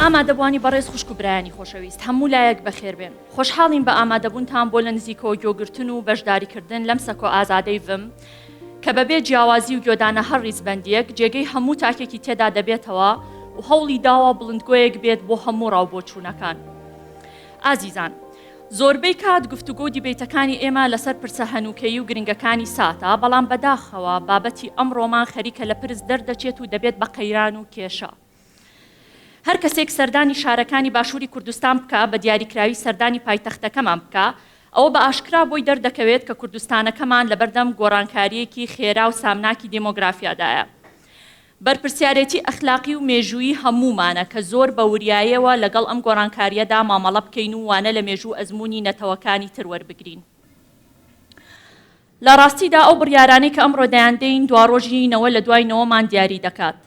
ئامادەبوانی بەڕێز خوشک و برایانی خۆشەویست هەموو لایەک بەخێر بێن خۆشحاڵین بە ئامادەبوونتان بۆ لە نزیکەوە گۆگرتن و بەشداریکردن لەم سەکۆ ئازادەی ڤم کە بەبێ جیاوازی و گۆدانە هەر ڕیزبەندیەک جێگەی هەموو تاکێکی تێدا دەبێتەوە و هەوڵی داوە بڵندگۆیەک بێت بۆ هەموو ڕاوبۆچوونەکان. ئازیزان، زۆربەی کات گفتوگۆ و دیبێتەکانی ئێمە لەسەر پرسە هەنووکەیی و گرنگەکانی ساتە، بەڵام بەداخەوە بابەتی ئەمڕۆمان خەریکە لە پرس دەردەچێت و دەبێت بە قەیران و کێشە. هەر کەسێک سەردانی شارەکانی باشووری کوردستان بکە بە دیاریکراوی سەردانی پایتەختەکەمان بکە، ئەوە بە ئاشکرا بۆی دەردەکەوێت کە کوردستانەکەمان لەبەردەم گۆڕانکاریەکی خێرا و سامناکی دێمۆگرافیادایە. بەرپرسیارەتی ئەخلاقی و مێژووی هەمومانە کە زۆر بە وریایەوە لەگەڵ ئەم گۆڕانکاریەدا مامەڵە بکەین و وانە لە مێژوو ئەزمموی نەتەوەکانی تر وەربگرین. لە ڕاستیدا ئەو بڕیارانەی کە ئەمڕۆ دەیاندەین دواڕۆژینەوە لە دوایەوەمان دیاری دەکات.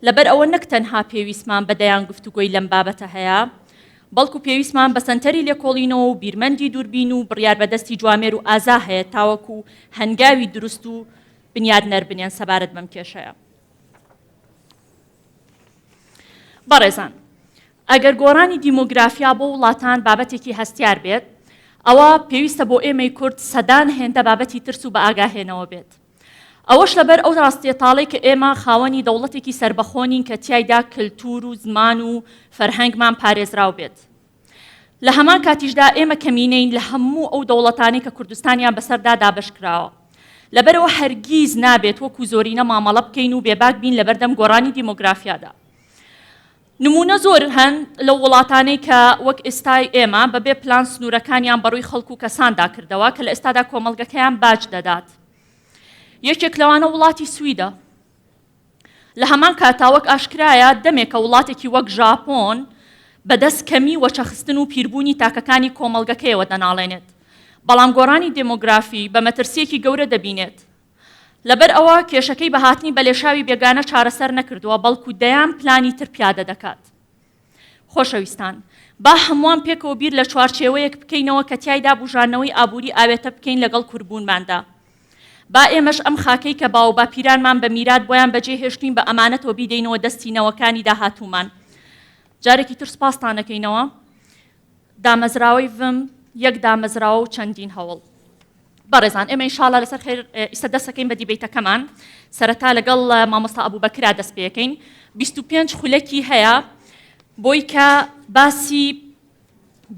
لەبەر ئەوە نەک تەنها پێویستمان بەدەیان گفتوگۆی لەم بابەتە هەیە، بەڵکو پێویستمان بە سەنتەری لێکۆڵینەوە و بیرمەندی دووربین و بڕیار بەدەستی جوامێر و ئازا هەیە تاوەکو هەنگاوی دروست و بنیاد نەربنێن سەبارەت بەم کێشەیە. بەڕێزان، ئەگەر گۆڕانی دیمۆگرافیا بۆ وڵاتان بابەتێکی هەستیار بێت، ئەوە پێویستە بۆ ئێمەی کورد سەدان هێندە بابەتی ترس و بە ئاگاهێنەوە بێت. ئەوەش لەبەر ئەو ڕاستیەتاڵی کە ئێمە خاوەنی دەوڵەتێکی سربەخۆنین کە تیایدا کلتور و زمان و فەرهەنگمان پارێزراو بێت. لە هەمان کاتیشدا ئێمە کەمینەین لە هەموو ئەو دەوڵەتانەی کە کوردستانیان بەسەردا دابەشکراوە. لەبەرەوە هەرگیز نابێت وەکو زۆرینە مامەڵە بکەین و بێباک بین لەبەردەم گۆڕانی دیمۆگرافیادا. نمونە زۆر هەن لە وڵاتانەی کە وەک ئێستای ئێمە بەبێ پلان سنوورەکانیان بەڕووی خەڵکو و کەساندا کردەوە کە لە ئێستادا کۆمەڵگەکەیان باج دەدات. یەکێک لەوانە وڵاتی سویدە. لە هەمان کاتاوەک ئاشکرایە دەمێکە وڵاتێکی وەک ژاپۆن بەدەست کەمی وەچەخستن و پیربوونی تاکەکانی کۆمەڵگەکەیەوە دەناڵێنێت، بەڵام گۆڕانی دێمۆگرافی بە مەترسیەکی گەورە دەبینێت. لەبەر ئەوە کێشەکەی بەهاتنی بە لێشاوی بێگانە چارەسەر نەکردووە، بەڵکو دەیان پلانی تر پیادە دەکات. خۆشەویستان، با هەمووان پێکەوە بیر لە چوارچێوەیەک بکەینەوە کە تیایدا بژانەوەی ئابووری ئاوێتە بکەین لەگەڵ کوربوونماندا. با ئێمەش ئەم خاکەی کە باو باپیرانمان بە میرات بۆیان بەجێ هێشتین بە ئەمانەتەوە بیدەینەوە دەستینەوەکانی داهاتوومان. جارێکی تر سپاستان دەکەینەوە. دامەزراوەی ڤم یەک دامەزراوە و چەندین هەوڵ. بەڕێزان، ئێمە ئینشاڵڵا لەسەر خێر ئێستا دەستەکەین بە دیبەیتەکەمان. سەرەتا لەگەڵ مامۆستا ئەبوبەکرا دەست پێەکەین. 25 خولەکی هەیە بۆی کە باسی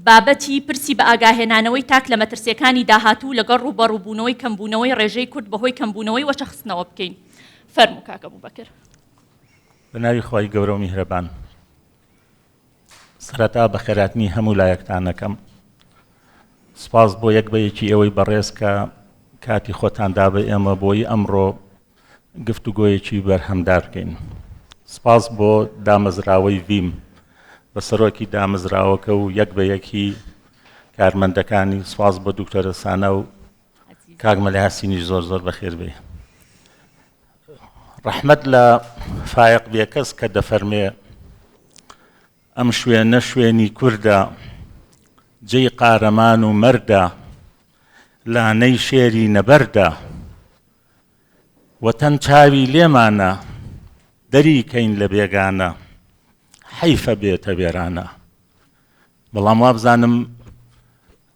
بابەتی پرسی بە ئاگاهێنانەوەی تاک لە مەترسیەکانی داهاتوو لەگەڵ ڕوبەڕووبوونەوەی کەمبوونەوەی ڕێژەی کورد بەهۆی کەمبوونەوەی وەچەخستنەوە بکەین. فەرموو کاک ئەبوبەکر. بە ناوی خۆی گەورە و میهرەبان، سەرەتا بە خێراتنی هەموو لایەکتان دەکەم. سپاس بۆ یەک بەیەکی ئەوەی بەڕێز کە کاتی خۆتاندا بە ئێمە بۆی ئەمڕۆ گفتوگۆیەکی بەرهەمدار بکەین. سپاس بۆ دامەزراوەی ڤیم بە سەرۆکی دامەزراوەکە و یەک بە یەکی کارمەندەکانی. سپاس بۆ دوکتۆرە سانە و کاک مەلای حەسینیش زۆر زۆر بەخێر بێ. ڕەحمەت لە فایق بێکەس کە دەفەرمێ ئەم شوێنە شوێنی کووردە، جێی قارەمان و مەردە، لانەی شێری نەبەردە، وەتەن چاوی لێمانە، دەری کەین لە بێگانە، حەیفە بێتە وێرانە. بەڵام وا بزانم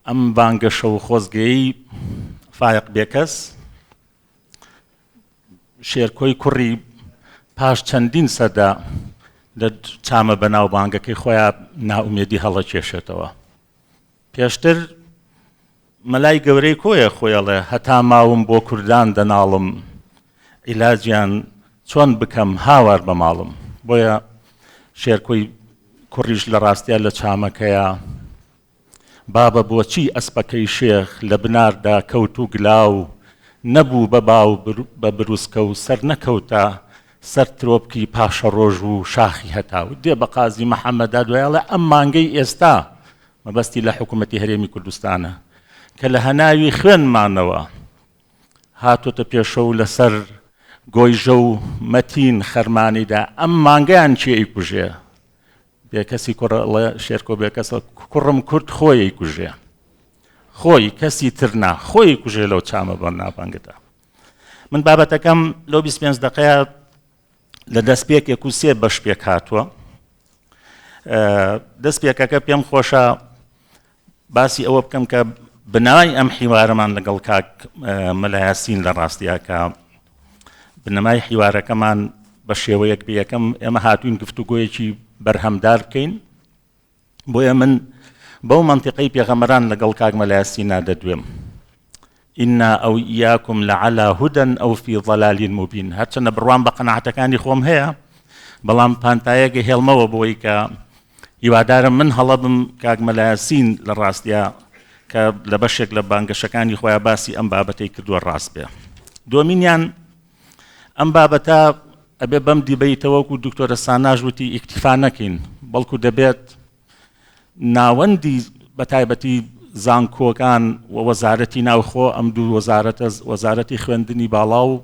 ئەم بانگە شەو خۆزگەیی فایق بێکەس شێرکۆی کوڕی پاش چەندین سەدا لە چامە بەناو بانگەکەی خۆیان ناومێدی هەڵە کێشێتەوە. پێشتر مەلای گەورەی کۆیە خۆیڵێ هەتا ماوم بۆ کوردان دەناڵم، عیلاجیان چۆن بکەم هاوار بە ماڵم. بۆیە شێرکۆی کوڕیش لە ڕاستیە لە چامەکەیە بابە بۆچی ئەسپەکەی شێخ لە بناردا کەوت و گلاو، نەبوو بە باو بە بروسکە و سەر نەکەوتە سەر ترۆپکی پاشە ڕۆژ و شاخی هەتاو. دێ بە قازی مەحەممەدا دوایڵێ ئەم مانگەی ئێستا مەبەستی لە حکوومەتی هەرێمی کوردستانە کە لە هەناوی خوێنمانەوە هاتوتە پێشە و لەسەر گۆیژە و مەتین خەرمانیدا ئەم مانگەیان چێی کوژێ. بێکەسی کوڕڵێ شێرکۆ بێکەسە کوڕم کورد خۆی کوژێ، خۆی کەسی ترنا خۆی کوژێ لەو چامە بە ناپانگدا. من بابەتەکەم لەو 25 دقەیە لە دەستپێکێک و سێ بەش پێک هاتووە. دەست پێکەکە پێم خۆشە باسی ئەوە بکەم کە بنای ئەم حیوارەمان لەگەڵ کاک مەلا یاسین لە ڕاستیە کە بنەمای حیوارەکەمان بە شێوەیەک بەیەکەم ئێمە هاتوین گفتوگۆیەکی بەرهەمدار بکەین بۆیە من بەو منطقەی پێغەمبەران لەگەڵ کاک مەلا یاسینا دەدوێم ئینا ئەو ئیاکم لەعەلا هودەن ئەو فی ضەلال مبین هەرچەندە بڕوام بە قەناعەتەکانی خۆم هەیە بەڵام پانتایەکە هێڵمەوە بۆی کە هیوادارم من هەڵەبم کاک مەلا یاسین لە ڕاستیە کە لە بەشێک لە بانگەشەکانی خۆیان باسی ئەم بابەتەی کردووە ڕاست بێ دومینیان ئەم بابەتە ئەبێ بەم دیبەیتەوە و دکتۆرە ساناژ وتی ئیکتیفا نەکەین بەڵکو دەبێت ناوەندی بەتایبەتی زانکۆکان و وەزارەتی ناوخۆ ئەم دوو وەزارەتە وەزارەتی خوێندنی باڵا و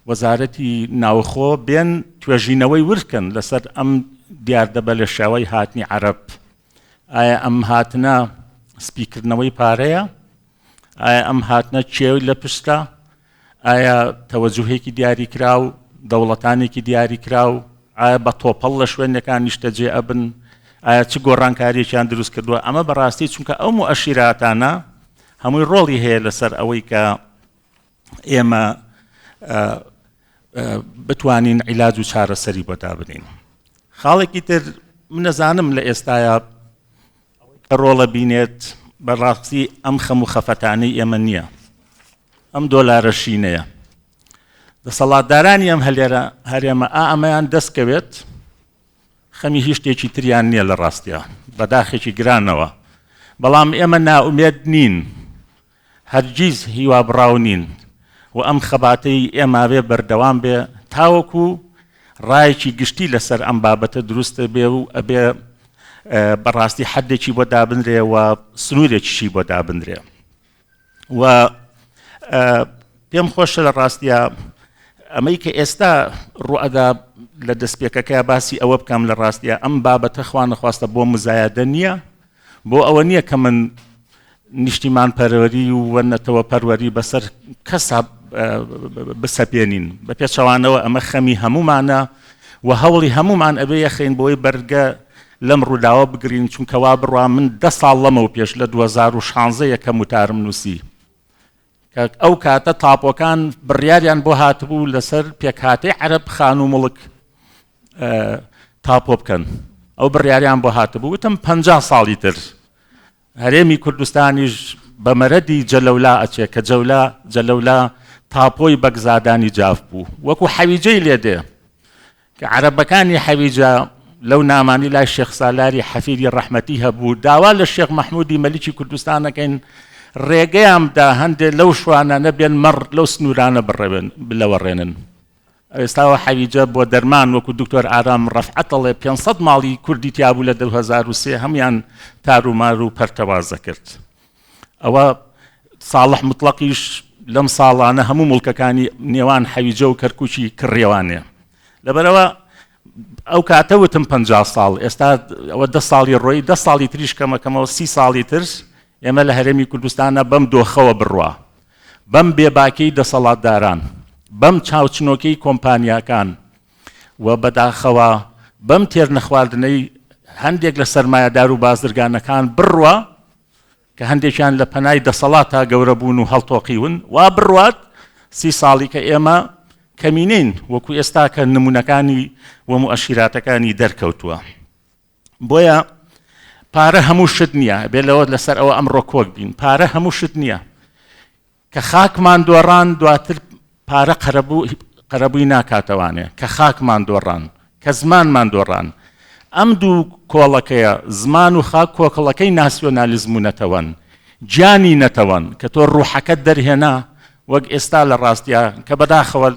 وەزارەتی ناوخۆ بێن توێژینەوەی ورکن لەسەر ئەم دیاردەبە لە شێوەی هاتنی عەرەب ئایا ئەم هاتنە سپیکردنەوەی پارەیە ئایا ئەم هاتنە چێوی لە پشتە ئایا تەوەجوهێکی دیاریکرا و دەوڵەتانێکی دیاریکرا و ئایا بە تۆپەڵ لە شوێنەکان نیشتەجێ ئەبن ئایا چ گۆڕانکاریەکیان دروست کردووە ئەمە بەڕاستی چونکە ئەو مؤەشیراتانە هەمووی ڕۆڵی هەیە لەسەر ئەوەی کە ئێمە بتوانین عیلاج و چارەسەری بۆ دابنین خاڵێکی تر من نەزانم لە ئێستاە کە ڕۆڵە بینێت بەڕاستی ئەم خەم و خەفەتانەی ئێمە نییە ئەم دۆلارە شینەیە دەسەڵاتدارانی ئەم هەرێمە ئەمەیان دەستکەوێت خەمی هیچ شتێکی تریان نییە لە ڕاستیە بەداخێکی گرانەوە بەڵام ئێمە نائومێد نین هەرگیز هیوا بڕاو نین و ئەم خەباتەی ئێماوێ بەردەوام بێ تاوەکو ڕایەکی گشتی لەسەر ئەم بابەتە دروستە بێ و ئەبێ بەڕاستی حەدێکی بۆ دابنرێ و سنوورێکیشی بۆ دابنرێ و پێم خۆشە لە ڕاستیە ئەمەی کە ئێستا ڕوئەدا لە دەستپێکەکە باسی ئەوە بکەم لە ڕاستیە ئەم بابەتە خوا نەخواستە بۆ مزایەدە نییە بۆ ئەوە نییە کە من نیشتیمان پەروەری و وەنەتەوە پەروەری بەسەر کەسا بسەپێنین بە پێچەوانەوە ئەمە خەمی هەمومانە و هەوڵی هەمومان ئەبێ یەخین بۆی بەرگە لەم ڕووداوە بگرین چونکە وا بڕوا من 10 ساڵ لەمەوە پێش لە 2016 یەکەم وتارم نووسی ئەو کاتە تاپۆکان بڕیاریان بۆ هاتبوو لەسەر پێکهاتەی عەرەب خان و مڵک تاپۆ بکەن ئەو بڕیاریان بۆ هاتبوو وتم 50 ساڵی تر هەرێمی کوردستانیش بە مەرەدی جەلەولا ئەچێ کە جەلەولا تاپۆی بەگزادانی جاف بوو وەکو حەویجەی لێدێ کە عەرەبەکانی حەویجە لەو نامانی لای شێخ سالاری حەفیری ڕەحمەتی هەبوو داوا لە شێخ مەحموودی مەلیکی کوردستانەکەین ڕێگەیامدا هەندێک لەو شوانە نەبێن مەڕ لەو سنوورانە بلەوەڕێنن ئێستاوە حەویجە بۆ دەرمان وەکو دکتۆر ئارام ڕەفعەتەڵێ 500 ماڵی کوردی تیابوو لە 2003 هەمویان تارومار و پەرتەوازە کرد ئەوە ساڵح مطلقیش لەم ساڵانە هەموو مڵکەکانی نێوان حەویجە و کەرکووکی کڕێوانێ لەبەرەوە ئەو کاتە وتم 50 ساڵ ئێستا ئەوە 10 ساڵی ڕۆی 10 ساڵی تریش کەمەکەمەوە 30 ساڵی تر ئێمە لە هەرێمی کوردستانە بەم دۆخەوە بڕوا بەم بێباکەی دەسەڵاتداران بەم چاوچنۆکەی کۆمپانیاکان و بەداخەوە بەم تێرنەخواردنەی هەندێک لە سەرمایەدار و بازرگانەکان بڕوا کە هەندێکیان لە پەنای دەسەڵات تا گەورە بوون و هەڵتۆقیون وا بڕوات 30 ساڵی کە ئێمە کەمینین وەکو ئێستا کە نمونەکانی و مؤەشیراتەکانی دەرکەوتووە بۆیە پارە هەموو شت نییە بێ لەوە لەسەر ئەوە ئەمڕۆ کۆک بین پارە هەموو شت نییە کە خاکمان دۆڕان دواتر پارە قەرەبووی ناکاتەوانێ کە خاکمان دۆڕان کە زمانمان دۆڕان ئەم دوو کۆڵەکەیە زمان و خاک کۆکڵەکەی ناسیۆنالیزم و نەتەوەن گیانی نەتەوەن کە تۆ ڕوحەکەت دەرهێنا وەک ئێستا لە ڕاستیە کە بەداخەوە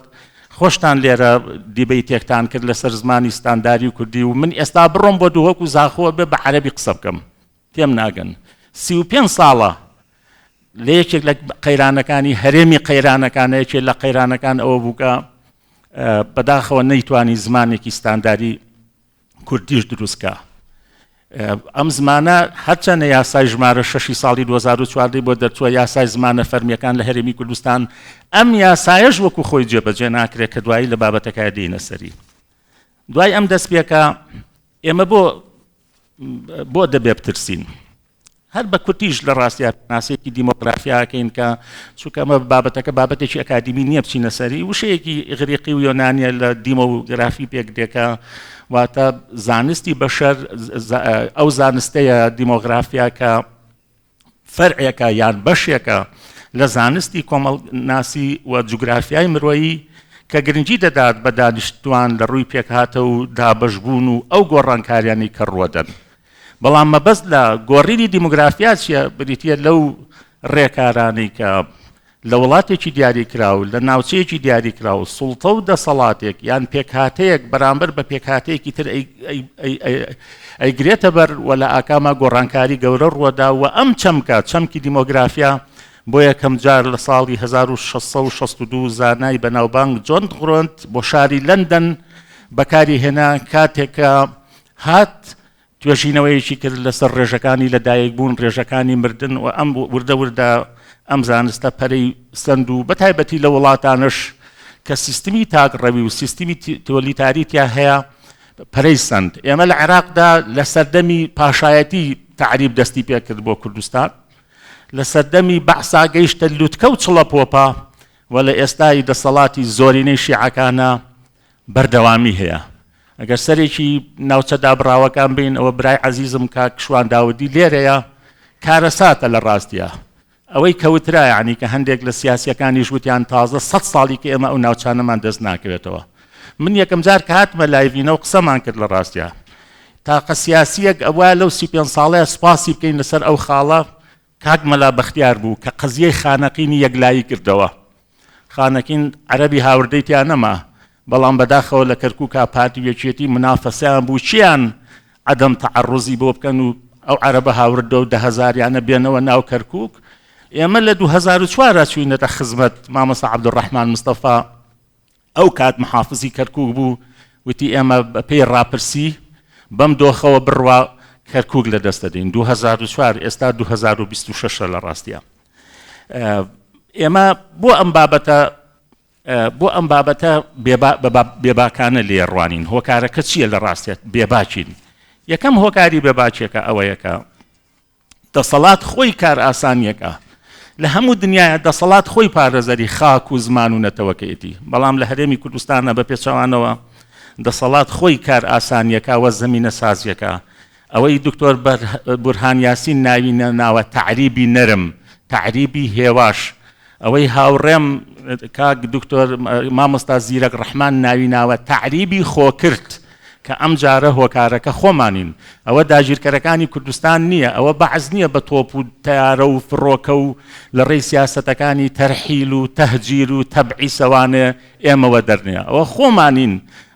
خۆشتان لێرە دیبەیتێکتان کرد لەسەر زمانی ستانداری و کوردی و من ئێستا بڕۆم بۆ دوو وەکو زاخۆوە بێ بە عەرەبی قسە بکەم تێم ناگەن 35 ساڵە لە یەکێک لە قەیرانەکانی هەرێمی قەیرانەکانە یەکێک لە قەیرانەکان ئەوە بووکە بەداخەوە نەیتوانی زمانێکی ستانداری کوردیش دروستکە ئەم زمانە هەرچەندە یاسای ژمارە 6 ساڵی 2014 بۆ دەرچووە یاسای زمانە فەرمیەکان لە هەرێمی کوردستان ئەم یاسایەش وەکو خۆی جێبەجێ ناکرێت کە دوایی لە بابەتەکە دێنە سەری دوای ئەم دەستپێکە ئێمە بۆ بۆ دەبێ بترسین هەر بە کورتیش لە ڕاستیا ناسێکی دیمۆگرافیاکەین کە چونکە ئەمە بابەتەکە بابەتێکی ئەکادمی نییە بچینە سەری وشەیەکی ئیغریقی و یۆنانیە لە دیمۆگرافی پێک دێکە واتە زانستی بەشەر ئەو زانستەیە دیمۆگرافیا کە فەرعێکە یان بەشێکە لە زانستی کۆمەڵناسی و جوگرافیای مرۆیی کە گرنگی دەدات بە دانیشتوان لە ڕووی پێکهاتە و دابەشبوون و ئەو گۆڕانکاریانی کە ڕوەدەن بەڵام مەبەست لە گۆڕینی دیمۆگرافیا چیە بریتە لەو ڕێکارانەی کە لە وڵاتێکی دیاریکراو لە ناوچەیەکی دیاریکراو سوڵتە و دەسەڵاتێک یان پێکهاتەیەک بەرامبەر بە پێکهاتەیەکی تر ئەیگرێتە بەر و لە ئاکاما گۆڕانکاری گەورە ڕوەدا و ئەم چەمکی دیمۆگرافیا بۆ یەکەم جار لە ساڵی 1662 زانای بەناوبانگ جۆن گڕۆنت بۆ شاری لەندەن بەکاری هێنا کاتێکە هات توێژینەوەیەکی کرد لەسەر ڕێژەکانی لەدایک بوون ڕێژەکانی مردن و ئەم وردە ئەم زانستە پەرەی سند و بەتایبەتی لە وڵاتانش کە سیستمی تاگڕەوی و سیستمی تۆلیتاریتیا هەیە پەرەی سند ئێمە لە عێراقدا لە سەردەمی پاشایەتی تعریب دەستی پێ کرد بۆ کوردستان لە سەردەمی بەعسا گەیشتە لوتکە و چڵە پۆپە و لە ئێستای دەسەڵاتی زۆرینەی شیعەکانە بەردەوامی هەیە ئەگەر سەرێکی ناوچەدا بڕاوەکان بین ئەوە برای عەزیزم کاک شوان داودی لێرەیە کارەساتە لە ڕاستیە ئەوەی کەوترا یعنی کە هەندێک لە سیاسیەکانی ژوتیان تازە 100 ساڵی کە ئێمە ئەو ناوچانەمان دەست ناکەوێتەوە من یەکەم جار کە هاتمە لایڤینەوە قسەمان کرد لە ڕاستیە تاقە سیاسیەک ئەوە لەو 35 ساڵەیە سوپاسی بکەین لەسەر ئەو خاڵە کاک مەلا بەختیار بوو کە قزیەی خانەقینی یەکلایی کردەوە خانەقین عەرەبی هاوردەی تیان نەما بەڵام بەداخەوە لە کەرکووکا پارتیەکێتی منافەسەیان بوو چیان عەدەم تەعەڕوزی بۆ بکەن و ئەو عەرەبە هاوردە و 10,000یانە بێنەوە ناو کەرکووک ئێمە لە 2004 چوینەتە خزمەت مامۆستا عەبدوڕەحمان مستەفا ئەو کات محافزی کەرکووک بوو وتی ئێمە پێی ڕاپرسی بەم دۆخەوە بڕوا کەرکووک لە دەست دەدەین 2004 ئێستا 2026 لە ڕاستیە ئێمە بۆ ئەم بابەتە بێباکانە لێڕوانین هۆکارەکە چییە لە ڕاستیت بێباچین یەکەم هۆکاری بێباچێکە ئەوەیەکە دەسەڵات خۆی کار ئاسانیەکە لە هەموو دنیاە دەسەڵات خۆی پارێزەری خاک و زمان و نەتەوەکەیەتی بەڵام لە هەرێمی کوردستانە بە پێچەوانەوە دەسەڵات خۆی کار ئاسانیەکە وە زەمینە سازیەکە ئەوەی دکتۆر بورهان یاسین ناوینە ناوە تعریبی نەرم تعریبی هێواش ئەوەی هاوڕێم کاک دکتۆر مامۆستا زیرەک ڕەحمان ناوی ناوە تعریبی خۆکرد کە ئەم جارە هۆکارەکە خۆمانین ئەوە داگیرکەرەکانی کوردستان نییە ئەوە بەعز نییە بە تۆپ و تیارە و فڕۆکە و لە ڕێی سیاسەتەکانی تەرحیل و تەهجیر و تەبعیسەوانە ئێمەوە دەرنێ ئەوە خۆمانین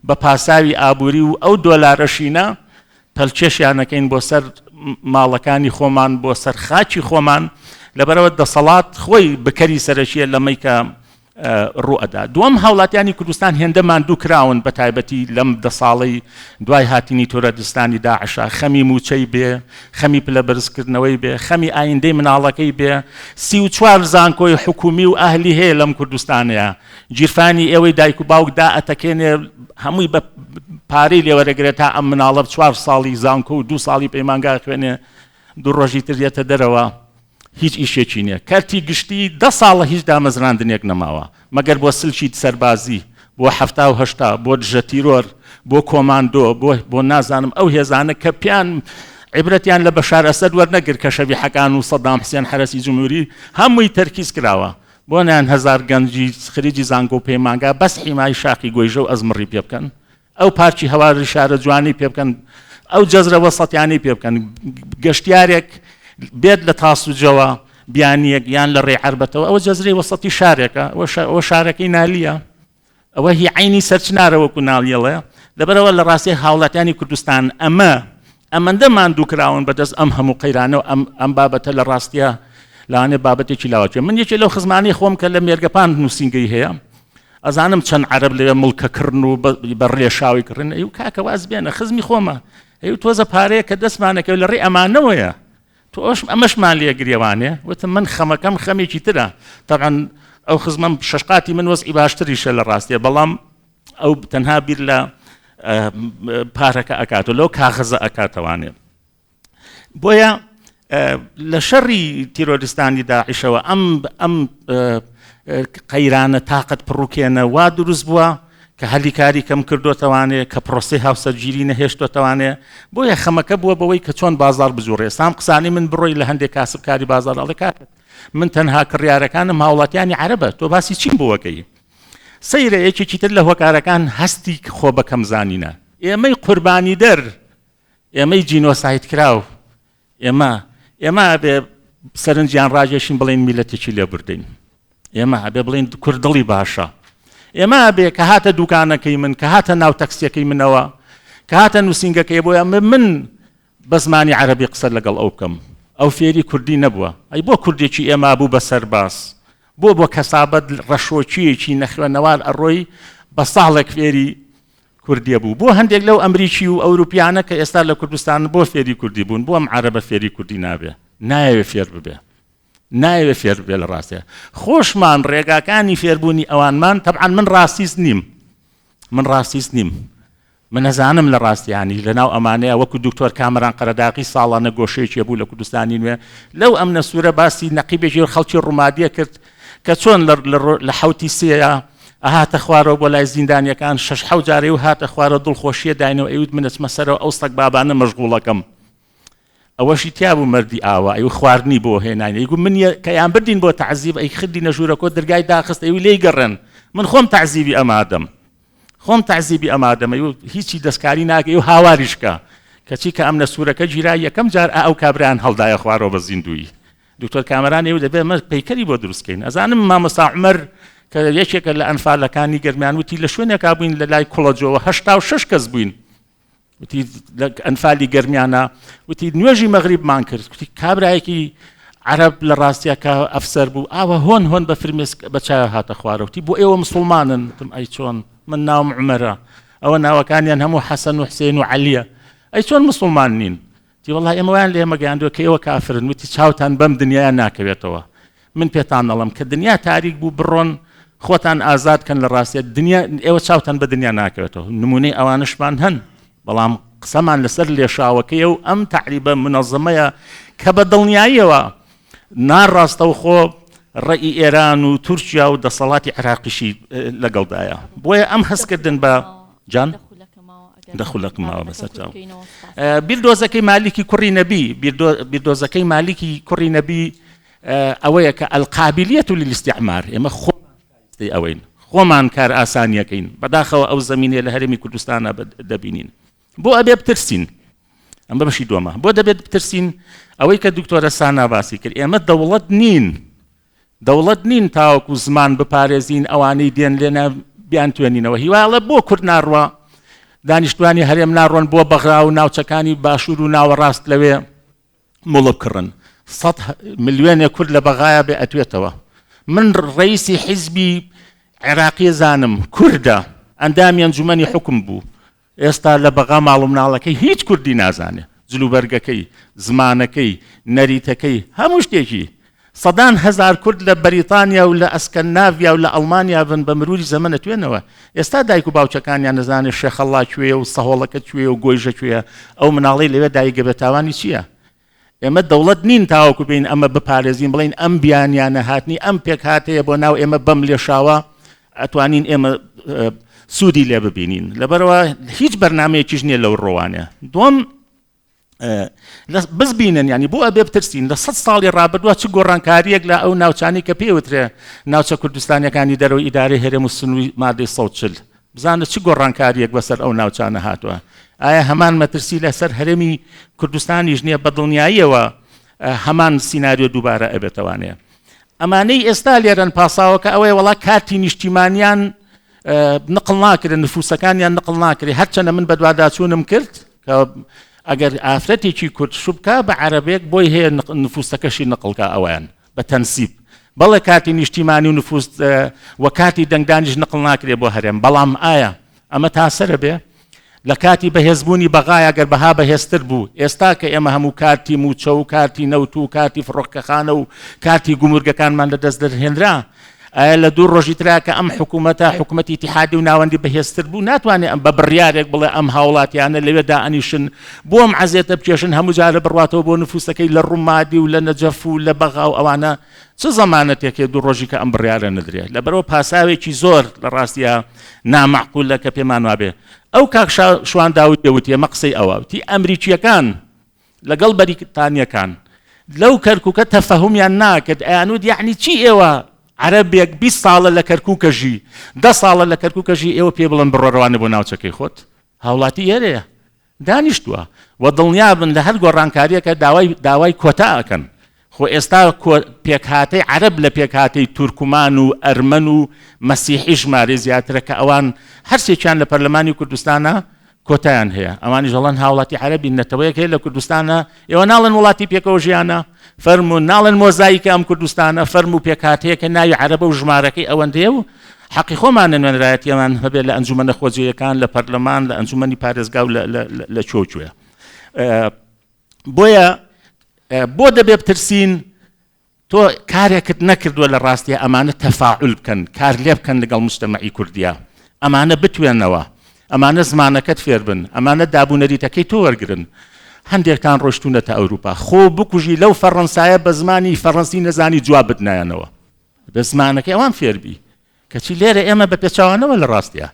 بە پاساوی ئابووری و ئەو دۆلارەشینە پەلچێشیانەکەین بۆ سەر ماڵەکانی خۆمان بۆ سەر خاچی خۆمان لەبەرەوە دەسەڵات خۆی بکەری سەرەکیە لەمەی کە ڕوئەدا دووەم هاوڵاتیانی کوردستان هێندە ماندوو کراون بە تایبەتی لەم 10 ساڵەی دوای هاتنی تۆرەدستانی داعشا خەمی موچەی بێ خەمی پلە بەرزکردنەوەی بێ خەمی ئایندەی مناڵەکەی بێ 34 زانکۆی حکومی و ئاهلی هەیە لەم کوردستانەیە گیرفانی ئێوەی دایک و باوک دائەتەکێنێ هەمووی بە پارەی لێوەرەگرێت تا ئەم مناڵە 4 ساڵی زانکۆ و 2 ساڵی پەیمانگا خوێنێ 2 ڕۆژی تر دێتە دەرەوە هیچ ئیشێکی نییە کارتی گشتی 10 ساڵە هیچ دامەزراندنێک نەماوە مەگەر بۆ سلکی سەربازی بۆ 70 بۆ دژە تیرۆر بۆ کۆماندۆ بۆ نازانم ئەو هێزانە کە پیان عیبرەتیان لە بەشار ئەسەد وەرنەگرت کە شەویحەکان و سەدام حوسێن حرەسی جمهوری هەمووی تەرکیز کراوە بۆ نیان 1000 گەنجی خریجی زانکۆ پەیمانگا بەس حیمای شاقی گۆیژە و ئەزمڕی پێ بکەن ئەو پارچی هەواری شارە جوانی پێ بکەن ئەو جەزرە وەسەتیانی پێ بکەن گەشتیارێک بێت لە تاسوجەوە بیانیەک یان لە ڕێ عەربەتەوە ئەوە جەزرەی وەسەتی شارێکە ئەوە شارەکەی نالیە ئەوە هی عینی سەرچنارەوەکو ناڵیەڵێ لەبەرەوە لە ڕاستی هاوڵاتیانی کوردستان ئەمەندە ماندوو کراون بەدەست ئەم هەموو قەیرانە و ئەم بابەتە لە ڕاستیە لەوانێ بابەتێکی لاوەچێ من یەکێ لەو خزمانی خۆم کە لە مێرگەپان نووسینگەی هەیە ئەزانم چەند عەرەب لەوێ مڵکەکردن و بەڕێشاوی کردن ئەو کاکە واز بێنە خزمی خۆمە ئەو تۆزە پارەیە کە دەستمانەکەوێت لە ڕێی ئەمانەوەیە تۆ ئەمەشمان لێ گرێوانێ وتم من خەمەکەم خەمێکی ترە طبعا ئەو خزمەم شەشقاتی من وەزعی باشتریشە لە ڕاستیە بەڵام ئەو تەنها بیر لە پارەکە ئەکاتەوە لەو کاغەزە ئەکاتەوانێ بۆیە لە شەڕی تیرۆریستانی داعیشەوە ئەم قەیرانە تااقەت پڕووکێنە وا دروست بووە کە هەلی کاری کەم کردوتەوانێ کە پرۆسی هاوسەرگیری نەهێشتوتەوانێ بۆیە خەمەکە بووە بەوەی کە چۆن بازار بجوڕێ سام قسانی من بڕۆی لە هەندێک کاسبکاری بازار ئەڵێ کاکەت من تەنها کڕیارەکانم هاوڵاتیانی عەرەبە تۆ باسی چیم بۆەکەی سەیرە یەکێکی تر لە هۆکارەکان هەستی خۆ بەکەم زانینە ئێمەی قوربانی دەر ئێمەی جینۆسایت کراو ئێمە بێ سەرنجیان ڕاجێشین بڵێن میلەتێکی لێ بردەین ئێمە بێ بڵێن کوردڵی باشە ئێمە بێ کە هاتە دوکانەکەی من کە هاتە ناو تەکسیەکەی منەوە کە هاتە نووسنگەکەی بۆیە من بە زمانی عەرەبی قسە لەگەڵ ئەو بکەم ئەو فێری کوردی نەبووە ئەی بۆ کوردێکی ئێمە بوو بە سەرباز بۆ کەسابەت ڕەشۆچیەکی نەخوێنەوار ئەڕۆی بە ساڵێک فێری کوردیە بوو بۆ هەندێک لەو ئەمریکی و ئەوروپیانە کە ئێستا لە کوردستان بۆ فێری کوردی بوون بۆ ئەم عەرەبە فێری کوردی نابێ نایەوێ فێر ببێ نایەوێ فێر بێ لە ڕاستیە خۆشمان ڕێگاکانی فێربوونی ئەوانمان تەبعاً من ڕاستیست نیم من نەزانم لە ڕاستیانی لەناو ئەمانەیە وەکو دکتۆر کامەران قەرەداقی ساڵانە گۆشەیەکی بوو لە کوردستانی نوێ لەو ئەم نەسوورە باسی نەقیبێکی خەڵکی ڕوومادیە کرد کە چۆن لە حوتی سێە ئەهاتە خوارەوە بۆ لای زیندانیەکان 6 جارێ و هاتە خوارە دڵخۆشیە داینەوە ئەوت منەچمە سەرەوە ئەو سەگ بابانە مەشغوڵەکەم ئەوەشی تیا بوو مەردی ئاوا ئەو خواردنی بۆ هێنانی ئەیگو من کەیان بردین بۆ تەعزیب ئەی خردی نەژوورەکۆ دەرگای داخست ئەوی لێی گەڕێن من خۆم تەعزیبی ئەمادەم ئەیوە هیچی دەستکاری ناکە ئەو هاواریشکە کەچی کە ئەم نەسوورەکە گیرای یەکەم جار ئەو کابرایان هەڵدایە خوارەوە بە زیندوی دکتۆر کامەران ئێوە دەبێت مە پەیکەری بۆ دروستکەین ئەزانم مامۆستا عومەر کە یەکێکە لە ئەنفالەکانی گەرمیان وتی لە شوێنێکا بووین لە لای کوڵەجەوە 86 کەس بووین وتی لە ئەنفالی گەرمیانە وتی نوێژی مەغریبمان کرد وتی کابرایەکی عەرەب لە ڕاستیەکە ئەفسەر بوو ئاوە هۆن بە فرمێسک بە چایە هاتە خوارە وتی بۆ ئێوە موسڵمانن وتم ئەی چۆن من ناوم عومەرە ئەوە ناوەکانیان هەموو حەسەن و حوسێن و عەلیە ئەی چۆن موسڵمان نین تی وەڵڵای ئێمەویان لێمە گەیاندووە کە ئێوە کافرن وتی چاوتان بەم دنیایە ناکەوێتەوە من پێتان دەڵێم کە دنیا تاریک بوو بڕۆن خۆتان ئازادکەن لە ڕاستیە دنیا ئێوە چاوتان بە دنیا ناکەوێتەوە نمونەی ئەوانشمان هەن بەڵام قسەمان لەسەر لێشاوەکەیە و ئەم تەعریبە منەظەمەیە کە بە دڵنیاییەوە ناڕاستەوخۆ ڕێی ئێران و تورکیا و دەسەڵاتی عێراقیشی لەگەڵدایە بۆیە ئەم هەستکردن بە جان دەخولەکماوە بەسەر چاو بیردۆزەکەی مالیکی کوڕی نەبی بیردۆزەکەی مالیکی کوڕی نەبی ئەوەیە کە القابلیەت للاستعمار ئێمە ئەوەین خۆمان کار ئاسانیەکەین بەداخەوە ئەو زەمینێ لە هەرێمی کوردستانە دەبینین بۆ ئەبێ بترسین ئەم بەشی دووەمە بۆ دەبێت بترسین ئەوەی کە دکتۆرە سانا باسی کرد ئێمە دەوڵەت نین تاوەکو زمان بپارێزین ئەوانەی دێن لێنە بیان توێنینەوە هیواڵە بۆ کورد ناڕوە دانیشتوانی هەرێم ناڕۆن بۆ بەغرا و ناوچەکانی باشوور و ناوەڕاست لەوێ مڵک کڕن 100 ملیۆنێ کورد لە بەغایە بێ ئەتوێتەوە من ڕئیسی حیزبی عێراقی زانم کوردە ئەندامی ئەنجومەنی حکم بوو ئێستا لە بەغا ماڵ و مناڵەکەی هیچ کوردی نازانێ جلوبەرگەکەی زمانەکەی نەریتەکەی هەموو شتێکی سەدان هەزار کورد لە بەریتانیا و لە ئەسکەناڤیا و لە ئەڵمانیا بن بە مروری زەمە نەتوێنەوە ئێستا دایک و باوچەکانیان نەزانێت شێخەڵڵا کوێ و سەهۆڵەکە کوێ و گۆیژە کوێ ئەو مناڵەی لەوێ دایکە بێتاوانی چییە ئێمە دەوڵەت نین تاوەکو بین ئەمە بپارێزین بڵین ئەم بیانیانە هاتنی ئەم پێک هاتەیە بۆ ناو ئێمە بەم لێشاوە ئەتوانین ئێمە سوودی لێ ببینین لەبەرەوە هیچ بەرنامەیەکیش نییە لەو ڕۆوانە دووەم بزبینن ینی بۆ ئەبێ بترسین لە 100 ساڵی ڕابردووە چ گۆڕانکاریەک لە ئەو ناوچانی کە پێوترێ ناوچە کوردستانیەکانی دەرەوەی ئیدارەی هەرێم و سنووی مادەی 140 بزانە چ گۆڕانکاریەک بەسەر ئەو ناوچانە هاتووە ئایا هەمان مەترسی لەسەر هەرێمی کوردستانیش نییە بە دڵنیاییەوە هەمان سیناریۆ دووبارە ئەبێتەوانەیە ئەمانەی ئێستا لێرەن پاساوەکە ئەوەیە وەڵا کارتی نیشتیمانیان نقل ناکرێن نفوسەکانیان نقل ناکرێ هەرچەنە من بەدواداچوونم کرد کە ئەگەر ئافرەتێکی کورد شوبکە بە عەرەبێک بۆی هەیە نفوسەکەشی نقلکە ئەویان بە تەنسیب بەڵێ کاتی نیشتیمانی و نفوس وە کاتی دەنگدانیش نقل ناکرێ بۆ هەرێم بەڵام ئایا ئەمە تاسەرە بێ لە کاتی بەهێزبوونی بەغایە گەر بەها بەهێزتر بوو ئێستا کە ئێمە هەموو کارتی موچە و کارتی نەوت و کارتی فڕۆکەخانە و کارتی گومورگەکانمان لەدەست دەرهێنرا ئایا لە دوو ڕۆژی ترا کە ئەم حکوومەتی ئیتیحادی و ناوەندی بەهێزتر بوو ناتوانێت ئەم بە بڕیارێک بڵێ ئەم هاوڵاتیانە لەوێدا ئەنیشن بۆم عەزێتە بکێشن هەموو جارە بڕواتەوە بۆ نفوسەکەی لە ڕوومادی و لە نەجەف و لە بەغا و ئەوانە چ زەمانەتێکێ دوو ڕۆژی کە ئەم بڕیارە نەدرێت لەبەرەوە پاساوێکی زۆر لە ڕاستیە نامەعقولە کە پێمان وابێ ئەو کاک شوان داوود دەوت ئێمە قسەی ئەوەوتی ئەمریکیەکان لەگەڵ بەریتانیەکان لەو کەرکووکە تەفەهومیان ناکرد ئەیانوت یعنی چی ئێوە عەرەبێک 20 ساڵە لە کەرکووکەژی 10 ساڵە لە کەرکووکەژی ئێوە پێ بڵن بڕۆڕەوانە بۆ ناوچەکەی خۆت هاوڵاتی ئێرەیە دانیشتووە و دڵنیا بن لە هەر گۆڕانکاریەکە داوای کۆتا ئەکەن خۆ ئێستا پێکهاتەی عەرەب لە پێکهاتەی تورکمان و ئەرمەن و مەسیحی ژمارە زیاترە کە ئەوان هەرسێکیان لە پەرلەمانی کوردستانە کۆتایان هەیە ئەوانی ژەڵەن هاوڵاتی عەرەبی نەتەوەیەک هەیە لە کوردستانە ئێوە ناڵن وڵاتی پێکەوە ژیانە فەرموون ناڵن مۆزاییکە ئەم کوردستانە فەرمو و پێکهاتەیەکە ناوی عەرەبە و ژمارەکەی ئەوەندەیە و حەقی خۆمان نوێنرایەتیەمان هەبێت لە ئەنجومەنە خۆجیەکان لە پەرلەمان لە ئەنجومەنی پارێزگا و لە چۆچوێ بۆیە بۆ دەبێ بترسین تۆ کارێکت نەکردووە لە ڕاستیە ئەمانە تەفاعول بکەن کار لێ بکەن لەگەڵ مجتەمەعی کوردیە ئەمانە بتوێنەوە ئەمانە زمانەکەت فێر بن ئەمانە دابوونەریتەکەی تۆ وەرگرن هەندێکتان ڕۆشتونەتە ئەوروپا خۆ بکوژی لەو فەڕەنسایە بە زمانی فەڕەنسی نەزانی جواب بدنایەنەوە بە زمانەکەی ئەوان فێربی کەچی لێرە ئێمە بە پێچاوانەوە لە ڕاستیە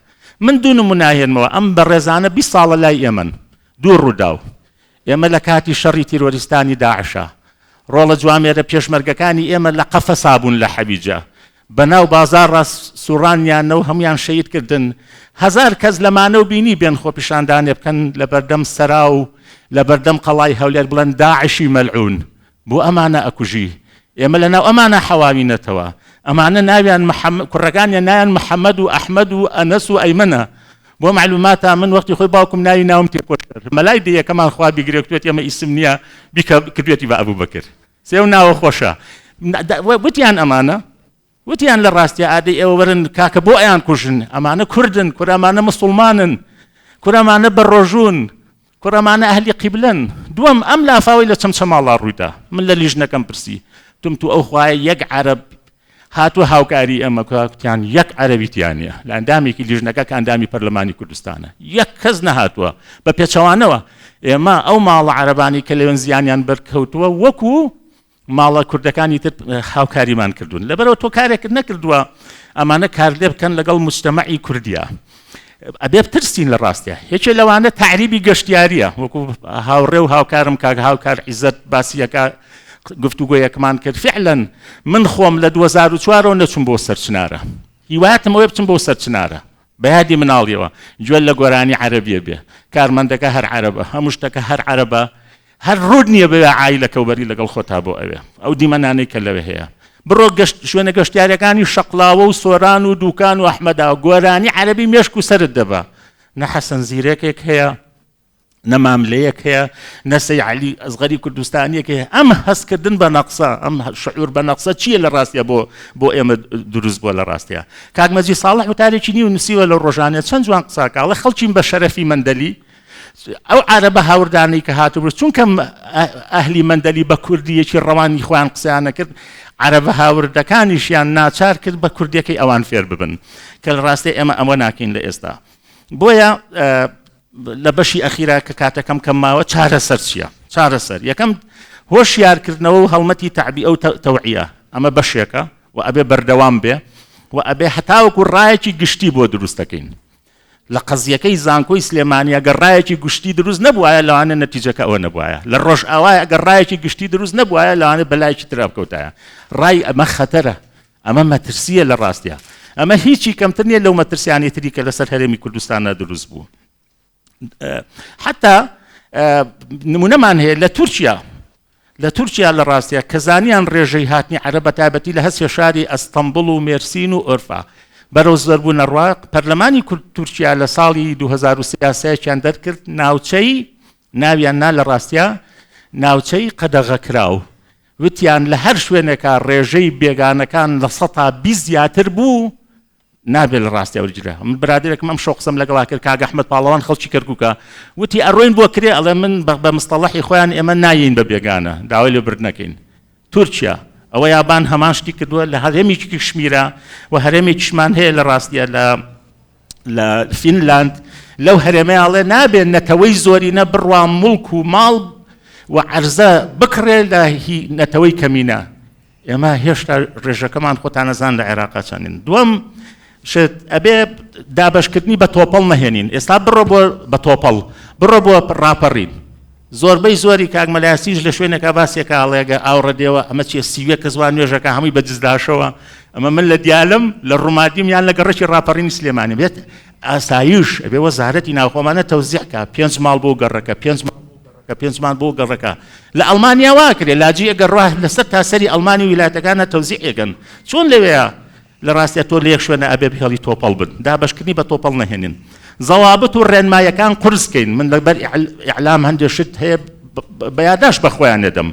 من دوو نموناهێنمەوە ئەم بە ڕێزانە 20 ساڵە لای ئێمن دوو ڕووداو ئێمە لە کاتی شەڕی تیرۆریستانی داعشە ڕۆڵە جوامێرە پێشمەرگەکانی ئێمە لە قەفەسا بوون لە حەبیجە بەناو بازار سوڕانیانە و هەمویان شەید کردن 1000 کەس لەمانە و بینی بێن خۆپیشاندانێ بکەن لە بەردەم سەرا و لە بەردەم قەڵای هەولێر بڵێن داعشی مەلعون بۆ ئەمانە ئەکوژی ئێمە لەناو ئەمانە حەواوینەتەوە ئەمانە ناویان کوڕەکانیان نایان محەممەد و ئەحمەد و ئەنەس و ئەیمەنە بۆ معلوماتە من وەختی خۆی باوکم ناوی ناوم تێکۆشتر مەلای دەیەکەمان خوا بیگرێکتوێت ئێمە ئیسم نییە کردوێتی بە ئەبوو بەکر سێو ناوە خۆشە وتیان ئەمانە وتیان لە ڕاستیە ئادەی ئێوە وەرن کاکە بۆ ئەیان کوژن ئەمانە کوردن کورەمانە مسڵمانن کورەمانە بەڕۆژوون کورەمانە ئەهلی قیبلەن دووەم ئەم لافاوی لە چەمچەماڵا ڕوویدا من لە لیژنەکەم پرسی تم تو ئەو خوایە یەک عەرەب هاتووە هاوکاری ئەمە کوتیان یەک عەرەبیتیانە لە ئەندامێکی لیژنەکە کە ئەندامی پەرلەمانی کوردستانە یەک کەس نەهاتووە بە پێچەوانەوە ئێمە ئەو ماڵە عەرەبانی کە لەوێن زیانیان بەرکەوتووە وەکو ماڵە کوردەکانی تر هاوکاریمان کردوون لەبەرەوە تۆ کارێکت نەکردووە ئەمانە کار لێ بکەن لەگەڵ مجتەمەعی کوردیە ئەبێ بترسین لە ڕاستیە هیچ لەوانە تعریبی گەشتیاریە وەکو هاوڕێ و هاوکارم کاک هاوکار عیزەت باسیەکە گفتوگۆیەکمان کرد فعلا من خۆم لە 2004 نەچوم بۆ سەرچنارە هیوایەتمەوەی بچم بۆ سەرچنارە بەیادی مناڵیەوە گوێل لە گۆرانی عەرەبیە بێ کارمەندەکە هەر عەرەبە هەموو شتەکە هەر عەرەبە هەر ڕوود نییە بەوێ عایلەکە و بەری لەگەڵ خۆتا بۆ ئەوێ ئەو دیمەنانەی کە لەوێ هەیە بڕۆ شوێنە گەشتیارەکانی شەقلاوە و سۆران و دووکان و ئەحمەدا و گۆرانی عەرەبی مێشک و سەرت دەبە نە حەسەن زیرێکێک هەیە نە ماملەیەک هەیە نە سەی عەلی ئەزغەری کوردستانیەک هەیە ئەم هەستکردن بە نەقسە ئەم شعور بە نەقسە چییە لە ڕاستیە بۆ ئێمە دروست بووە لە ڕاستیە کاک مەجید ساڵح وتارێکی نی و نووسیوە لە ڕۆژانێ چەند جوان قساکاڵە خەڵکیم بە شەرەفی مەندەلی ئەو عەرەبە هاوردانەی کە هاتووە چونکە ئەهلی مەندەلی بە کوردیەکی ڕەوانی خۆیان قسەیانە کرد عەرەبە هاوردەکانیشیان ناچار کرد بە کوردیەکەی ئەوان فێر ببن کە لە ڕاستی ئێمە ئەوە ناکەین لە ئێستا بۆیە لە بەشی ئەخیرا کە کاتەکەم کەم ماوە چارەسەر چییە چارەسەر یەکەم هۆشیارکردنەوە و هەڵمەتی تەعبیە و تەوعیە ئەمە بەشێکە و ئەبێ بەردەوام بێ و ئەبێ هەتاوەکو ڕایەکی گشتی بۆ دروست دەکەین لە قەزیەکەی زانکۆی سلێمانی ئەگەر ڕایەکی گشتی دروست نەبووایە لەوانە نەتیجەکە ئەوە نەبووایە لە ڕۆژ ئاوای ئەگەر ڕایەکی گشتی دروست نەبووایە لەوانە بەلایەکی تر بکەوتایە ڕای ئەمە خەتەرە ئەمە مەترسیە لە ڕاستیە ئەمە هیچی کەمتر نییە لەو مەترسیانی تری کە لەسەر هەرێمی کوردستانە دروست بوو حتا نمونەمان هەیە لە تورکیا لە ڕاستیە کە زانیان ڕێژەی هاتنی عەرەب بەتایبەتی لە هەسێ شاری ئەستەمبڵ و مێرسین و ئۆرفا بەرەو زەربوونە ڕواق پەرلەمانی تورکیا لە ساڵی 2013 دەرکرد ناوچەی ناویان نا لە ڕاستیە ناوچەی قەدەغەکراو وتیان لە هەر شوێنێکە ڕێژەی بێگانەکان لە 120 زیاتر بوو نابێت لە ڕاستیە وەرگرە من برادێکم ئەم شۆ قسەم لەگەڵا کرد کاک ئەحمەد پاڵەوان خەڵکی کەرکووکە وتی ئەڕۆین بۆ کرێ ئەڵێ من بە مستەڵەحی خۆیان ئێمە نایین بە بێگانە داوای لێبرد نەکەین تورکیا ئەوە یابان هەمان شتی کردووە لە هەرێمێکی کشمیرە و هەرێمێکیشمان هەیە لە ڕاستیە لە فینلاند لەو هەرێمەیاڵێ نابێت نەتەوەی زۆرینە بڕوا مڵک و ماڵ و عەرزە بکڕێ لە نەتەوەی کەمینە. ئێمە هێشتا ڕێژەکەمان خۆتان نەزان لە عێراقا چەندین. دووەم شت ئەبێ دابەشکردنی بە تۆپەڵ نەهێنین. ئێستا بڕۆ بە تۆپەڵ بڕۆ بۆ ڕاپەڕین. زۆربەی زۆری کاک مەلایەسیش لە شوێنێکا باسێکە ئاڵێگە ئاوڕەدێەوە ئەمە چێ سیوێ کە زوان نوێژەکە هەمووی بەجزداشەوە ئەمە من لە دیالم لە ڕووماتیم یان لە گەڕەکی ڕاپەڕینی سلێمانی بێت ئاسایش ئەبێ وەزارەتی ناوخۆمانە تەوزیعکە 5 ماڵ بۆ گەڕەکە 5 ماڵ بۆ گەڕەکە. لە ئەڵمانیا وا کرێ لاجی ئەگەر ڕاه لەسەر تاسەری ئەڵمانی ویلایەتەکانە تەوزیع ئێگەن چۆن لەوەیە لە ڕاستیە تۆ لە یەک شوێنە ئەبێ هێڵی تۆپەڵ بن دابەشکردنی بە تۆپەڵ نەهێنین. زەوابط و ڕێنمایەکان قورسکەین. من لەبەر ئیعلام هەندێک شت هەیە بەیاداش بە خۆیان نەدەم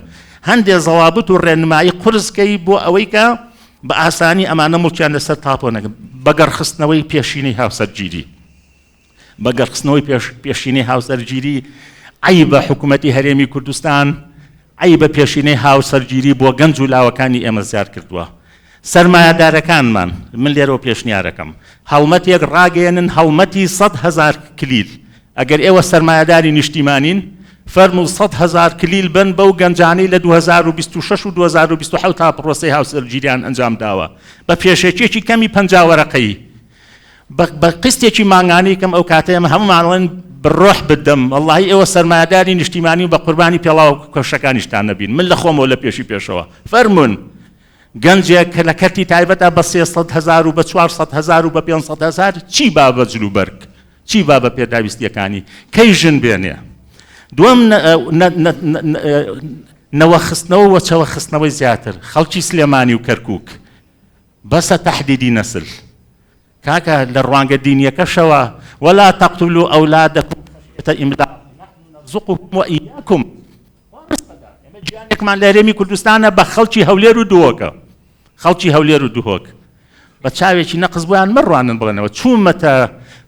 هەندێک زەوابط و ڕێنمایی قورسکەی بۆ ئەوەی کە بە ئاسانی ئەمانە مڵکیان لەسەر تاپۆ نەکەن. بەگەڕخستنەوەی پێشینەی هاوسەرگیری بەگەڕخستنەوەی پێشینەی هاوسەرگیری عیبە حکوومەتی هەرێمی کوردستان عیبە پێشینەی هاوسەرگیری بۆ گەنج و لاوەکانی ئێمە زیاد کردووە. سەرمایەدارەکانمان من لێرەوە پێشنیارەکەم هەڵمەتێک ڕاگەێنن هەڵمەتی 100,000 کلیل. ئەگەر ئێوە سەرمایەداری نیشتیمانین فەرموو 100,000 کلیل بن بەو گەنجانەی لە 2026 و 2027 تا پرۆسەی هاوسەرگیریان ئەنجام داوە بە پێشێکێکی کەمی 50 وەرەقەی بە قستێکی مانگانەی کەم ئەو کاتەیە هەمومانڵێن بڕۆح بدەم وەڵڵاهی ئێوە سەرمایەداری نیشتیمانی و بە قوربانی پێڵاو کەشەکانیشتان نەبین من لە خۆمەوە لە پێشەوە فەرمون گەنجێک کە لە کەرتی تایبەتە بە 300,000 و بە 400,000 و بە 500,000 چی با بە جلوبەرگ چی با بە پێداویستیەکانی کەی ژن بێنێ. دووەم نەوەخستنەوە و چەوەخستنەوەی زیاتر خەڵکی سلێمانی و کەرکووک بەسە تەحدیدی نەسل کاکە لە ڕوانگە دینیەکەشەوە وەلا تەقتولوا ئەولادەکم خەشیەتە ئیملاق نەرزوقکم وئیاکم. ئێمە گیانێکمان لە هەرێمی کوردستانە بە خەڵکی هەولێر و دووەکە خەڵکی هەولێر و دووهۆک بە چاوێکی نەقز بۆیان مەڕوانن بڵێنەوە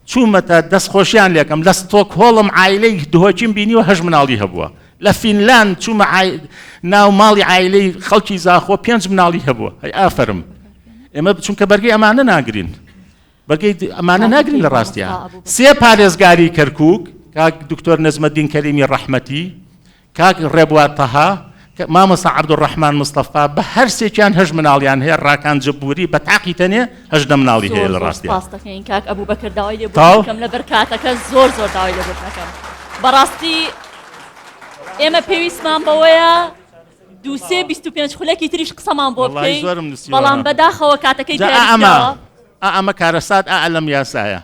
چوومەتە دەستخۆشیان لێکم لە ستۆکهۆڵم عایلەی دهۆچیم بینیوە 8 مناڵی هەبووە. لە فینلاند چوومە ناو ماڵی عایلەی خەڵکی زاخۆ 5 مناڵی هەبووە. هەی ئافرم ئێمە چونکە بەرگەی ئەمانە ناگرین بەرگەی ئەمانە ناگرین لە ڕاستیە. 3 پارێزگاری کەرکووک کاک دکتۆر نەزمەدین کەریمی ڕەحمەتی کاک ڕێبوار تەها مامۆستا عەبدوڕەحمان مستەفا بە هەر سێکیان 8 مناڵیان هەیە ڕاکان جبووری بە تاقی تەنێ 18 مناڵی هەیە لە ڕاستیە. پاستەکەین کاک ئەبوبەکر داوای لێ بکەم لەبەر کاتەکە زۆر داوای لێ بکەم. بەڕاستی ئێمە پێویستمان بەوەیە 25 خولەکی تریش قسەمان بۆ بکەین بەڵام بەداخەوە کاتەکەی دیاریکراوە ئەمە کارەسات ئەلەم یاسایە.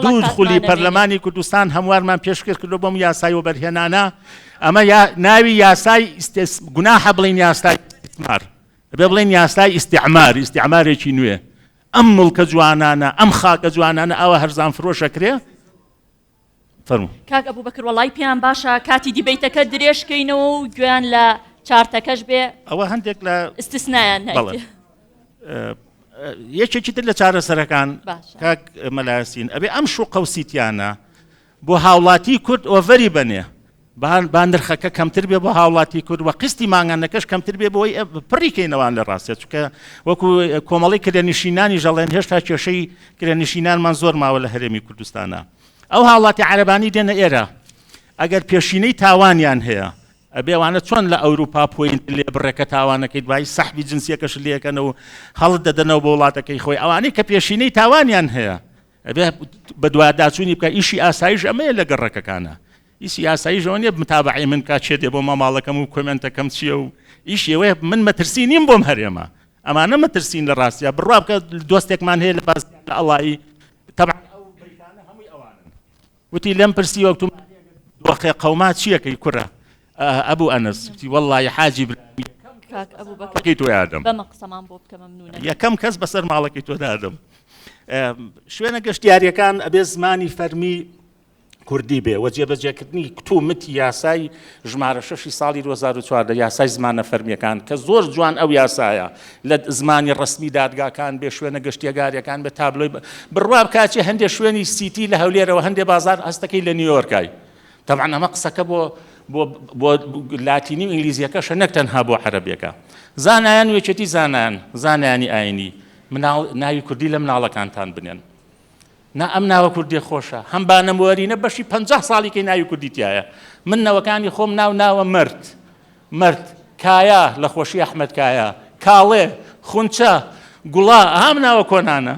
دوود خولی پەرلەمانی کوردستان هەموارمان پێشکرد کردو بۆم یاسای و بەرهێنانە ئەمە ناوی یاسای گوناحە بڵین یاسای ئیستیعمار بێ بڵین یاسای ئیستیعمارێکی نوێ. ئەم مڵکە جوانانە ئەم خاکە جوانانە ئەوە هەرزان فرۆشەکرێ. فەرموو کاک ئەبوبەکر وەڵای پێیان باشە کاتی دیبەیتەکە درێژکەینەوە و گوێیان لە چارتەکەش بێ ئەوە هەندێک لە ئستثنایان یەکێکی تر لە چارەسەرەکان کاک مەلایەسین ئەبێ ئەم شوقە و سیتیانە بۆ هاوڵاتی کورد ئۆڤەری بنێ با نرخەکە کەمتر بێ بۆ هاوڵاتی کورد و قستی ماگانەکەش کەمتر بێ بۆی پڕیکەینەوان لە ڕاستە چونکە وەکو کۆمەڵی کرێنشینانی ژەڵێن هێشتا کێشەی کرێنشینانمان زۆر ماوە لە هەرێمی کوردستانە. ئەو هاوڵاتی عەرەبانی دێنە ئێرە ئەگەر پێشینەی تاوانیان هەیە ئەبێوانە چۆن لە ئەوروپا پۆینت لێ بڕێکە تاوانەکەی دوای سەحبی جنسیەکەش لێکەنەوە و هەڵت دەدەنەوە بۆ وڵاتەکەی خۆی ئەوانەی کە پێشینەی تاوانیان هەیە ئەبێ بە دوواداچوونی بکە ئیشی ئاسایش ئەمەیە لە گەڕەکەکانە. ئیشی ئاسایش ئەوە نیە متابعی من کا چێ دێ بۆ ماماڵەکەم و کۆمنتەکەم چییە و ئیشی ئەوەیە من مەترسی نیم بۆم هەرێمە ئەمانە مەترسین لە ڕاستیە بڕوا بکە دۆستێکمان هەیە لە باز لە ئەڵایی تەبع ئەو بریتانە هەمووی ئەوانن وتی لەم پرسی وەکتم دۆخێ قەوما چیەکەی کوڕە ئەبوو ئەنس وەڵڵی حاجی برامی کاک ئەبوبەکر تۆ یادم بەمە قسەمان بۆ بکە مەمنونە یەکەم کەس بەسەر ماڵەکەی تۆ دادم. شوێنە گەشتیاریەکان ئەبێ زمانی فەرمی کوردی بێ و جێبەجێکردنی کتومتی یاسای ژمارە 6 ساڵی 2014 یاسای زمانە فەرمیەکان کە زۆر جوان ئەو یاسایە لە زمانی ڕسمی دادگاکان بێ شوێنە گەشتیەگاریەکان بە تابلۆی بڕوا بکاتێ هەندێک شوێنی سیتی لە هەولێرەوە هەندێک بازار هەستەکەی لە نیویۆرکای. طبعا ئەمە قسەکە بۆ لاتینی و ئینگلیزیەکەشە نەک تەنها بۆ عەرەبیەکە. زانایان وێچێتی زانایانی ئاینی ناوی کوردی لە مناڵەکانتان بنێن. ئەم ناوە کوردی خۆشە، هەم بانەموەرینە بەشی 50 ساڵی کەی ناوی کوردی تایە. من نەوەکانی خۆم ناوە مرد، کایە لە خۆشی ئەحمەد کایە، کاڵێ، خونچە، گوڵا، ئەم ناوە کۆنانە.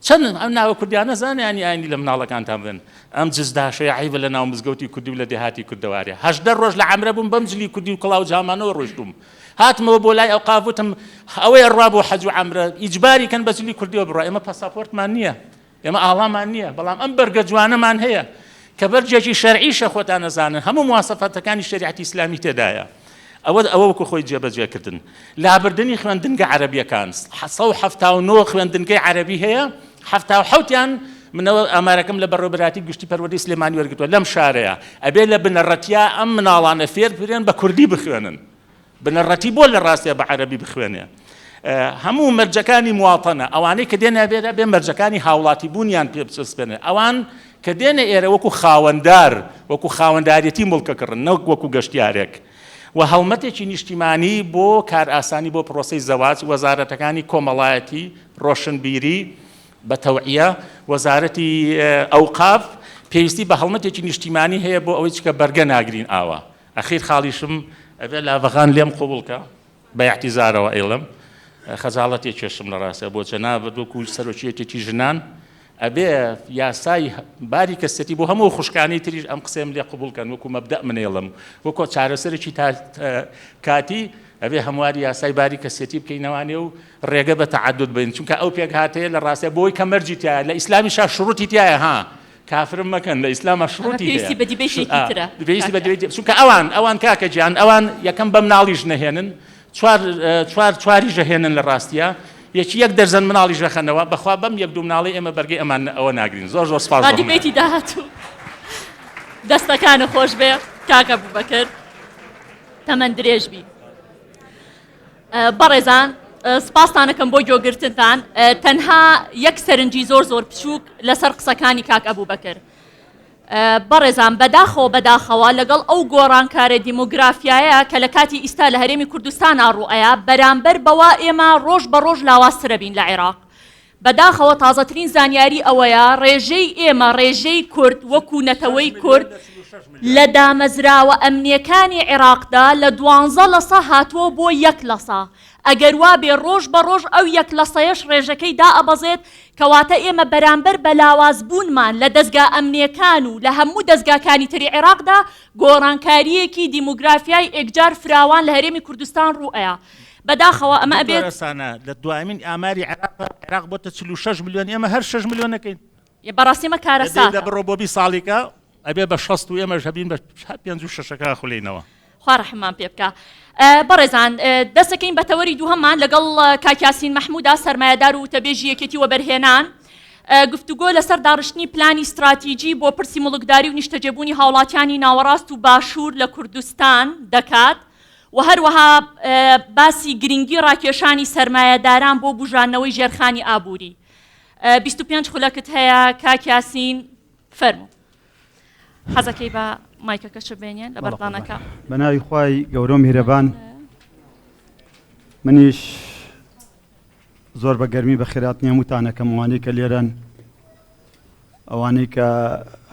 چەند ئەم ناوە کوردیانە زانایانی ئاینی لە مناڵەکانتان بن. ئەم جزداشەیە عیبە لە ناو مزگەوتی کوردی و لە دێهاتی کوردەوارێ. 18 ڕۆژ لە عەمرە بووم بەم جلی کوردی و کڵاو جامانەوە ڕۆیشتوم. هاتمەوە بۆ لای ئەوقاف وتم ئەوەیە ڕوا بۆ حەج و عەمرە ئیجباری کەن بە جلی کوردیەوە بڕوا. ئێمە پاساپۆرتمان نییە، ئێمە ئاڵامان نییە، بەڵام ئەم بەرگە جوانەمان هەیە کە بەرجێکی شەرعیشە خۆتان نەزانن، هەموو مواسەفاتەکانی شەریعەتی ئیسلامی تێدایە. ئەوە وەکو خۆی جێبەجێکردن. لابردنی خوێندنگە عەرەبیەکان 179 خوێندنگەی عەرەبی هەیە، 77یان منەوە ئامارەکەم لە بەڕێوەبەراتی گشتی پەروەردەی سلێمانی وەرگرتووە لەم شارەیە. ئەبێ لە بنەڕەتیا ئەم مناڵانە فێر بکرێن بە کوردی بخوێنن، بنەڕەتی بۆ لە ڕاستیە بە عەرەبی بخوێنێ. هەموو مەرجەکانی مواتەنە، ئەوانەی کە دێنە بێ مەرجەکانی هاوڵاتی بوونیان پێ بچەسپێنێ، ئەوان کە دێنە ئێرە وەکو خاوەندار، وەکو خاوەنداریەتی مڵکەکردن، نەوەک وەکو گەشتیارێک. و هەڵمەتێکی نیشتیمانی بۆ کار ئاسانی بۆ پرۆسەی زەواج، وەزارەتەکانی کۆمەڵایەتی، ڕۆشنبیری، بە تەوعیە، وەزارەتی ئەوقاف پێویستی بە هەڵمەتێکی نیشتیمانی هەیە بۆ ئەوەی کە بەرگە ناگرین ئاوا. ئەخیر خاڵیشم ئەبێ لاڤەغان لێم قوبوڵکە بە احتیزارەوە ئێڵم خەجاڵەتی کێشم لە ڕاستە بۆ جەناب وەکو سەرۆکیەتێکی ژنان ئەبێ یاسای باری کەسەتی بۆ هەموو خوشکانی تریش ئەم قسەم لێ قوبوڵکەن وەکو مەبدە منێڵم وەکو چارەسەرێکی کاتی ئەبێ هەمواری یاسای باری کەسێتی بکەینەوانێ و ڕێگە بە تەعەدود بین، چونکە ئەو پێک هاتەیە لە ڕاستە بۆی کە مەرجی تایە، لە ئیسلامیشا شروطی تایە، ها کافرم مەکەن، لە ئیسلامە شروطی پێویستی بە دیبێشێکی ترە، پێویستی بە دیبێت، چونکە ئەوان کاکە گیان ئەوان یەکەم بە مناڵیش نەهێنن، چواری ژەهێنن لە ڕاستیە، یەکی 1 دەرزەن مناڵی ژەخەنەوە، بەخوا بەم 1-2 مناڵی ئێمە بەرگەی ئەمان ئەوە ناگرین. زۆر سپاس. دیبێتی داهاتوو دەستەکانە خۆش بێ کاکە بووبەکر، تەمەن درێژ بی. بەڕێزان سپاستانەکەم بۆ گوێگرتنتان. تەنها یەک سەرنجی زۆر بچووک لەسەر قسەکانی کاک ئەبووبەکر. بەڕێزان بەداخەوە لەگەڵ ئەو گۆڕانکارە دیمۆگرافیایە کە لە کاتی ئیستا لە هەرێمی کوردستان ڕوئەیە، بەرامبەر بەوە ئێمە ڕۆژ بە ڕۆژ لاوازترە بین لە عێراق. بەداخەوە تازەترین زانیاری ئەوەیە ڕێژەی ئێمە، ڕێژەی کورد وەکو نەتەوەی کورد لە دامەزراوە ئەمنیەکانی عێراقدا لە 12% هاتووە بۆ 1%. ئەگەر وا بێ ڕۆژ بە ڕۆژ ئەو 1%ش ڕێژەکەی دائەبەزێت، کەواتە ئێمە بەرامبەر بە لاوازبوونمان لە دەستگا ئەمنیەکان و لە هەموو دەستگاکانی تری عێراقدا گۆڕانکاریەکی دیموگرافیای ئێکجار فراوان لە هەرێمی کوردستان ڕوئەیە. بەداخەوە ئەمە ئەبێت لە دوایمین ئاماری عێراق بۆتە 46 ملیۆن، ئێمە هەر 6 ملیۆنەکەین. بەڕاستیمە کارەساتە بڕۆ بۆ 20 ساڵێکە ئەبێ بە 60 و ئێمەش هەبین بە 56 خولینەوە. خوا ڕەحمان پێ بکە. بەڕێزان دەستەکەین بە تەوەری دووهەممان لەگەڵ کاکیاسین مەحموودا سەرمایەدار و تەبێژی یەکێتی وەبەرهێنان گفتوگۆ لەسەر داڕشتنی پلانی استراتیجی بۆ پرسی مڵکداری و نیشتەجێبوونی هاوڵاتیانی ناوەڕاست و باشوور لە کوردستان دەکات و هەروەها باسی گرنگی ڕاکێشانی سەرمایەداران بۆ بژانەوەی ژێرخانی ئابووری. 25 خولەکت هەیە کاکیاسین، فەرموو. حەزەکەی بە مایکەکەشە بێنێن لە بەردانەکە. بە ناوی خوای گەورە و میهرەبان، منیش زۆر بە گەرمی بە خێراتنی هەمووتانەکەم، ئەوانەی کە لێرەن، ئەوانەی کە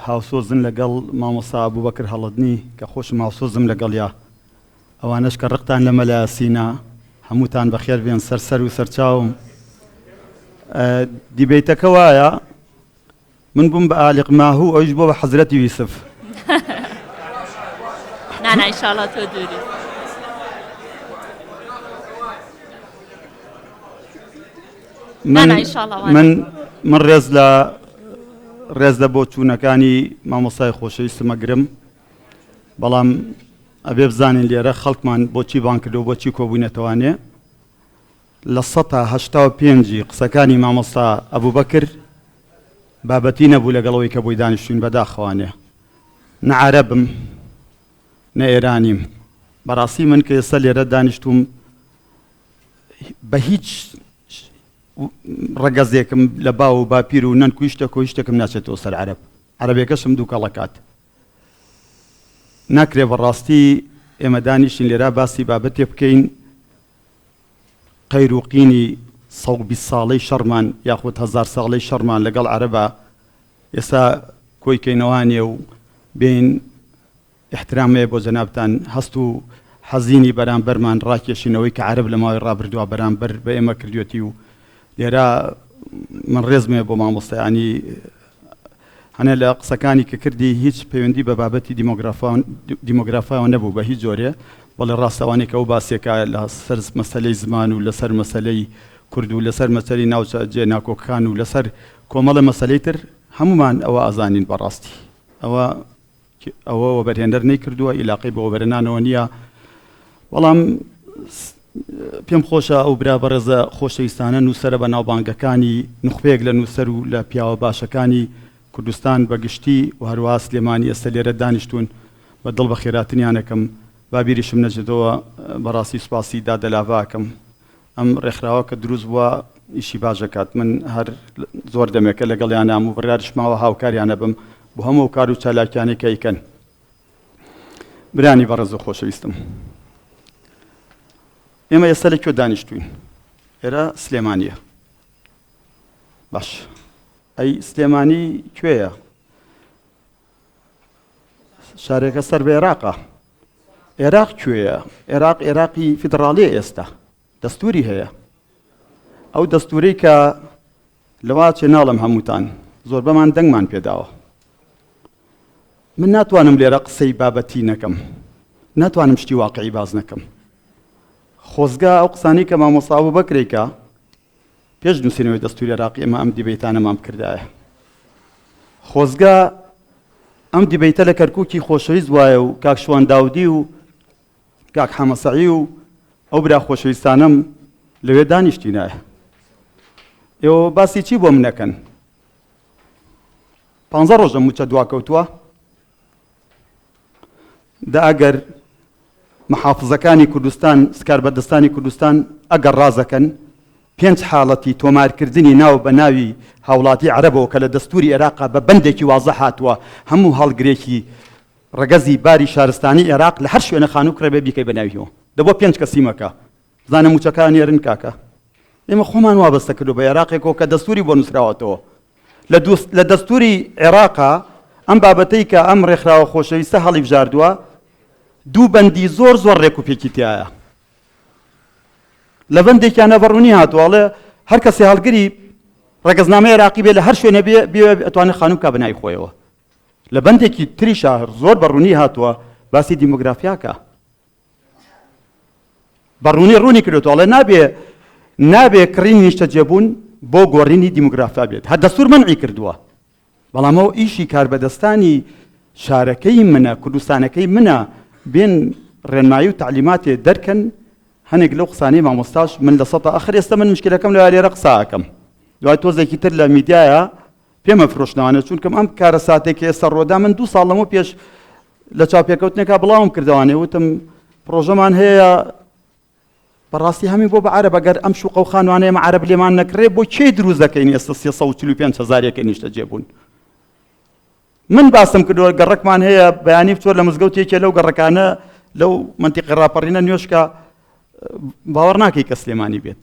هاوسۆزن لەگەڵ مامۆستا ئەبووبەکر هەڵەدنی کە خۆشم هاوسۆزم لەگەڵیا، ئەوانەش کە ڕقتان لە مەلایەسینە، هەمووتان بەخێر بێن سەر و سەرچاوم. دیبێتەکە وایە من بووم بە ئالیق ماهوو، ئەویش بۆ بە حەزرەتی یوسف. نانا ئینشاڵڵا تۆ دووری. من ڕێز لە بۆ چوونەکانی مامۆستای خۆشەویستمە گرم، بەڵام ئەبێ بزانین لێرە خەڵکمان بۆچی بان کردو بۆچی کۆبوونەتەوانێ. لە 185 قسەکانی مامۆستا ئەبووبەکر بابەتی نەبوو لەگەڵەوەی کە بۆی دانیشتوین بەداخەوانێ. نە عەرەبم نە ئێرانیم. بەڕاستی من کە ئێستا لێرە دانیشتوم بە هیچ ڕەگەزێکم لە باو و باپیر و نەنکو هیچ شتێکم ناچێتەوە سەر عەرەب. عەرەبێکەشم دوو کەڵەکات. ناکرێ بەڕاستی ئێمە دانیشین لێرە باسی بابەتێ بکەین قەیروقینی 120 ساڵەی شەڕمان یاخود 1000 ساڵەی شەڕمان لەگەڵ عەرەبە ئێستا کۆی کەینەوانێ و بین احترامێ بۆ جەنابتان هەست و حەزینی بەرامبەرمان ڕاکێشینەوەی کە عەرەب لە ماوەی ڕابردووە بەرامبەر بە ئێمە کردوێتی و لێرە من ڕێزمێ بۆ مامۆستایانی هەنێ لە قسەکانی کە کردی هیچ پەیوەندی بە بابەتی دیمۆگرافایەوە نەبوو بە هیچ جۆرێ بەڵێ ڕاستەوانی کە ئەو باسێکە لەسەر مەسەلەی زمان و لەسەر مەسەلەی کورد و لەسەر مەسەلەی ناوچە جێناکۆکەکان و لەسەر کۆمەڵە مەسەلەی تر هەمومان ئەوە ئازانین بەڕاستی ئەوە وەبەرهێنەر نەیکردووە ئیلاقەی بە وەبەرهێنانەوە نییە بەڵام پێم خۆشە ئەو برا بەڕێزە خۆشەویستانە نووسەرە بە ناوبانگەکانی نوخبەیەک لە نووسەر و لە پیاوە باشەکانی کوردستان بەگشتی و هەروە سلێمانی ئێستا لێرە دانیشتوون بە دڵ بە خێراتنیانەکەم بابیریشم نەجدەوە بەڕاستی سوپاسی دادەلاڤاکەم ئەم ڕێکخراوە کە دروست بووە ئیشی باش دەکات من هەر زۆر دەمێکە لەگەڵیانام و بڕیارشماوە هاوکاریانە بم بۆ هەموو کار و چالاکیانەی کە ئەیکەن برانی بەڕێز و خۆشەویستم ئێمە ئێستا لەکوێ دانیشتوین ئێرە سلێمانیە باش ئەی سلێمانی کوێیە شارێکە سەر بە عێراقە عێراق کوێیە عێراقی فیدراڵیە ئێستا دەستوری هەیە ئەو دەستورەی کە لەوا چێ ناڵم هەمووتان زۆر بەمان دەنگمان پێداوە من ناتوانم لێرە قسەی بابەتی نەکەم ناتوانم شتی واقعی باز نەکەم خۆزگا ئەو قسانی کە مامۆستا ئەبوبەکرێکە پێش نووسینەوەی دەستوری عێراقی ئێمە ئەم دیبەیتانەمان بکردایە خۆزگا ئەم دیبەیتە لە کەرکووکی خۆشەویست وایە و کاک شوان داودی و کاک حەمەسەعی و ئەو برا خۆشەویستانەم لەوێ دانیشتینایە ئێوە باسی چی بۆ من نەکەن 15 ڕۆژە موچە دواکەوتووە دا ئەگەر محافزەکانی کوردستان سکار بەدەستانی کوردستان ئەگەر ڕازەکەن 5 حاڵەتی تۆمارکردنی ناو بە ناوی هاوڵاتی عەرەبەوە کە لە دەستوری عێراقا بە بەندێکی وازە هاتووە هەموو هەڵگرێکی ڕەگەزی باری شارستانی عێراق لە هەر شوێنە خانوو کڕێبێ بیکەی بە ناویەوە دەبۆ 5 کەسیمەکە زانە موچەکان نێرن کاکە ئێمە خۆمان وابەستە کردو بە عێراقێکەوە کە دەستوری بۆ نووسراوەتەوە لە دەستوری عێراقا ئەم بابەتەی کە ئەم ڕێکخراوە خۆشەویستە هەڵی بژاردووە دوو بەندی زۆر ڕێک و پێکی تایە لە بەندێکیانە بەڕوونی هاتووەڵێ هەر کەسێ هەڵگری ڕێگەزنامەی عێراقی بێ لە هەر شوێنە بێ ئەتوانێت خانوو کا بەنای خۆیەوە لە بەندێکی تری شار زۆر بەڕوونی هاتووە باسی دیمۆگرافیاکە بەڕوونی ڕوونی کردوێتەوە نابێ کڕینی نیشتە جێبوون بۆ گۆڕینی دیمۆگرافیا بێت هەر دەستور مەنعی کردووە بەڵام ئەو ئیشی کاربەدەستانی شارەکەی منە کوردستانەکەی منە بێن ڕێنمایی و تعلیماتێ دەرکەن هەنێک لەو قسانەی مامۆستاش من لە سەتا ئەخر ئێستا من مشکلەکەم لە لێرە قساکەم دوای تۆزێکی تر لە میدیایە پێمە فرۆشتنەوانە چونکەم ئەم کارە ساتێکی ئێستا ڕۆدا من 2 ساڵ لەمەوە پێش لە چاوپێکەوتنێکا بڵاوم کردوانێ وتم پرۆژەمان هەیە بەڕاستی هەمی بۆ بە عەرەب ئەگەر ئەم شوقە و خانوانەیە مە عەرەب لێمان نەکرێ بۆ چێ دروست دەکەین ئێستا 345,000 نیشتە جێبوون من باسم کردووە گەڕەکمان هەیە بەیانی بچۆر لە مزگەوتێکێ لەو گەڕەکانە لەو منتیقی ڕاپەڕینە نوێشکە باوەڕ ناکەی کە سلێمانی بێت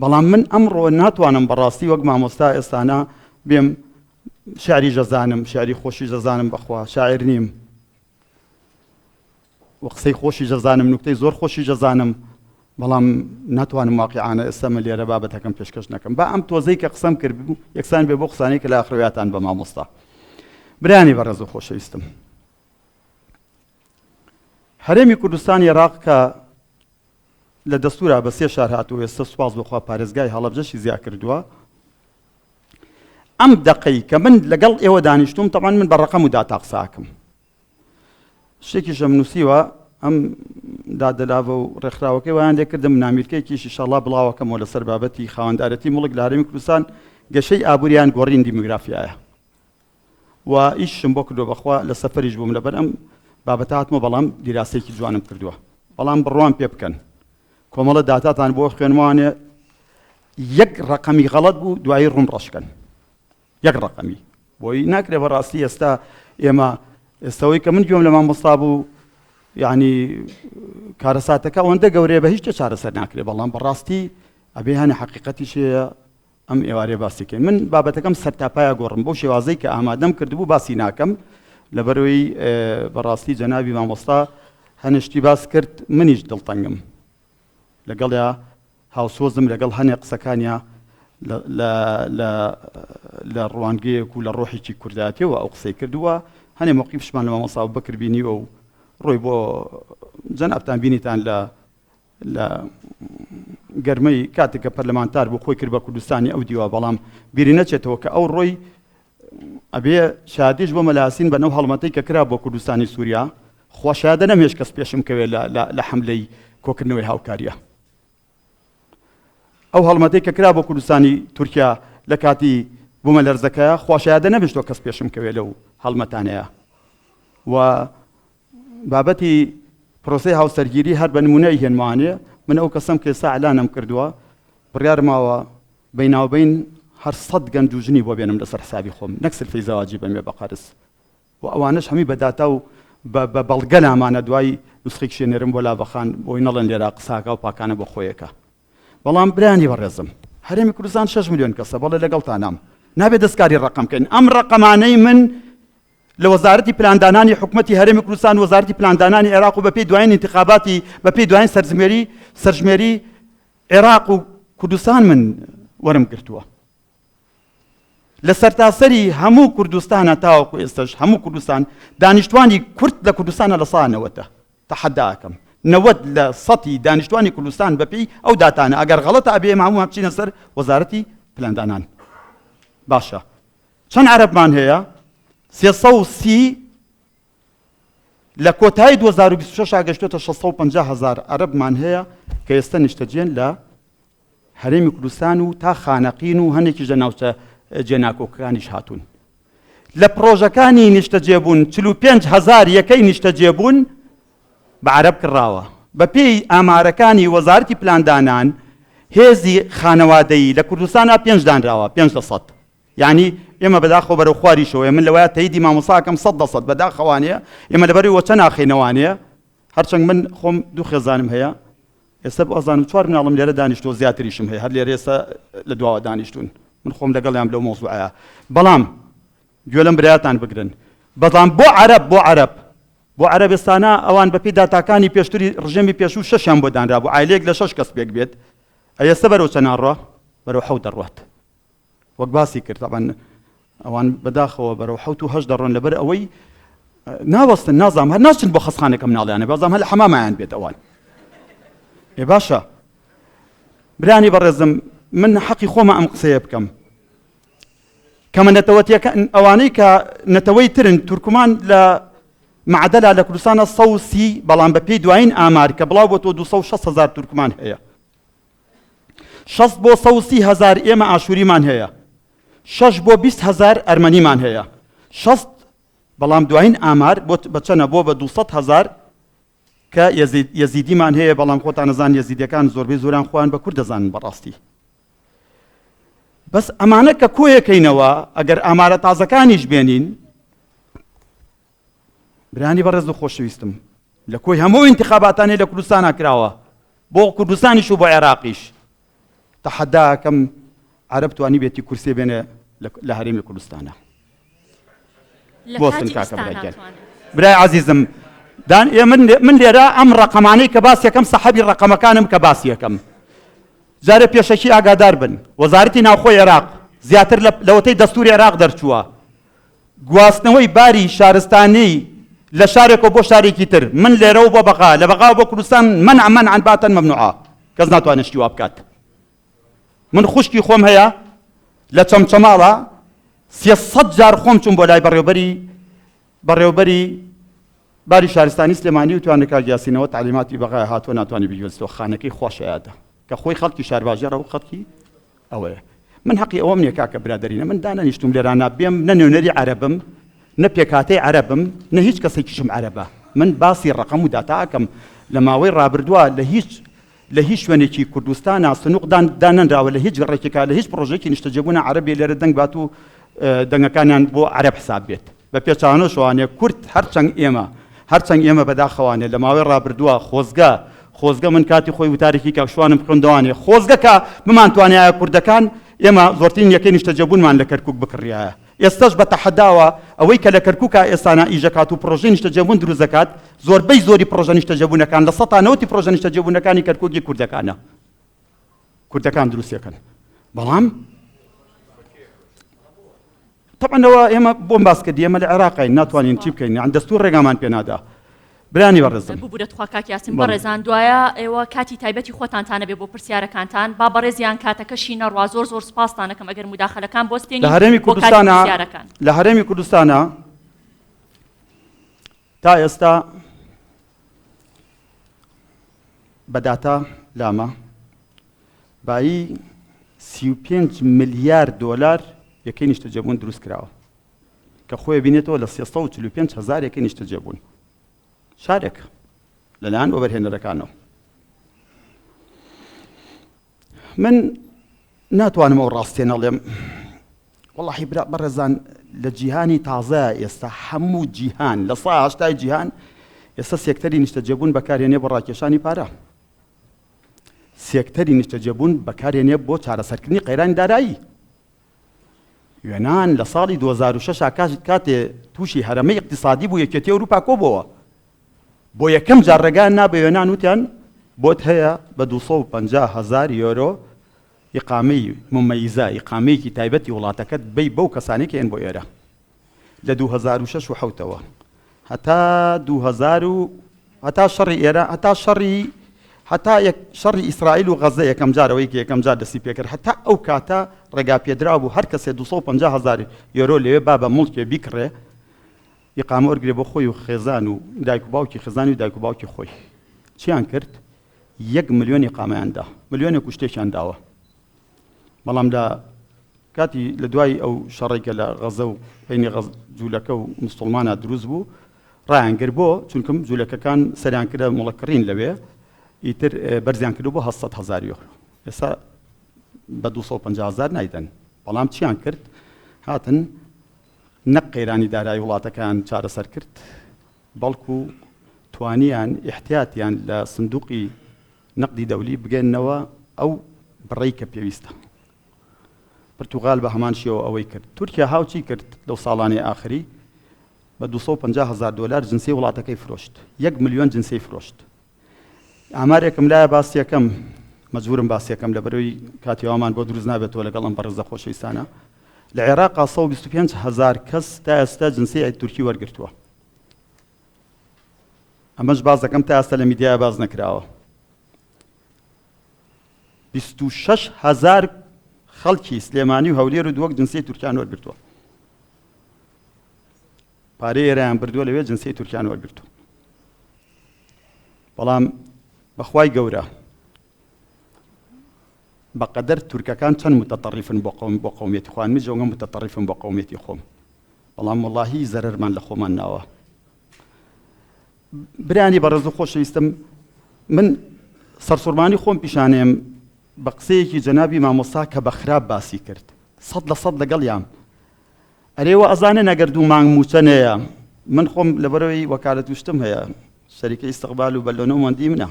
بەڵام من ئەمڕۆ ناتوانم بەڕاستی وەک مامۆستا ئێستانە بێم شعری ژەزانم شعری خۆشی ژەزانم بەخوا شاعر نیم و قسەی خۆشی ژەزانم نوکتەی زۆر خۆشی ژەزانم بەڵام ناتوانم واقعانە ئێستا من لێرە بابەتەکەم پێشکەش نەکەم با ئەم تۆزەی کە قسەم کرد یەکسان بێ بۆ قسانەی کە لە ئاخرەویاتان بە مامۆستا برانی بەڕێز و خۆشەویستم هەرێمی کوردستانی عێراق کە لە دەستورا بە 3 شار هاتووە ئێستا سوپاس بخوا پارێزگای هەڵەبجەشی زیا کردووە ئەم دەقەی کە من لەگەڵ ئێوە دانیشتوم تەمان من بە ڕەقەم و داتا قساکەم شتێکیشم نووسیوە ئەم دادەلاوە و ڕێکخراوەکەی وایان لێ کردم نامیرکەیەکیش ئینشاڵڵا بڵاوەکەمەوە لەسەر بابەتی خاوەندارەتی مڵک لە هەرێمی کوردستان گەشەی ئابووریان گۆڕین دیمۆگرافیایە و ئیشم بۆ کردووە بەخوا لە سەفەریش بووم لەبەر ئەم بابەتە هاتمەوە بەڵام دیراسەیەکی جوانم کردووە بەڵام بڕوان پێ بکەن کۆمەڵە داتاتان بۆ خوێنوانێ یەک ڕقەمی غەڵەت بوو دوایی ڕوون ڕەشکەن یەک ڕقەمی بۆی ناکرێ بەڕاستی ئێستا ئێمە ئێستەوەی کە من گوێم لە مامۆستا بوو یعنی کارەساتەکە ئەوەندە گەورەیە بە هیچ شتێ چارەسەر ناکرێت بەڵام بەڕاستی ئەبێ هەنێ حەقیقەتیشەیە ئەم ئێوارێ باسیکەین من بابەتەکەم سەرتاپایە گۆڕم بۆ شێوازەی کە ئامادەم کردبوو باسی ناکەم لەبەرەوەی بەڕاستی جەنابی مامۆستا هەنشتی باس کرد منیش دڵتەنگم لەگەڵیا هاوسۆزم لەگەڵ هەنێ قسەکانیا لە ڕوانگەیەک و لە ڕۆحێکی کوردایەتیەوە ئەو قسەی کردووە هەنێ موقیفشمان لە مامۆستا بەکر بینیوە و ڕۆی بۆ جەنابتان بینیتان لە گەرمەی کاتێک کە پەرلەمانتار بوو خۆی کرد بە کوردستانی ئەو دیوە بەڵام بیری نەچێتەوە کە ئەو ڕۆی ئەبێ شادیش بۆ مەلاسین بە نەو هەڵمەتەی کە کرا بۆ کوردستانی سووریا خوا شادە نەمێش کەس پێشم کەوێت لە حەملەی کۆکردنەوەی هاوکاریە ئەو هەڵمەتەی کە کرا بۆ کوردستانی تورکیا لە کاتی بوومە لەرزەکەیە خوا شادە نەبێشتۆ کەس پێشم کەوێت لەو هەڵمەتانەیە و بابەتی پرۆسەی هاوسەرگیری هەر بە نمونەی هێنمانێ من ئەو کەسم کە ئێستا ئەلانم کردووە بڕیارماوە بەیناوبەین هەر 100 گەنج و ژنی بۆ بێنم لەسەر حسابی خۆم نەک سلفەی زەواجی بەمێ بە قەرز و ئەوانش هەمی بەداتا و بە بەڵگە لامانە دوای نوسخەی شوێنێرم بۆ لابەخان بۆی نەڵێن لێرا قساکە و پاکانە بۆ خۆیەکە بەڵام برانی بەڕێزم هەرێمی کوردستان 6 ملیۆن کەسە بەڵێ لەگەڵتانام نابێت دەستکاری ڕقمکەین ئەم ڕقەمانەی من لە وەزارەتی پلاندانانی حکوومەتی هەرێمی کوردستان وەزارەتی پلاندانانی عێراق و بەپێی دوایین انتخاباتی بەپێی دوایین سەرژمێری عێراق و کوردستان من وەرم گرتووە لە سەرتاسەری هەموو کوردستانە تاوەکو ئێستش هەموو کوردستان دانیشتوانی کورد لە کوردستانە لە ساڵ 90 تەحەداکەم 90 لە 100 دانیشتوانی کوردستان بەپێی ئەو داتانە ئەگەر غەڵەتە ئەبێ هەموو بچینە سەر وەزارەتی پلاندانان باشە چەند عەرەبمان هەیە 330 لە کۆتایی 2026 ئاگەشتۆتە 650,000 عەرەبمان هەیە کە ئێستا نیشتەجێن لە هەرێمی کوردستان و تا خانەقین و هەنێکیش لە ناوچە جێناکۆکەکانیش هاتوون لە پرۆژەکانی نیشتەجێبوون 45,000 یەکەی نیشتەجێبوون بە عەرەب کڕاوە بەپێی ئامارەکانی وەزارەتی پلاندانان هێزی خانەوادەیی لە کوردستانە 5 دانراوە 5%. یعنی ئێمە بەداخەوە بەرەو خواریشەوە من لەوەیە تەیدی مامۆساکەم 100% بەداخەوانەیە ئێمە لەبەری وەچە ناخێنەوانەیە هەرچەنگ من خۆم دوو خێزانم هەیە ئێستا بۆ ئەزانم 4 مناڵم لێرە دانیشتۆ زیاتریشم هەیە هەر لێرە ئێستا لە دواوە دانیشتون من خۆم لەگەڵیان لەو مۆزوعەیە بەڵام گوێ لەم برایەتان بگرن بەڵام بۆ عەرەب ئێستانە ئەوان بەپێی داتاکانی پێشتری ڕژێمی پێشوو 6 بۆ دانرا بوو عایلەیەک لە 6 کەس پێک بێت ئێستا بەرەو چەند ڕۆ بەرەو 7 دەڕوات وەک باسی کرد طبعا ئەوان بەداخەوە بەرەو 7 و 8 دەڕۆن لەبەر ئەوەی ناوەستن نازام هەر ناچن بۆ خەسخانەکە مناڵیانە بازام هەر لە حەمامایان بێت ئەوان ێ باشە برانی بەڕێزم من حەقی خۆمە ئەم قسەیە بکەم کەمە نەتەوەتیەکە ئەوانەی کە نەتەوەی ترن تورکمان لە معدەلا لە کوردستانە 130 بەڵام بەپێی دوایین ئامار کە بڵاو بۆ تۆ 260,000 تورکمان هەیە 6 بۆ 130,000 ئێمە ئاشووریمان هەیە 6 بۆ 20,000 ئەرمەنیمان هەیە 6 بەڵام دوایین ئامار بە چەنە بۆ بە 200,000 کە یەزیدیمان هەیە بەڵام خۆتان نەزان یەزیدیەکان زۆربەی زۆران خۆیان بە کورد دەزانن بەڕاستی بەس ئەمانە کە کۆیەکەینەوە ئەگەر ئامارە تازەکانیش بێنین برانی بەڕێز و خۆشەویستم لە کۆی هەموو انتخاباتانی لە کوردستانە کراوە بۆ کوردستانیش و بۆ عێراقیش تەحەداکەم عەرەب توانی بێتی کورسێ بێنێ لە هەرێمی کوردستانە بۆستن کاکە برایگەن برای عەزیزم من لێرە ئەم ڕقەمانەی کە باسیەکەم سەحەبی ڕقەمەکانم کە باسیەکەم جارە پێشەکی ئاگادار بن وەزارەتی ناوخۆی عێراق زیاتر لەوەتەی دەستوری عێراق دەرچووە گواستنەوەی باری شارستانی لە شارێکەوە بۆ شارێکی تر من لێرەوە بۆ بەقا لە بەقا بۆ کوردستان منعا باتەن مەمنوعە کەس ناتوانێت شتی وا بکات من خوشکی خۆم هەیە لە چەمچەماڵە 300 جار خۆم چوون بۆ لای بەڕێوەبەری باری شارستانی سلێمانی و توانەکار یاسینەوە تعلیماتی بەقای هاتووە ناتوانانی بگوێزتەوە خانەکەی خۆشەیەدە کە خۆی خەڵکی شارباژێرە و خەڵکی ئەوەیە من حەقی ئەوەم نییە کاکە برادەرینە من دانەنیشتم لێرانە بێم نە نوێنەری عەرەبم نە پێکاتەی عەرەبم نە هیچ کەسێکیشم عەرەبە من باسی ڕقەم و داتاکەم لە ماوەی ڕابردووە لە هیچ شوێنێکی کوردستانە سنووق دانەنراوە لە هیچ گەڕێکێکا لە هیچ پرۆژێکی نیشتەجێبوونە عەرەبی لێرە دەنگ بات و دەنگەکانیان بۆ عەرەب حساب بێت بە پێچانۆشوانێ کورد هەرچەنگ ئێمە بەداخەوانێ لە ماوەی ڕابردووە خۆزگە من کاتی خۆی وتارێکی کاکشوانم خوێندەوانێ خۆزگەکە بمانتوانایە کوردەکان ئێمە زۆرترین یەکەی نیشتەجێبوونمان لە کەرکووک بکڕیایە ئێستاش بە تەحەداوە ئەوەی کە لە کەرکووکە ئێستانە ئیژەکات و پرۆژەی نیشتەجێبوون دروست دەکات زۆربەی زۆری پرۆژە نیشتەجێبوونەکان لە 190 پرۆژە نیشتەجێبوونەکانی کەرکووکی کوردەکان دروستیەکەن بەڵام طبعاًەوە ئێمە بۆم باس کردی ئێمە لە عێراقین ناتوانین چی بکەین یان دەستوور ڕێگامان پێ نادا برانی بەڕێزم بوو دەتخوا کاک یاسین بەڕێزان دوایە ئێوە کاتی تایبەتی خۆتانتانە بێ بۆ پرسیارەکانتان با بەڕێزیان کاتەکەشی نەڕوا زۆر سپاستانەکەم ئەگەر موداخەلەکان بۆستێنی لە هەرێمی کوردستانە تا ئێستا بەداتا لامە بایی 35 ملیار دۆلار یەکەی نیشتەجێبوون دروست کراوە کە خۆی بینێتەوە لە 345,000 یەکەی نیشتەجێبوون شارێک لەلایەن وەبەرهێنەرەکانەوە من ناتوانم ئەو ڕاستێنە ئەڵێم وەڵاهی بەڕێزان لە جیهانی تازە ئێستا هەموو جیهان لە 180 جیهان ئێستا سێکتەری نیشتەجێبوون بەکارهێنێ بۆ ڕاکێشانی پارە سێکتەری نیشتەجێبوون بەکارهێنێ بۆ چارەسەرکردنی قەیرانی دارایی یۆنان لە ساڵی 2006 کاتێ تووشی هەرەمەی اقتصادی بوو یەکێتی ئەوروپا کۆبەوە بۆ یەکەم جار ڕێگان نا بە یۆنان وتیان بۆت هەیە بە 250,000 یۆرۆ ئیقامەی ممەیزە ئیقامەیەکی تایبەتی وڵاتەکەت بەی بەو کەسانێک هێن بۆ ئێرە لە 2006 و حەوتەوە هەتا 2000 هەتا شەڕی ئێرە هەتا شەڕی ئیسرائیل و غەزە یەکەم جارەوەی کە یەکەم جار دەستی پێکرد هەتا ئەو کاتە ڕێگا پێدرا بوو هەر کەسێ 250,000 یۆرۆ لەوێ با بە مڵکێ بیکڕێ ئیقامە وەرگێ بۆ خۆی و خێزان و دایک و باوکی خێزانی و دایک و باوکی خۆی چیان کرد 1 ملیۆن ئیقامەیاندا ملیۆنێک و شتێکیان داوە بەڵام لە کاتی لە دوای ئەو شەڕێکە لە غەزە و بینی جوولەکە و موسڵمانە دروست بوو ڕایانگر بۆ چونکەم جوولەکەکان سەریان کردە مڵەکڕین لەوێ ئیتر بەرزیان کردو بۆ 700,000 یۆرۆ ئێستا بە 250,000 نایدەن بەڵام چیان کرد هاتن نەک قەیرانی دارایی وڵاتەکان چارەسەر کرد بەڵکو توانیان احتیاتیان لە سندوقی نەقدی دەولی بگەنەوە ئەو بڕێی کە پێویستە پرتوغال بە هەمان شێوە ئەوەی کرد تورکیا هاوچی کرد لەو ساڵانەی ئاخری بە 250,000 دۆلار جنسەی وڵاتەکەی فرۆشت 1 ملیۆن جنسەی فرۆشت ئامارێکم لایە باسیەکەم مەجبورم باسیەکەم لە بەرەوەی کاتیوامان بۆ دروست نابێتەوە لەگەڵ ئەم بەڕێزە خۆشەویستانە لە عێراقا 125,000 کەس تا ئێستا جنسەی تورکی وەرگرتووە ئەمەش باز دەکەم تا ئێستا لە میدیایە باز نەکراوە 26,000 خەڵکی سلێمانی و هەولێر و دووەک جنسەی تورکیان وەرگرتووە پارەی ئێرەیان بردووە لەوێ جنسەی تورکیان وەرگرتووە بەڵام بەخوای گەورە بەقەدەر تورکەکان چەند متەتەڕیفن بۆ قەومیەتی خۆیان من جەوگە متەتەڕیفن بۆ قەومیەتی خۆم بەڵام وەڵاهی زەرەرمان لە خۆمان ناوە برانی بەڕێز و خۆشەویستم من سەرسوڕمانی خۆم پیشانێم بە قسەیەکی جەنابی مامۆستا کە بە خراپ باسی کرد 100% لەگەڵیان ئەرێوە ئەزانە نەگەر دوو مانگ موچەنەیە من خۆم لەبەرەوەی وەکالەت وشتم هەیە شەریکە ئیستیقبال و بەلۆنەوەندی منە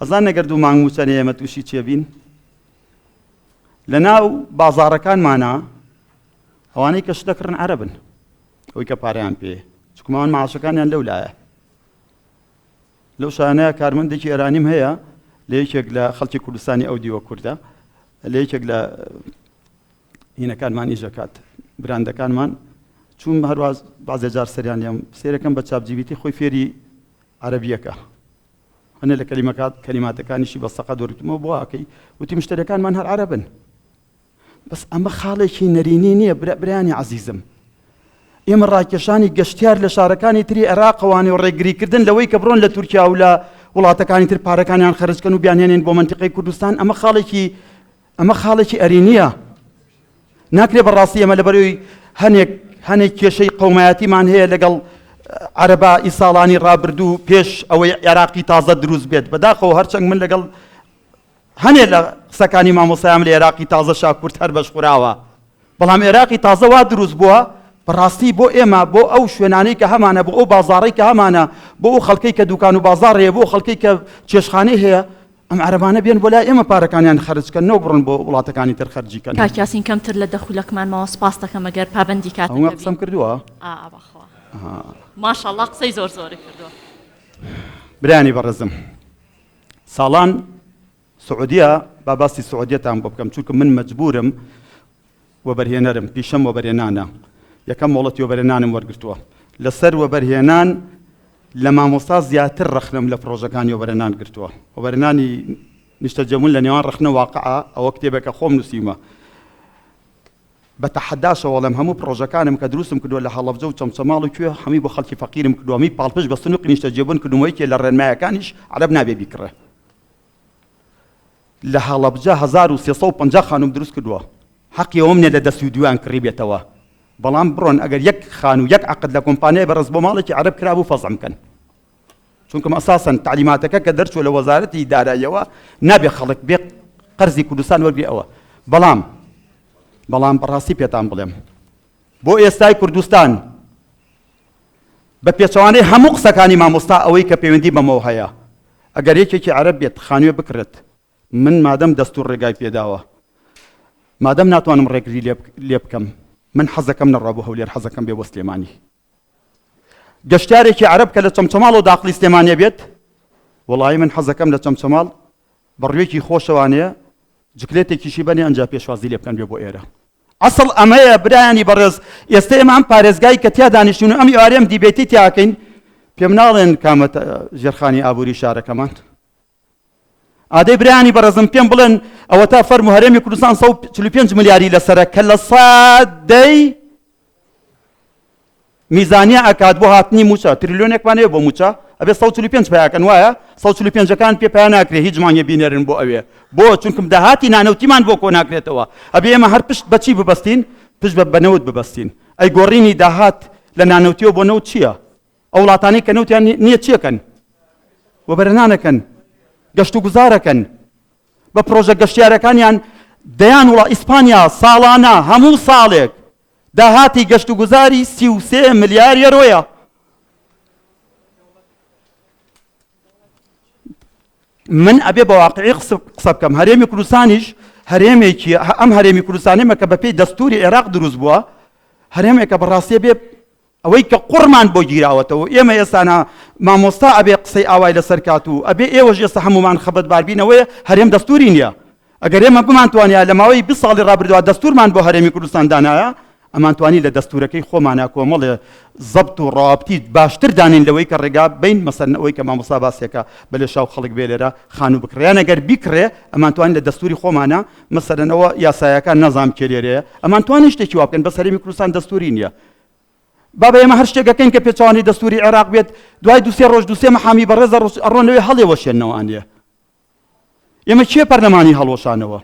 ئەزان نەگەر دوو مانگ موچەنەیە ئێمە تووشی چێبین لە ناو بازاڕەکانمانە ئەوانەی کە شتەکردن عەرەبن ئەوەی کە پارەیان پێ چکماوان معاشەکانیان لەو لایە لەو شانەیە کارمەندێکی ئێرانیم هەیە لە یەکێک لە خەڵکی کوردستانی ئەو دیوە کووردە لە یەکێک لە هینەکانمان ئیژەکات براندەکانمان چوون هەروە بازێ جار سەریان لێم سێرەکەم بە چاپجیبیتی خۆی فێری عەرەبیەکە هەنە لە کەلیماتەکانیشی بەستەقە دۆرتمەوە بۆ ئاکەی وتی مشتەرەکانمان هەر عەرەبن بەس ئەمە خاڵێکی نەرینی نییە برانی عەزیزم ئێمە ڕاکێشانی گەشتیار لە شارەکانی تری عێراقەوانی و ڕێگریکردن لەوەی کە بڕۆن لە تورکیا و لە وڵاتەکانی تر پارەکانیان خەرجکەن و بیانهێنێن بۆ مەنتیقەی کوردستان ئەمە خاڵێکی ئەرینیە ناکرێ بەڕاستی ئەمە لەبەرەوەی هەنێک کێشەی قەومایەتیمان هەیە لەگەڵ عەرەبا ئیساڵانی ڕابردوو پێش ئەوەی عێراقی تازە دروست بێت بەداخەوە هەرچەنگ من لەگەڵ هەنێ لە قسەکانی مامۆسایام لە عێراقی تازە شاکورد هەر بەش خوراوە بەڵام عێراقی تازە وا دروست بووە بەڕاستی بۆ ئێمە بۆ ئەو شوێنانەی کە هەمانە بۆ ئەو بازاڕی کە هەمانە بۆ ئەو خەڵکەی کە دوکان و بازاڕەیە بۆ خەڵکەی کە چێشخانەی هەیە ئەم عەرەبانە بێن بۆ لای ئێمە پارەکانیان خەرجکەنەوە بڕن بۆ وڵاتەکانی تر خەرجیکەن. کاکیاسین کەمتر لە دەخولەکمانمەوە سپاس دەکەم ئەگەر پابەندی کات ئەوە قسەم کردووە ئاوەخوا ماشەڵڵا قسەی زۆر زۆری کردووە. برانی بەڕێزم ساڵان سعودیە با باسی سعودیەتان بۆ بکەم چونکە من مەجبورم وەبەرهێنەرم پیشەم وەبەرهێنانە یەکەم مۆڵەتی وەبەرهێنانم وەرگرتووە لەسەر وەبەرهێنان لە مامۆستا زیاتر ڕەخنم لە پرۆژەکانی وەبەرهێنان گرتووە وەبەرهێنانی نیشتەجەمون لە نێوان ڕەخنە واقعە ئەوە کتێبێکە خۆم نووسیمە بە تەحەداشەوە لەم هەموو پرۆژەکانم کە دروستم کردووە لە هەڵەبجە و چەمچەماڵ و کوێ هەمی بۆ خەڵکی فەقیرم کردووە هەمی پاڵپش بە سنووقی نیشتەجێبوون کردومەوەیکێ لە ڕێنمایەکانیش عەرەب نابێ بیکڕێ لە هەڵەبجە 1350 خانوم دروست کردووە حەقی ئەوم نێ لە دەستی و دویان کڕی بێتەوە بەڵام بڕۆن ئەگەر یەک خان و یەک عەقد لە کۆمپانیای بەڕێز بۆ ماڵێکی عەرەب کرابوو فەزم بکەن چونکە ئەساسەن تعلیماتەکە کە دەرچووە لە وەزارەتی داراییەوە نابێ خەڵک بێ قەرزی کوردستان وەرگری ئەوە بەڵام بەڕاستی پێتان بڵێم بۆ ئێستای کوردستان بە پێچەوانەی هەموو قسەکانی مامۆستا ئەوەی کە پەیوەندی بەمەوە هەیە ئەگەر یەکێکی عەرەب بێت خانوێ بکرێت من مادەم دەستوور ڕێگای پێداوە مادەم ناتوانم ڕێگری لێ بکەم من حەزەکەم نەڕوا بۆ هەولێر حەزەکەم بێ بۆ سلێمانی گەشتارێکی عەرەب کە لە چەمچەماڵ و داخلی سلێمانیە بێت وەڵی من حەزەکەم لە چەمچەماڵ بەڕوێکی خۆشەوانەیە جکلێتێکیشی بەنێ ئەنجا پێشوازی لێ بکەن بێ بۆ ئێرە ئەسڵ ئەمەیە برایانی بەڕێز ئێستا ئێمە ئەم پارێزگای کە تیا دانیشتون و ئەم ئێوارەیەم دیبێتی تیاکەین پێم ناڵێن کامە ژێرخانی ئابووری شارەکەمان ئادەی برایانی بەڕێزم پێم بڵێن ئەوە تا فەرمو هەرێمی کوردستان 145 ملیاری لەسەرە کە لە سادەی میزانیا ئەکات بۆ هاتنی موچە تریلیۆنێکمانەیە بۆ موچە ئەبێ 145 پیاکەن وایە 145ەکان پێ پیا ناکرێ هیچ مانگە بینێرن بۆ ئەوێ بۆ چونکەم داهاتی نانەوتیمان بۆ کۆ ناکرێتەوە ئەبێ ئێمە هەر پشت بەچی ببەستین پشت بە نەوت ببەستین ئەی گۆڕینی داهات لە نانەوتیەوە بۆ نەوت چییە ئەو وڵاتانەی کە نەوتیان نییە چیەکەن وەبەرهێنانەکەن گەشت و گوزارەکەن بە پرۆژە گەشتیارەکانیان دەیان وڵا ئیسپانیا ساڵانە هەموو ساڵێک داهاتی گەشت و گوزاری 33 ملیار یۆرۆیە من ئەبێ بە واقعی قسە بکەم هەرێمی کوردستانیش هەرێمێکی ئەم هەرێمی کوردستانێمە کە بەپێی دەستوری عێراق دروست بووە هەرێمێکە بەڕاستیە بێ ئەوەی کە قوڕمان بۆ گیراوەتەوە ئێمە ئێستانە مامۆستا ئەبێ قسەی ئاوای لەسەر کات و ئەبێ ئێوەش ئێستا هەمومان خەبەتبار بینەوەیە هەرێم دەستوری نییە ئەگەر ئێمە بمانتوانیا لە ماوەی 20 ساڵی ڕابردووە دەستورمان بۆ هەرێمی کوردستان دانایە ئەمانتوانی لە دەستورەکەی خۆمانە کۆمەڵێ زەبط و ڕاوابتی باشتر دانین لەوەی کە ڕێگا بین مەسەن ئەوەی کە مامۆستا باسێکە بەلێ شاو خەڵک بێ لێرە خانوو بکڕیان ئەگەر بیکڕێ ئەمانتوانی لە دەستوری خۆمانە مەسەرەنەوە یاسایەکان نەزام کێ لێرەیە ئەمانتوانی شتێکی وا بکەن بەس هەرێمی کوردستان دەستوری نییە بابا ئێمە هەر شتێکەکەین کە پێچوانی دەستوری عێراق بێت دوای دوسێ ڕۆژ دوسێ مەحامی بەڕێزە ئەڕۆن لەوێ هەڵێوەشێنەوەیە ئێمە چێ پەرلەمانی هەڵوەشانەوە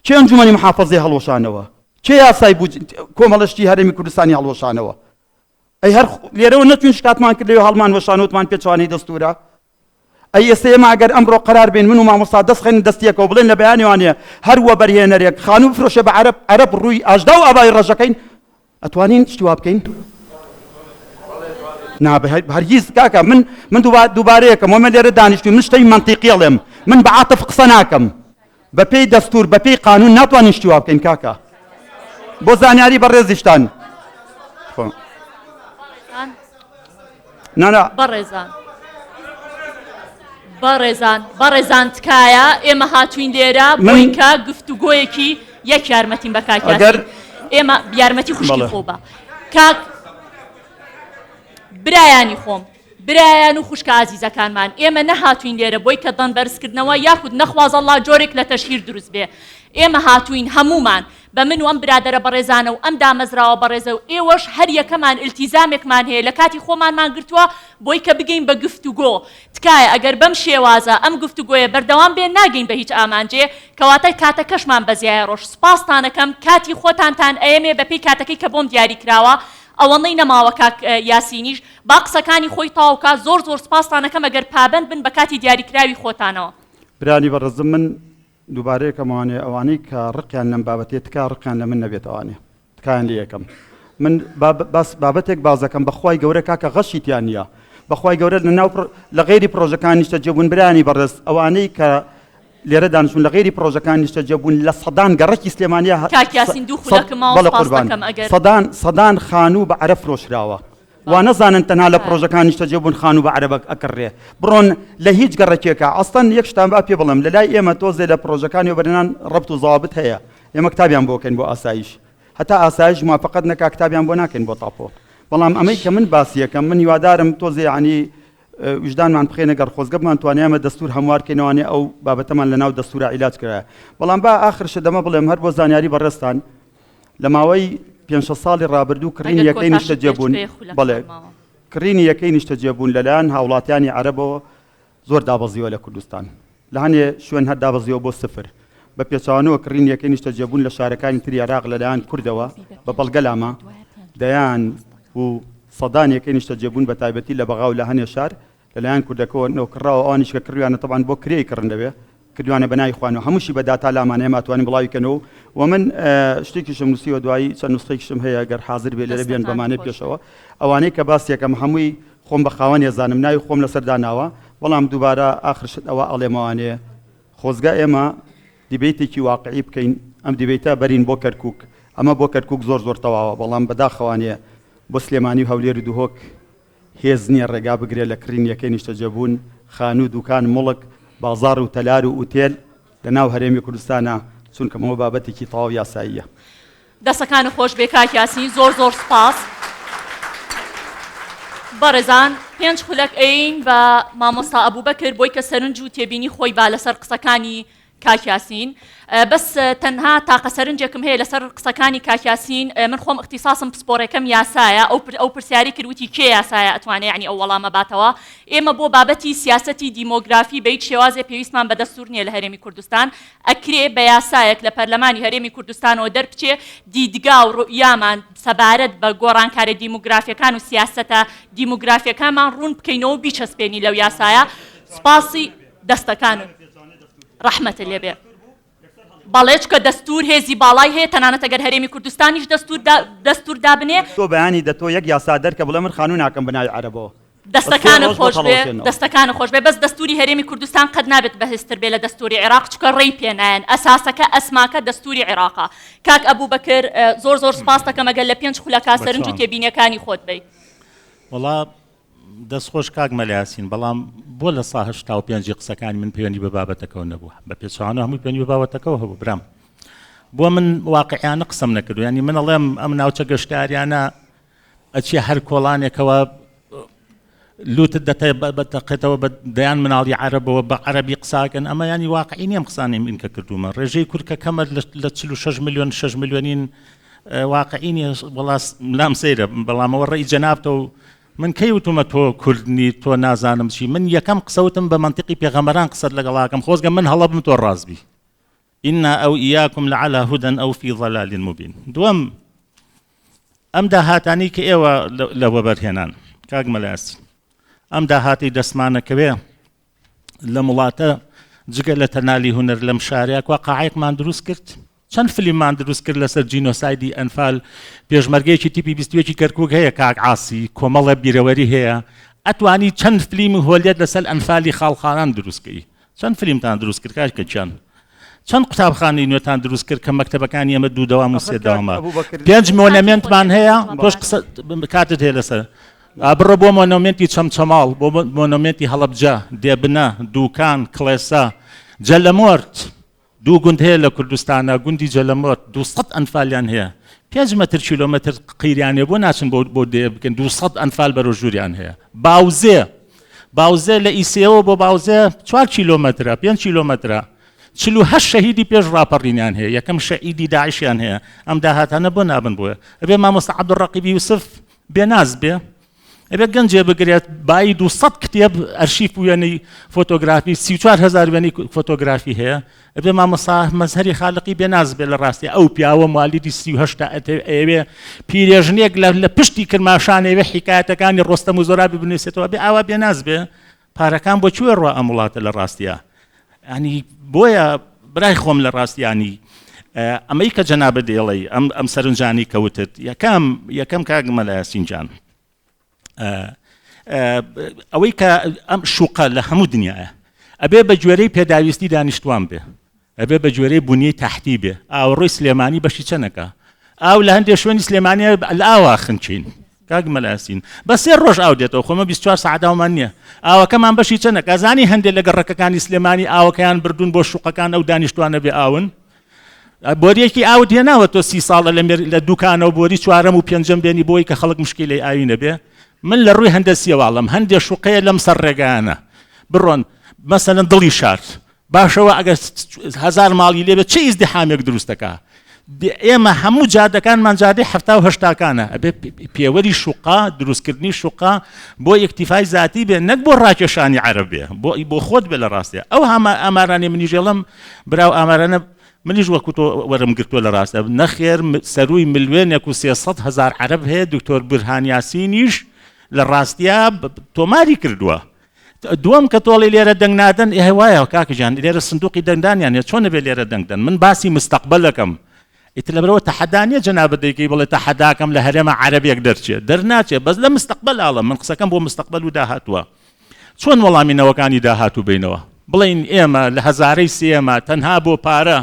چێ ئەنجومەنی محافەزەی هەڵوەشانەوە چێ یاسای بوو کۆمەڵشتی هەرێمی کوردستانی هەڵوەشانەوە ئەی هەر لێرەوە نەتوین شکاتمان کرد لەوێ هەڵمان وەشانوتمان پێچوانی دەستورە ئەی ئێستا ئێمە ئەگەر ئەمڕۆ قەرار بین من و مامۆستا دەستخێنین دەستیەکەوە بڵێن لە بەیانیوانەیە هەر وەبەرهێنەرێک خانوو بفرۆشێ بە عەرەب ڕووی ئاژدا و ئابای ڕەشەکەین ئەتوانین شتی وا بکەین هەرگیز کاکە من دووبارەیەکەم وەمە لێرە دانیشتوین من شتەی مەنتیقیەڵێم من بە عاتف قسە ناکەم بەپێی دەستور بەپێی قانون ناتوانین شتی وا بکەین کاکە بۆ زانیاری بەڕێزیشتان بەڕێزان تکایە ئێمە هاتوین لێرە بۆی کە گفتوگۆیەکی یەک یارمەتیم بە کاکیاسین ئێمە یارمەتی خوشکی خۆ بە کاک برایانی خۆم برایان و خوشکە ئازیزەکانمان ئێمە نەهاتوین لێرە بۆی کە دەن بەرزکردنەوە یاخود نەخوازەڵا جۆرێک لە تەشهیر دروست بێ ئێمە هاتوین هەمومان بە من و ئەم برادەرە بەڕێزانە و ئەم دامەزراوە بەڕێزە و ئێوەش هەر یەکەمان ئیلتیزامێکمان هەیە لە کاتی خۆمانمان گرتووە بۆی کە بگەین بە گفتوگۆ تکایە ئەگەر بەم شێوازە ئەم گفتوگۆیە بەردەوام بێن ناگەین بە هیچ ئامانجێ کەواتە کاتەکەشمان بەزیایە ڕۆژ سپاستانەکەم کاتی خۆتانتان ئەیەمێ بەپێی کاتەکەی کە بۆم دیاری کراوە ئەوەڵەی نەماوە کاک یاسینیش با قسەکانی خۆی تاوکە زۆر سپاستانەکەم ئەگەر پابند بن بە کاتی دیاریکراوی خۆتانەوە برانی بەڕێزم من دووبارەیەکەموانێ ئەوانەی کە ڕقیان لەم بابەتێت تکا ڕقیان لە من نەبێت ئەوانێ تکایان لێ یەکەم من باس بابەتێک بازەکەم بەخوای گەورە کاکە غەشیتیان نییە بەخوای گەورە لە غێری پرۆژەکان نیشتە جێبوون برانی بەڕێز ئەوانەی کە لێرە دانیشتون لە غێری پرۆژەکان نیشتە جێبوون لە سەدان گەڕەکی سلێمانیە کاکیاسین دوو خولەکە ماوە سپاس دەکەم ئەگەر سەدان خانوو بە عەرە فرۆشراوە وا نەزانن تەنها لە پرۆژەکان نیشتە جێبوون خانوو بە عەرە ئەکڕێ بڕۆن لە هیچ گەڕەکێکە ئەستەن یەک شتان با پێ بڵم لە لای ئێمە تۆزێ لە پرۆژەکانی و بەرنان ڕەبت و زەوابت هەیە ئێمە کتابیان بۆ کەین بۆ ئاسایش هەتا ئاسایش موافقەت نەکا کتابیان بۆ ناکەین بۆ تاپۆ بەڵام ئەمەی کە من باسیەکەم من هیوادارم تۆزێ عنی وجدانمان بخێنە گەر خۆزگە بمان توانیامە دەستور هەموارکەینەوانێ ئەو بابەتەمان لە ناو دەستورە عیلاج کرایە بەڵام با ئاخرشە دەمە بڵێم هەر بۆ زانیاری بەڕێستان لە ماوەی 5 ساڵی ڕابردوو کڕینی یەکەی نیشتە جێبوون بەڵێ کڕینی یەکەی نیشتە جێبوون لەلایەن هاوڵاتیانی عەرەبەوە زۆر دابەزیوە لە کوردستان لە هەنێ شوێن هەر دابەزیەوە بۆ سفر بە پێچوانەوە کڕین یەکەی نیشتە جێبوون لە شارەکانی تری عێراق لەلایەن کوردەوە بە بەڵگەلامە دەیان و سەدان یەکەی نیشتە جێبوون بە تایبەتی لە بەغاو لە هەنێ شار لەلایەن کوردەکەەوە نەوەکڕاوە ئەوانیش کە کردویانە تەبان بۆ کرێی کڕن دەبێ کردوانە بەنای خوانەوە هەمووشی بە داتا لامانەیە ماتوانین بڵاویکەنەوە و من شتێکیشم نووسیوە دوایی چەند نوسخەیەکیشم هەیە گەر حاضر بێ لێرە بێن بەمانەی پێشەوە ئەوانەی کە باسیەکەم هەمووی خۆم بە خاوەن ێزانم ناوی خۆم لەسەردا ناوە بەڵام دووبارە ئاخرشت ئەوە ئەڵێمەوانەیە خۆزگا ئێمە دیبێتێکی واقعی بکەین ئەم دیبێتە بەرین بۆ کەرکووک ئەمە بۆ کەرکووک زۆر تەواوە بەڵام بەداخەوانەیە بۆ سلێمانی و هەولێر و دوهۆک هێز نییە ڕێگا بگرێت لە کڕین یەکەی نیشتە جێبوون خانوو دوکان مڵک بازار و تەلار و ئوتێل لە ناو هەرێمی کوردستانە چونکەمەوە بابەتێکی تەواو یاساییە دەستەکان خۆش بێ کاکیاسین زۆر سپاس بەڕێزان 5 خولەک ئەین بە مامۆستا ئەبوبەکر بۆی کە سەرنج و تێبینی خۆی با لەسەر قسەکانی کاکیاسین بەس تەنها تاقە سەرنجێکم هەیە لەسەر قسەکانی کاکیاسین من خۆم اختصاصم پسپۆڕەکەم یاسایە ئەو پرسیاری کردوتی کێ یاسایە ئەتوانێت یعنی ئەو وەڵامە باتەوە ئێمە بۆ بابەتی سیاسەتی دیمۆگرافی بە هیچ شێوازێ پێویستمان بە دەستور نییە لە هەرێمی کوردستان ئەکرێ بە یاسایەک لە پەرلەمانی هەرێمی کوردستانەوە دەربچێ دیدگا و ڕوئیامان سەبارەت بە گۆڕانکاری دیموگرافیەکان و سیاسەتە دیموگرافیەکانمان ڕوون بکەینەوە بیچەسپێنی لەو یاسایە سپاسی دەستەکانم ڕەحمەتە لێبێ بەڵێ چکە دەستور هێزی باڵای هەیە تەنانەت ئەگەر هەرێمی کوردستانیش دەستور دابنێ تۆ بەیانی دەتۆ یەک یاسا دەرکە بڵێ من خانوو ناکەم بەناوی عەرەبەوە دەستەکانە خۆش بێ بەس دەستوری هەرێمی کوردستان قەت نابێت بەهێزتر بێ لە دەستوری عێراق چکە ڕێی پێنایەن ئەساسەکە ئەسماکە دەستوری عێراقا کاک ئەبوبەکر زۆر سپاس دەکەم ئەگەر لە 5 خولەکە سەرنج و تێبینیەکانی خۆت بیت وەڵا دەستخۆش کاک مەلیاسین بەڵام بۆ لە سا 85 قسەکانی من پەیوەندی بە بابەتەکەەوە نەبووە بە پێچوانە هەمووی پەیوەندی بە بابەتەکەەوە هەبوو برام بۆ من واقعیانە قسەم نەکردو ینی من ئەڵێم ئەم ناوچە گەشتاریانە ئەچی هەر کۆڵانێکەوە لوتت دەقێتەوە بە دەیان مناڵی عەرەبەوە بە عەرەبی قساکەن ئەمە ینی واقعی نییە قسانێ من کە کردومە ڕێژەی کورکە کەمە لە 46 ملیۆن 6 ملیۆنین واقعی نییە وەڵاس لام سەیرە بەڵامەوە ڕێی جەنابتەوە من کەی وتومە تۆ کوردنی تۆ نازانم چی من یەکەم قسەوتم بە منطقی پێغەمبەران قسەت لەگەڵاکەم خۆزگە من هەڵەبم تۆ ڕازبی ئینا ئەو ئیاکم لەعەلا هودەن ئەو فی ضەلال مبین دووەم ئەم داهاتانی کە ئێوە لەوە بەرهێنان کاک مەلیاسین ئەم داهاتی دەستمانەکەوێ لە وڵاتە جگە لە تەنالی هونەر لەم شارەیەک واقعەیەکمان دروست کرد چەند فیلممان دروست کرد لەسەر جینۆسایدی ئەنفال پێشمەرگەیەکی تیپی بیستوێکی کەرکووک هەیە کاک عاسی کۆمەڵە بیرەوەری هەیە ئەتوانی چەند فیلمی هۆلیەت لەسەر ئەنفالی خاڵخانان دروستکەی چەند فیلمتان دروست کرد کاکە چەند قوتابخانەی نوێتان دروست کرد کە مەکتەبەکانی ئێمە دوو دەوام و سێ دەوامە 5 مۆنەمێنتمان هەیە تۆش کاتت هەیە لەسەر بڕۆ بۆ مۆنۆمێنتی چەمچەماڵ بۆ مۆنۆمێنتی هەڵەبجە دێبنە دووکان کڵێسا جەلەمۆرد دوو گوند هەیە لە کوردستانە گوندی جەلەمۆرد 200 ئەنفالیان هەیە 5 مەتر کیلۆمەتر قیریانێ بۆ ناچن بۆ دێ بکەن 200 ئەنفال بەرەژووریان هەیە باوزێ لە ئیسێەوە بۆ باوزێ 4 کیلۆمەترە 5 کیلۆمەترە 48 شەهیدی پێش ڕاپەڕینیان هەیە یەکەم شەهیدی داعشیان هەیە ئەم داهاتانە بۆ نابن بووە ئەبێ مامۆستا عەبدوڕەقیبی یوسف بێناز بێ ئەبێ گەنجێ بگرێت بای 200 کتێب ئەرشیف وێنەی فۆتۆگرافی 34,000 وێنەی فۆتۆگرافی هەیە ئەبێ مامۆستا مەزهەری خالقی بێناز بێ لە ڕاستی ئەو پیاوە موالیدی 38 ئەوێ پیرێژنێک لە پشتی کرماشانەوێ حیکایەتەکانی ڕۆستەم و زۆرابی بنووسێتەوە بێ ئاوا بێناز بێ پارەکان بۆ کوێ ڕوا ئەم وڵاتە لە ڕاستیە ینی بۆیە برای خۆم لە ڕاستیانی ئەمەی کە جەنابە دێڵێ ئەم سەرنجانی کەوتت یەکەم کاک مەلای یاسینجان ئەوەی کە ئەم شوقە لە هەموو دنیاە ئەبێ بە گوێرەی پێداویستی دانیشتوان بێ ئەبێ بە گوێرەی بوونی تاحتی بێ ئاوەڕۆی سلێمانی بەشی چەنەکە ئاو لە هەندێک شوێنی سلێمانیە لە ئاوا خنچین کاک مەلای یاسین بە 3 ڕۆژ ئاو دێتەوە خۆمە 24 سەعاتاومان نییە ئاوەکەمان بەشی چەنەکە ئەزانی هەندێک لە گەڕەکەکانی سلێمانی ئاوەکەیان بردوون بۆ شوقەکان ئەو دانیشتوانە بێ ئاون بۆریەکی ئاوت هێناوە تۆ 30 ساڵە لە دوکانەوە بۆری 4ەم و 5ەم بێنی بۆی کە خەڵک مشکلەی ئاوی نەبێ من لە ڕووی هەندەسیەواڵم هەندێک شوقەیە لەم سەر ڕێگانە بڕۆن مەسەلەن دڵی شار باشەوە ئەگەر 1000 ماڵی لێبێت چه ئیزدیحامێک دروستەکە ئێمە هەموو جادەکانمان جادەی 70-80کانە ئەبێ پێوەری شوقا دروستکردنی شوقا بۆ ئیکتیفای ذاتی بێ نەک بۆ ڕاکێشانی عەرب بێ بۆ خۆت بێ لە ڕاستیە ئەو ئامارانەی منیش ێڵم براو ئامارانە منیش وەکو تۆ وەرم گرتووە لە ڕاستە نەخێر سەرووی ملیۆنێک و 300,000 عەرب هەیە دکتۆر بورهان یاسینیش لە ڕاستیە تۆماری کردووە دووەم کە تۆڵی لێرە دەنگ نادەن وایە کاکەجان لێرە سندوقی دەنگدانیان چۆنە بێ لێرە دەنگدەن من باسی مستەقبەلەکەم ئیتر لەبەرەوە تەحەدانیە جەنابەت دەیکەی بڵێ تەحەداکەم لە هەرێمە عەرەبێک دەرچێت دەرناچێت بەس لە مستەقبەل ئاڵم من قسەکەم بۆ مستەقبەل و داهاتووە چۆن وەڵامینەوەکانی داهاتوو بینەوە بڵین ئێمە لە هەزارەی سێمە تەنها بۆ پارە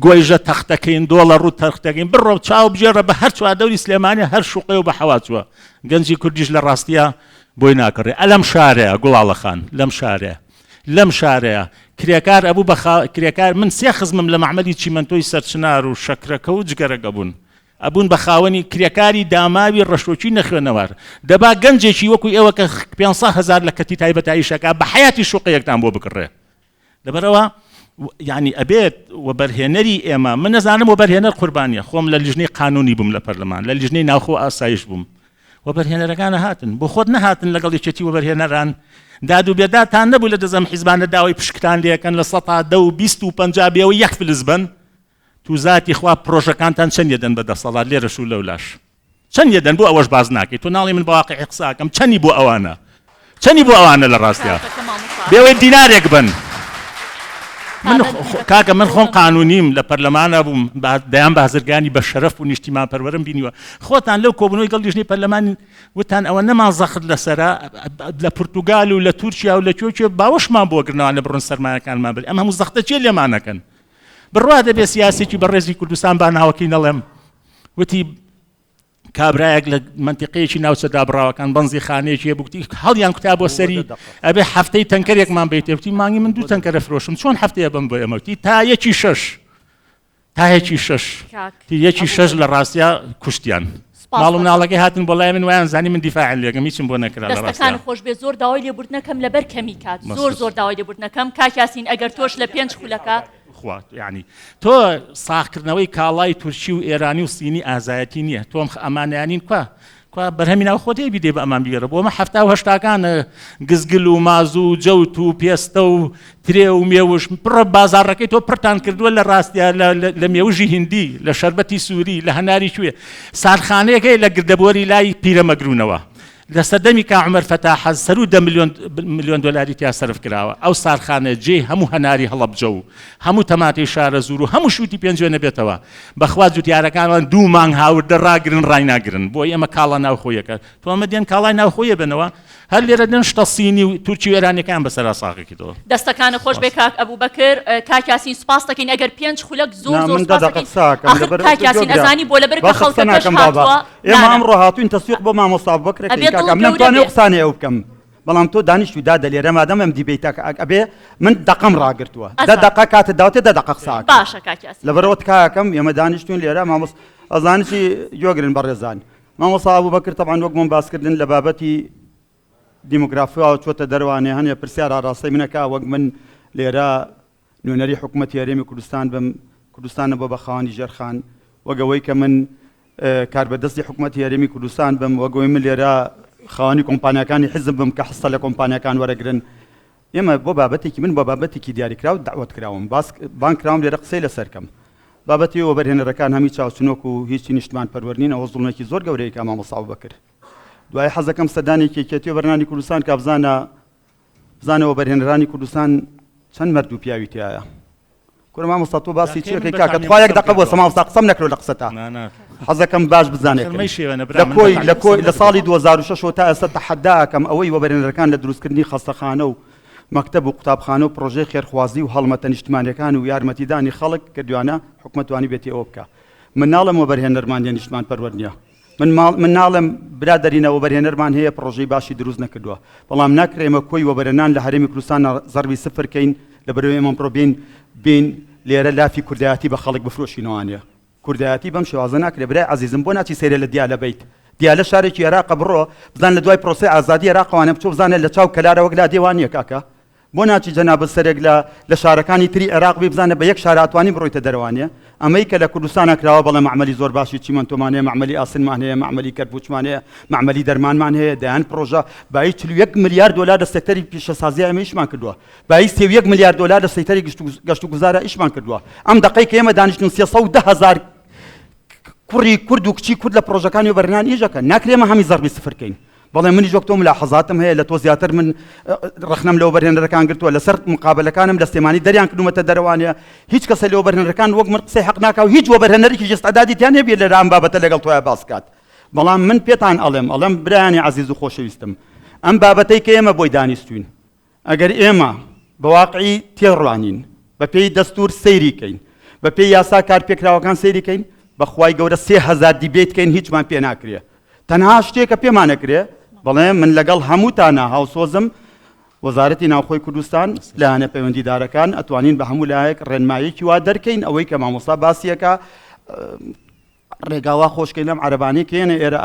گۆیژە تەختەکەین دۆڵە ڕوو تەختەکەین بڕۆ چاو بژێڕە بە هەر چواردەوری سلێمانی هەر شوقێ و بە حەواچووە گەنجی کوردیش لە ڕاستیە بۆی ناکڕێ ئەلەم شارەیە گوڵاڵەخان لەم شارەیە کرێکار ئەبوو بە کرێکار من 3 خزمم لە مەعمەلی چیمەنتۆی سەرچنار و شەکرەکە و جگەرەکە بوون ئەبوون بە خاوەنی کرێکاری داماوی ڕەشۆکی نەخوێنەوەر دەبا گەنجێکی وەکو ئێوە کە 500,000 لە کەتی تایبەتاییشەکە بە حیاتی شوقەیەکتان بۆ بکڕێ لەبەرەوە یعنی ئەبێت وەبەرهێنەری ئێمە من نەزانم وەبەرهێنەر قوربانیە خۆم لە لیژنەی قانونی بووم لە پەرلەمان لە لیژنەی ناوخۆ ئاسایش بووم وەبەرهێنەرەکانە هاتن بۆ خۆت نەهاتن لەگەڵ یەکێتی وەبەرهێنەران داد و بێداتان نەبوو لە دەزەم حیزبانە داوای پشکتان لێکەن لە 100 و 20 و 50 بێەوە یەک فلس بن تو زاتی خوا پرۆژەکانتان چەند یەدەن بەدەسەڵات لێرەش و لەولاش چەند یەدەن بۆ ئەوەش باز ناکەیت تۆ ناڵی من بەواقعی قساکەم چەندی بۆ ئەوانە لە ڕاستیە بێوەی دینارێک بن کاکە من خۆم قانونیم لە پەرلەمانە بووم دەیان بازرگانی بە شەرەف و نیشتیمان پەروەرم بینیوە خۆتان لەو کۆبنەوەی گەڵ لیژنەی پەرلەمان وتان ئەوە نەمان زەخت لەسەرا لە پورتوگال و لە تورکیا و لە کوێ باوەشمان بۆ گرنەوە لە بڕۆن سەرمایەکانمان بێت ئەم هەموو زەختە چێ لێمانەکەن بڕوا دەبێت سیاسێکی بەڕێزی کوردستان با ناوەکەی نەڵێم وتی کابرایەک لە منتیقەیەکی ناوچە دابڕاوەکان بەنزی خانەیەکی بووتی هەڵیان کوتا بۆ سەری ئەبێ هەفتەی تەنکەرێکمان بێتێ وتی مانگی من 2 تەنکەرە فرۆشم چۆن هەفتەیە بم بۆ ئێمەوتی تا یەکی شەش لە ڕاستیە کوشتیان ماڵ و مناڵەکەی هاتن بۆ لای من وایان زانی من دیفاعن لێگەم هیچم بۆ نەکرا لە ڕاستیە دەستەکان خۆش بێ زۆر داوای لێبوردنەکەم لەبەر کەمی کات زۆر داوای لێبوردنەکەم کاک یاسین ئەگەر تۆش لە 5 خولەکە یعنی تۆ ساختکردنەوەی کاڵای تورکی و ئێرانی و سینی ئازایەتی نییە تۆم ئەمانیانین کو بەرهەمی ناو خۆتی بیدێ بە ئەمان بیگەڕە بۆ ئەمە 70-80کانە گزگل و ماز و جەوت و پێستە و ترێ و مێوش پڕە بازاڕەکەی تۆ پڕتان کردووە لە ڕاستیە لە مێوژی هیندی لە شەربەتی سووری لە هەناری کوێ سارخانەیەکەی لە گردەبۆری لای پیرەمەگرونەوە لە سەردەمی کا عومەر فەتاح سەر 10 ملیۆن دۆلاری تیا سەرف کراوە ئەو سارخانە جێ هەموو هەناری هەڵەبجە و هەموو تەماتەی شارە زور و هەموو شووتی پێنجێ نەبێتەوە بەخوا جوتیارەکانمان 2 مانگ هاوردە ڕاگرن ڕای ناگرن بۆ ئێمە کاڵە ناوخۆیەکە تۆ ئەمە دێن کاڵای ناوخۆیە بنەوە هەر لێرە دێن شتە سینی و تورکی و ئێرانیەکان بەسەرا ساغێکیتەوە دەستەکانە خۆش بێ کاک ئەبوو بەکر کاک یاسین سوپاس دەکەین ئەگەر 5 خولەک زۆر کاک یاسین ئەزانی بۆ لەبەر کە خەڵکەکەش هاتووە ئێمە ئەمڕۆ هاتووین تەسویق بۆ مامۆستا بەکرێک نەمتوانێ قسانێ ئەو بکەم بەڵام تۆ دانیشتوی دادە لێرە مادەم ئەم دیبێتەکە ئەبێ من دەقەم ڕاگرتووە 10 دقە کاتت داوتێ 10 دقە قساکە باشە کاک یاسین لەبەرەوە تکایەکەم ئێمە دانیشتوین لێرە مامۆس ئەزانیی گوێگرن بەڕێزان مامۆستا ئەبوو بەکر تەبعاً وەک بۆم باسکردن لە بابەتی دیموگرافیا و چۆتە دەروانێ هەنێ پرسیار ئاڕاستەی منەکە وەک من لێرە نوێنەری حکوومەتی هەرێمی کوردستان بم کوردستانە بۆ بەخاوەنی ژێرخان وەگەوەی کە من کاربەدەستی حکوومەتی هەرێمی کوردستان بم وەگەوەی من لێرە خاوەنی کۆمپانیەکانی حزب بم کە حسە لە کۆمپانیەکان وەرەگرن ئێمە بۆ بابەتێکی من بۆ بابەتێکی دیاریکراو دعوت کراوم بان کراوم لێرە قسەی لەسەرکەم بابەتی وەبەرهێنەرەکان هەمی چاوچنۆک و هیچی نیشتمان پەروەرنین ئەوە زوڵمێکی زۆر گەورەیە کە مامۆستا بەکر دوای حەزەکەم سەردانێکی کێتی وەبەرهێنانی کوردستان کە بزانە وەبەرهێنەرانی کوردستان چەند مەرد و پیاوی تایە کورە مامۆستا تۆ باسی چیەکەی کاکە تخوا یەک دەقە بۆ سەمامۆستا قسەم نەکرۆ لە قسەتا حەزەکەم باش بزانێت لە ساڵی 2006 تا ئێستا تەحەداکەم ئەوەی وەبەرهێنەرەکان لە دروستکردنی خەستەخانە و مەکتەب و قوتابخانە و پرۆژەی خێرخوازی و هەڵمەتە نیشتمانیەکان و یارمەتیدانی خەڵک کردوانە حکومەتوانی بێتی ئەوە بکە من ناڵم وەبەرهێنەرمان لێ نیشتمان پەروەەر نییە من ناڵم برادەرینە وەبەرهێنەرمان هەیە پرۆژەی باشی دروست نەکردووە بەڵام ناکرێمە کۆی وەبەرهێنان لە هەرێمی کوردستان زەربی سفرکەین لە بەرەوەی ئێمە بین لێرە لافی کوردایەتی بە خەڵک بفرۆشینەوانە کوردایەتی بەم شێوازە ناکرێ برای عەزیزم بۆ ناچی سەیرە لە دیالە بیت دیالە شارێکی عێراقە بڕۆ بزان لە دوای پرۆسەی ئازادی عێراقەوانە بچۆ بزانێت لە چاو کەلارە وەک لا دێوان نییە کاکە بۆ ناچی جەنابەت سەرێک لە شارەکانی تری عێراق بی بزانە بە یەک شار ئاتوانی بڕۆیتە دەرەوانیە ئەمەی کە لە کوردستانە کراوە بەڵێ معمەلی زۆر باشی چیمەنتۆمان هەیە معمەلی ئاسنمان هەیە معمەلی کەرپوچمان هەیە معمەلی دەرمانمان هەیە دەیان پرۆژە بای 41 ملیار دلار لە سێکتەری پیشەسازی ئێمە ئیشمان کردووە بای 31 ملیار دلار لە سێکتەری گەشت و گوزارە ئیشمان کردووە ئەم دقەی کە ئێمە دانیشتون 310,000 کوڕی کورد و کچی کورد لە پرۆژەکانی وەبەرهێنان ئیژەکەن ناکرێمە هەمی زەربی سفرکەین بەڵێ منی جۆکتۆ ملاحەزاتم هەیە لە تۆ زیاتر من ڕخنەم لە وەبەرهێنەرەکان گرتووە لەسەر مقابلەکانم لە سلێمانی دەریان کردومەتە دەرەوانەیە هیچ کەسە لە وەبەرهێنەرەکان وەک من قسەی حەق ناکا و هیچ وەبەرهێنەرێکی جستعدادی تیان هەبێت لە ئەم بابەتە لەگەڵ تۆیە باس کات بەڵام من پێتان ئەڵێم برایانی عەزیز و خۆشەویستم ئەم بابەتەی کە ئێمە بۆی دانیستوین ئەگەر ئێمە بە واقعی تێڕوانین بە پێی دەستور سەیریکەین بە پێی یاسا کارپێکراوەکان سەیریکەین بەخوای گەورە 3,000 دیبێتکەین هیچمان پێ ناکرێ تەنها شتێکە پێمان نەکرێ بەڵێ من لەگەڵ هەمووتانە هاوسۆزم وەزارەتی ناوخۆی کوردستان لایەنە پەیوەندیدارەکان ئەتوانین بە هەموو لایەک ڕێنماییکی وا دەرکەین ئەوەی کە مامۆستا باسیەکە ڕێگاوا خۆشکەی لەم عەرەبانەی کێنە ئێرە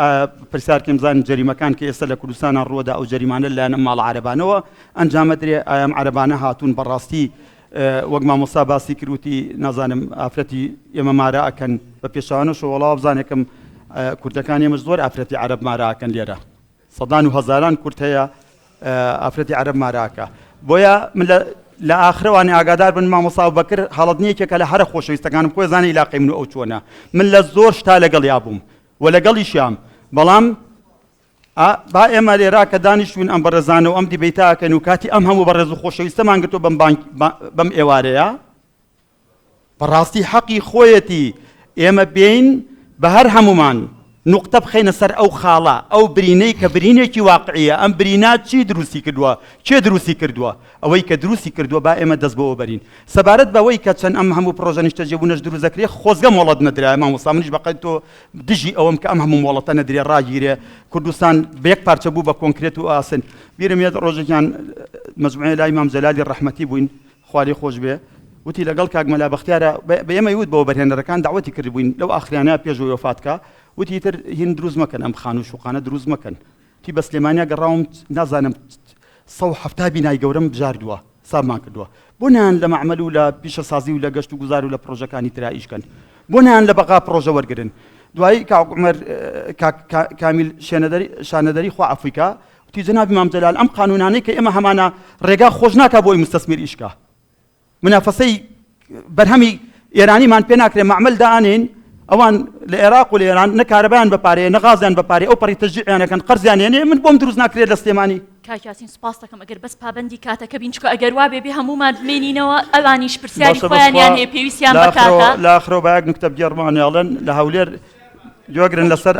پرسیارکەم زانین جەریمەکان کە ئێستا لە کوردستانە ڕووەدا ئەو جەریمانە لایەنە ماڵە عەرەبانەوە ئەنجامەدرێ ئایا عەرەبانە هاتوون بەڕاستی وەک مامۆستا باسی کردوتی نازانم ئافرەتی ئێمە مارە ئەکەن بە پێشانەش وەڵاو بزانێکم کوردەکان ئێمەش زۆر ئافرەتی عەرەب مارە ئەکەن لێرە سەدان و هەزاران کورد هەیە ئافرەتی عەرەب ماراکە بۆیە من لە ئاخرەوانی ئاگادار بن مامۆستا ئەبوبەکر حاڵەت نییەکێکە لە هەرە خۆشەویستەکانم خۆی زانێ عیلاقەی من ئەو چۆنە من لە زۆر شتا لەگەڵیا بووم و لەگەڵیشیام بەڵام با ئێمە لێرا کە دانیشتوین ئەم بەڕێزانە و ئەم دیبەیتاکەن و کاتی ئەم هەموو بەڕێز و خۆشەویستەمان گرتو بەم ئێوارەیە بەڕاستی حەقی خۆیەتی ئێمە بین بە هەر هەمومان نقطە بخەینە سەر ئەو خاڵە ئەو برینەی کە برینێکی واقعیە ئەم برینا چی دروستی کردووە چێ دروستی کردووە ئەوەی کە دروستی کردووە با ئێمە دەست بەوە بەرین سەبارەت بەوەی کە چەند ئەم هەموو پرۆژە نیشتەجێبوونەش دروست دەکرێت خۆزگە مۆڵەت نەدرا مامۆستا منیش بەقەت تۆ دژی ئەوەم کە ئەم هەموو مۆڵەتە نەدرێ ڕاگیرێ کوردستان بە یەک پارچە بوو بە کۆنکرێت و ئاسن بیرم یاد ڕۆژێکیان مەجموعەی لای مام جەلالی ڕەحمەتی بووین خواری خۆش بێ وتی لەگەڵ کاک مەلا بەختیارە بە ئێمە وت بەوە بەرهێنەرەکان داوەتی کردبووین لەو ئاخرانەیە پێشەوەی وەفاتکە وتی تر هین دروست مەکەن ئەم خان و شوقانە دروست مەکەن تی بە سلێمانیا گەڕاوم نازانم 170 بینای گەورەم بژاردووە سابمان کردووە بۆ نان لە معمەل و لە پیشەسازی و لە گەشت و گوزار و لە پرۆژەکانی ترا ئیشکەن بۆ نان لە بەقا پرۆژە وەرگرن دوایی کاک عومەر کامیل شانەدەری خوا ئەفریقا وتی جەنابی مام جەلال ئەم قانونانەی کە ئێمە هەمانە ڕێگا خۆش ناکا بۆی مستەسمیر ئیشکا منافەسەی بەرهەمی ئێرانیمان پێ ناکرێ معمەل دانین ئەوان لە عێراق و لە ئێران نەکارەبیان بەپارەیە نەغازیان بەپارەیە ئەو پەڕی تەشجیعیانەکەن قەرزیانێنێ من بۆم دروست ناکرێت لە سلێمانی کاکیاسین سپاس دەکەم ئەگەر بەس پابەندی کاتەکە بین چکە ئەگەر وا بێبێ هەمومان بمێنینەوە ئەوانیش پرسیاری خۆیانیان هەیە پێویستیان بە کاتە لە ئاخرەوە با یەک نوکتە بگێڕمانێڵن لە هەولێر گوێگرن لەسەر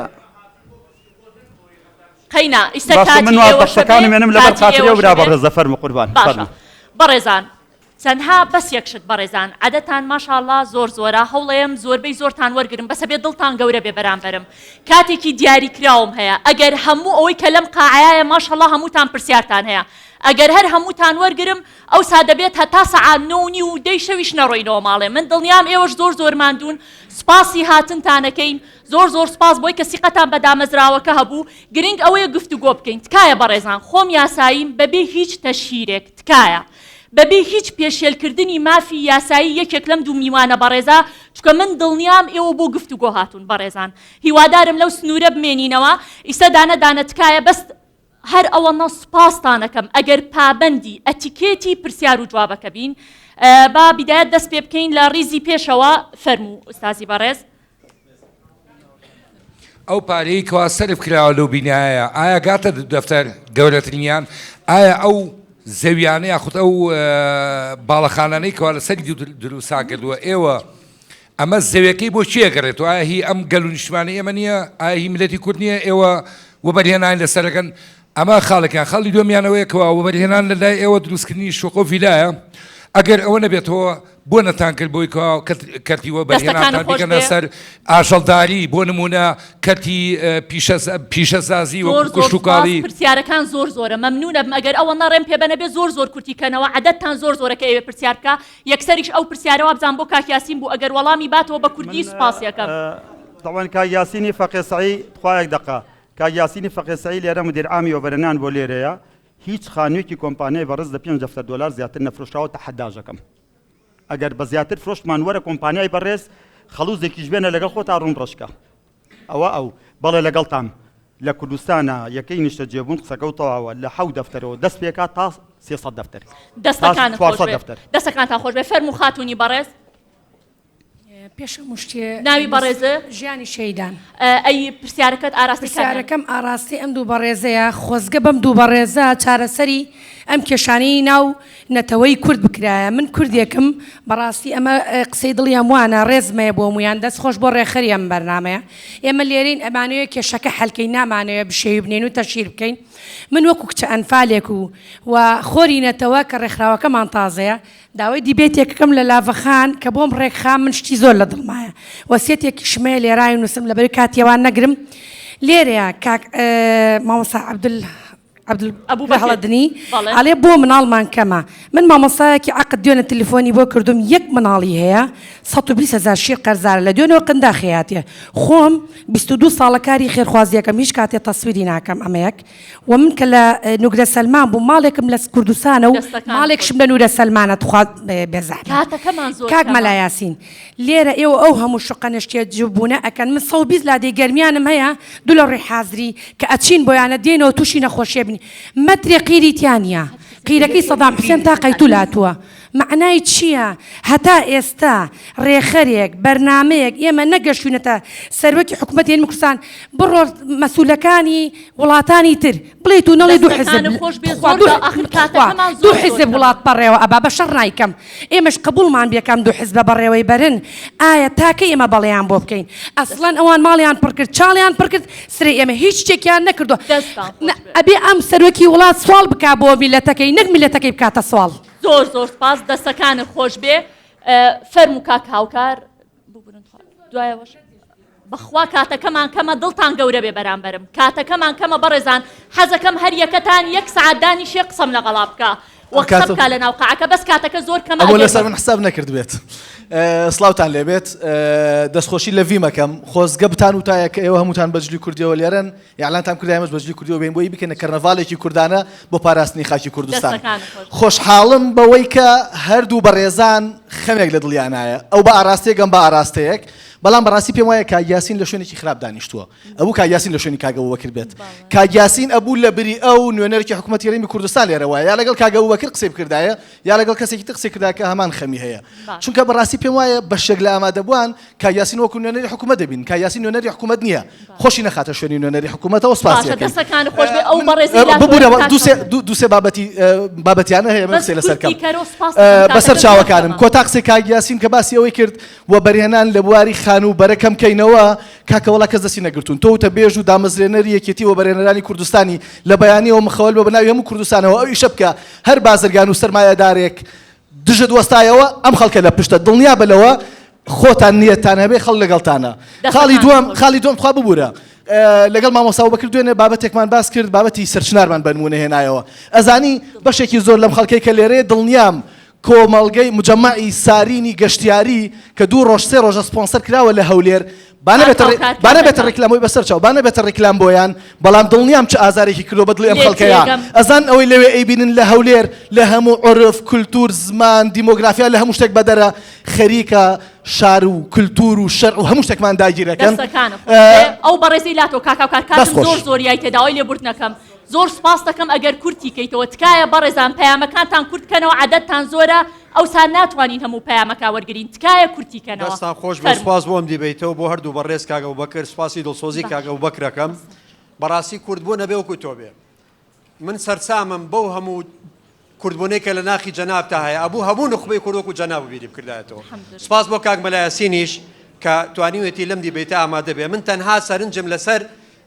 قەینا ئیستا من وازبەخشەکانم هێنم لەبەر خاترێ و برا بەڕێزە فەرمو قوربان باشە بەڕێزان چەندها بەس یەکشت بەڕێزان عەدەتان ماشاءالله زۆر زۆرە هەوڵەیەم زۆربەی زۆرتان وەرگرم بەسە بێ دڵتان گەورە بێ بەرامبەرم کاتێکی دیاریکراوم هەیە ئەگەر هەموو ئەوەی کە لەم قاعەیە ماشاءالله هەمووتان پرسیارتان هەیە ئەگەر هەر هەمووتان وەرگرم ئەو سادەبێت هەتا سەعات 9:30 و 10 شەویش نەڕۆینەوە ماڵێ من دڵنیام ئێوەش زۆر ماندوون سپاسی هاتنتانەکەین زۆر سپاس بۆی کە سیقەتان بە دامەزراوەکە هەبوو گرنگ ئەوەیە گفتوگۆ بکەین تکایە بەڕێزان خۆم یاساییم بەبێ هیچ تەشهیرێک تکایە بەبێ هیچ پێشێلکردنی مافی یاسایی یەکێک لەم دوو میوانە بەڕێزا چکە من دڵنیام ئێوە بۆ گفتوگۆ هاتوون بەڕێزان هیوادارم لەو سنوورە بمێنینەوە ئیستا دانە تکایە بەس هەر ئەوە سپاستانەکەم ئەگەر پابەندی ئەتیکێتی پرسیار و جوابەکە بین با بیدایەت دەست پێ بکەین لە ڕیزی پێشەوە فەرموو ئوستازی بەڕێز ئەو پارەی کەوا سەرف کراوە لەو بینایە ئایا گاتە دەفتەر گەورەترینیان ئایا ئەو زەویانە یاخود ئەو باڵەخانانەی کەوا لە سەری دروسا کردووە ئێوە ئەمە زەویەکەی بۆ چی ئەگەڕێتەوە؟ ئایا هی ئەم گەل و نیشتمانەی ئێمە نییە؟ ئایا هی ملەتی کورد نییە ئێوە وەبەرهێنان لەسەرەکەن؟ ئەمە خاڵێکیان خەڵی دومیانەوەی کەوا وەبەرهێنان لەلای ئێوە دروستکردنی شۆقۆ ڤیلایە ئەگەر ئەوە نەبێتەوە بۆ نەتان کرد بۆی کەرتیوە بەرهێنانتان بگەنە سەر ئاژەڵداری بۆ نمونە کەرتی پیشەسازی وەکو کوشتوکاڵی. پرسیارەکان زۆر زۆرە مەمنونە ئەگەر ئەوە نەڕێم پێ بەنەبێ زۆر کورتیکەنەوە عەدەدتان زۆر زۆرە کە ئێوە پرسیار بکە یەکسەریش ئەو پرسیارەوە بزان بۆ کاک یاسین بوو ئەگەر وەڵامی باتەوە بە کوردی سوپاسیەکەم. طبعا کاک یاسینی فەقێ سەعی خوایەک دقا کاک یاسینی فەقێ سەعی لێرە مدیر عامی وەبەرهێنان بۆ لێرەیە هیچ خانوویەکی کۆمپانیای بەڕز لە 5 دەفتەر دۆلار زیاتر نەفرۆشراوە تەحەداژەکەم. ئەگەر بە زیاتر فرۆشتمان وەرە کۆمپانیای بەڕێز خەڵوزێکیش بێنە لەگەڵ خۆ تا ڕوون ڕشکە ئەو بەڵێ لەگەڵتان لە کوردستانە یەکەی نیشتە جێبوون قسەکەوتەوە لە 7 دەفتەرەوە دەست پێکات تا 300 دەفتەر. دەستەکانتان خۆش بێ فەرموو خاتوونی بەڕێز. پێشە مشتێ ناوی بەڕێزە ژیانی شەیدان. ئەی پرسیارەکەت ئاراستی پرسیارەکەم ئاراستی ئەم دوو بەڕێزەیە خۆزگە بەم دوو بەڕێزە چارەسەری ئەم کێشانەی ناو نەتەوەی کورد بکرایە. من کوردێکم بەڕاستی ئەمە قسەی دڵیان وانە ڕێزمەیە بۆ مویان دەست خۆش بۆ ڕێخەری ئەم بەرنامەیە. ئێمە لێرین ئەمانەیە کێشەکە حەلکەی نامانەوە بشێوی بنێن و تەشیر بکەین. من وەکو کچە ئەنفالێک و خۆری نەتەوە کە ڕێکخراوەکەمان تازەیە داوای دیبێتێکەکەم لە لاڤەخان کە بۆم ڕێکخام من شتی زۆر لە دڵمایە وەسیەتێکی شمەیە لێرای نووسم لەبەر کاتیێوان نەگرم لێرەیە کاک مامۆستا هەڵەدنی ئاڵێ بۆ مناڵمان کەمە. من مامۆستایەکی عەقد دوێنە تەلەفۆنی بۆ کردم یەک مناڵی هەیە 120,000 شیر قەرزارە لە دوێنەوە قنداخەیاتێ خۆم 22 ساڵە کاری خێرخوازیەکەم هیچ کاتێ تەسویری ناکەم ئەمەیەک و من کە لە نوگرە سەلمان بوو ماڵێکم لە کوردستانە و ماڵێکشم لە نورە سەلمانە توخوات بێزانە کاک مەلا یاسین لێرە ئێوە ئەو هەموو شقەنشتێ جوبوونە ئەکەن من 120 لادەی گەرمیانم هەیە دوو لە ڕێ حازری کە ئەچین بۆیانە دێنەوە تووشی نەخۆشیێ بنی مەترێ قیری تیانە قیرەکەی سەدام حوسێن تا قەیتوو لاتووە. معنای چییە؟ هەتا ئێستا ڕێخەرێک بەرنمەیەک ئێمە نەگەشتوونەتە سەرۆکی حکوومەتی کوردستان بڕۆ مەسوولەکانی وڵاتانی تر بڵێت و نەڵێ دوو حیزب وڵات بەڕێوە ئەبا بە شەڕ نایکەم ئێمەش قبولمان بێکەم دوو حیزبە بەڕێوەی بەرن ئایا تاکە ئێمە بەڵێیان بۆ بکەین ئەسڵەن ئەوان ماڵیان پڕکرد چاڵیان پڕکرد سرێ ئێمە هیچ شتێکیان نەکردووە ئەبێ ئەم سەرۆکی وڵات سوال بک بۆ میلەتەکەی نەک میلەتەکەی بکاتە سوال. زۆر سپاس دەستەکانت خۆش بێ فەرموو کاک هاوکار دوایەوەش بەخوا کاتەکەمان کەمە دڵتان گەورە بێ بەرامبەرم کاتەکەمان کەمە بەڕێزان حەزەکەم هەر یەکەتان یەک سەعات دانیشێ قسەم لەگەڵا بکە وەقت بکا لە ناو قاعەکە بەس کاتەکە زۆر کەمە ئەوە لەسەر من حساب نەکرد بێت. سڵاوتان لێبێت دەستخۆشی لە ڤیمەکەم خۆزگە بتان وتایە کە ئێوە هەمووتان بەجلی کوردیەوە لێرن یاعلانتان کردای ئێمەش بەجلی کوردیەوە بین بۆی بکەنە کەرنەڤالێکی کوردانە بۆ پاراستنی خاکی کوردستان. خۆشحاڵم بەوەی کە هەردوو بەڕێزان خەمێک لە دڵیانایە ئەو بە ئاراستەیەکم بە ئاراستەیەک بەڵام بەڕاستی پێم وایە کاک یاسین لە شوێنێکی خراپ دانیشتووە ئەبوو کاک یاسین لە شوێنی کاک ئەبوبەکر بێت کاک یاسین ئەبوو لە بری ئەو نوێنەرێکی حکوومەتی هەرێمی کوردستان لێرە وایە یا لەگەڵ کاک ئەبوبەکر قسەی بکردایە یا لەگەڵ کەسێکی تر قسەی کردایە کە هەمان خەمی هەیە چونکە بەڕاستی پێم وایە بەشێک لە ئامادەبووان کاک یاسین وەکو نوێنەری حکوومەت دەبین کاک یاسین نوێنەری حکوومەت نییە خۆشی نەخاتە شوێنی نوێنەری حکوومەتەوە سپاسیەکەم. دووسێ بابەتیانە هەیە من قسەی لەسەرکەم بەسەر چاوەکانم کۆتا قسەی کاک یاسین کە باسی ئەوەی کرد و بەرهێنان لە بواری خان و بەرەکەم کەینەوە کاکەوەڵا کەس دەستی نەگرتوون تۆ تە بێژ و دامەزرێنەری یەکێتی و بەرهێنەرانی کوردستانی لە بەیانیەوە مخەوەل بە بەناوی هەموو کوردستانەوە ئەو ئیشە بکە هەر بازرگان و سەرمایەدارێک دژت وەستایەوە ئەم خەڵکە لە پشتە دڵنیا بلەوە خۆتان نیەتان هەبێ خەڵ لەگەڵتانە. خاڵی دووەم خوا ببوورە لەگەڵ مامۆستا ئەبوبەکر دوێنێ بابەتێکمان باس کرد بابەتی سەرچنارمان بە نمونە هێنایەوە ئەزانی بەشێکی زۆر لەم خەڵکەی کە لێرەیە دڵنیام کۆمەڵگەی مجەمەعی سارینی گەشتیاری کە دوو ڕۆژ سێ ڕۆژە سپۆنسەر کراوە لە هەولێر بانەبێتە ڕێکلامەوەی بەسەر چاو بانەبێتە ڕێکلام بۆیان بەڵام دڵنیام چ ئازارێکی کردو بەدڵی ئەم خەڵکەیە ئەزان ئەوەی لەوێ ئەیبینن لە هەولێر لە هەموو عرف کولتور زمان دیمۆگرافیا لە هەموو شتێک بەدەرە خەریکە شار و کولتور و شەرع و هەموو شتێکمان داگیرەکەن. ئەو بەڕێزی لاتۆ کاکاکاتم زۆر زۆریای تێداوای لێبوردنەکەم زۆر سپاس دەکەم ئەگەر کورتی کەیتەوە تکایە بەڕێزان پەیامەکانتان کورتکەنەوە عەدەدتان زۆرە ئەوسان ناتوانین هەموو پەیامەکە وەرگرین تکایە کورتیکەنەوە. دەستان خۆش بە سپاس بۆم دیبیتەوە بۆ هەردوو بەڕێز کاک ئەبوبەکر سپاسی دڵسۆزی کاک ئەبوبەکرەکەم بەڕاستی کورد بوو نەبێ وەکو تۆ بێ من سەرسامم بەو هەموو کوردبوونەی کە لە ناخی جەناب تا هەیە ئەبوو هەموو نخبەی کوردوەکو جەناب بیری بکردایەتەوە سپاس بۆ کاک مەلایەسینیش کە توانیوێتی لەم دیبێتە ئامادە بێ من تەنها سەرنجم لەسەر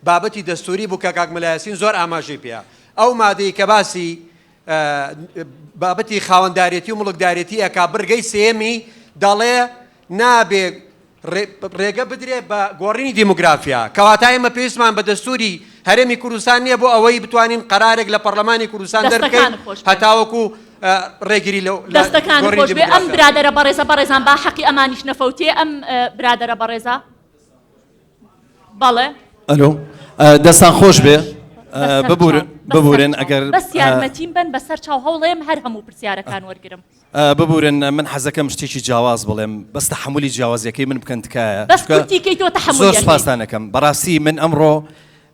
بابەتی دەستوری بوو کە کاک مەلایەسین زۆر ئاماژەی پێە ئەو مادەی کە باسی بابەتی خاوەنددارێتی و مڵکدارێتی ئەکا بڕگەی سێمی دەڵێ نابێ ڕێگە بدرێ بە گۆڕینی دیموگرافیا کەواتە ئێمە پێویستمان بە دەستوری هەرێمی کوردستان نییە بۆ ئەوەی بتوانین قەرارێک لە پەرلەمانی کوردستان دەربکەین هەتاوەکو ڕێگیری لەو دەستەکان خۆش بێ ئەم برادەرە بەڕێزە بەڕێزان با حەقی ئەمانیش نەفەوتێ ئەم برادەرە بەڕێزە بەڵێ ئەلۆ دەستان خۆش بێ ببورن ئەگەر بەس یارمەتیم بن بەسەر چاو هەوڵێم هەر هەموو پرسیارەکان وەرگرم ببورن من حەزەکەم شتێکی جیاواز بڵێم بەس تەحمولی جیاوازیەکەی من بکەن تکایە بەس کورتی کەیتەوە تەحمولی زۆر سپاسانەکەم بەڕاستی من ئەمڕۆ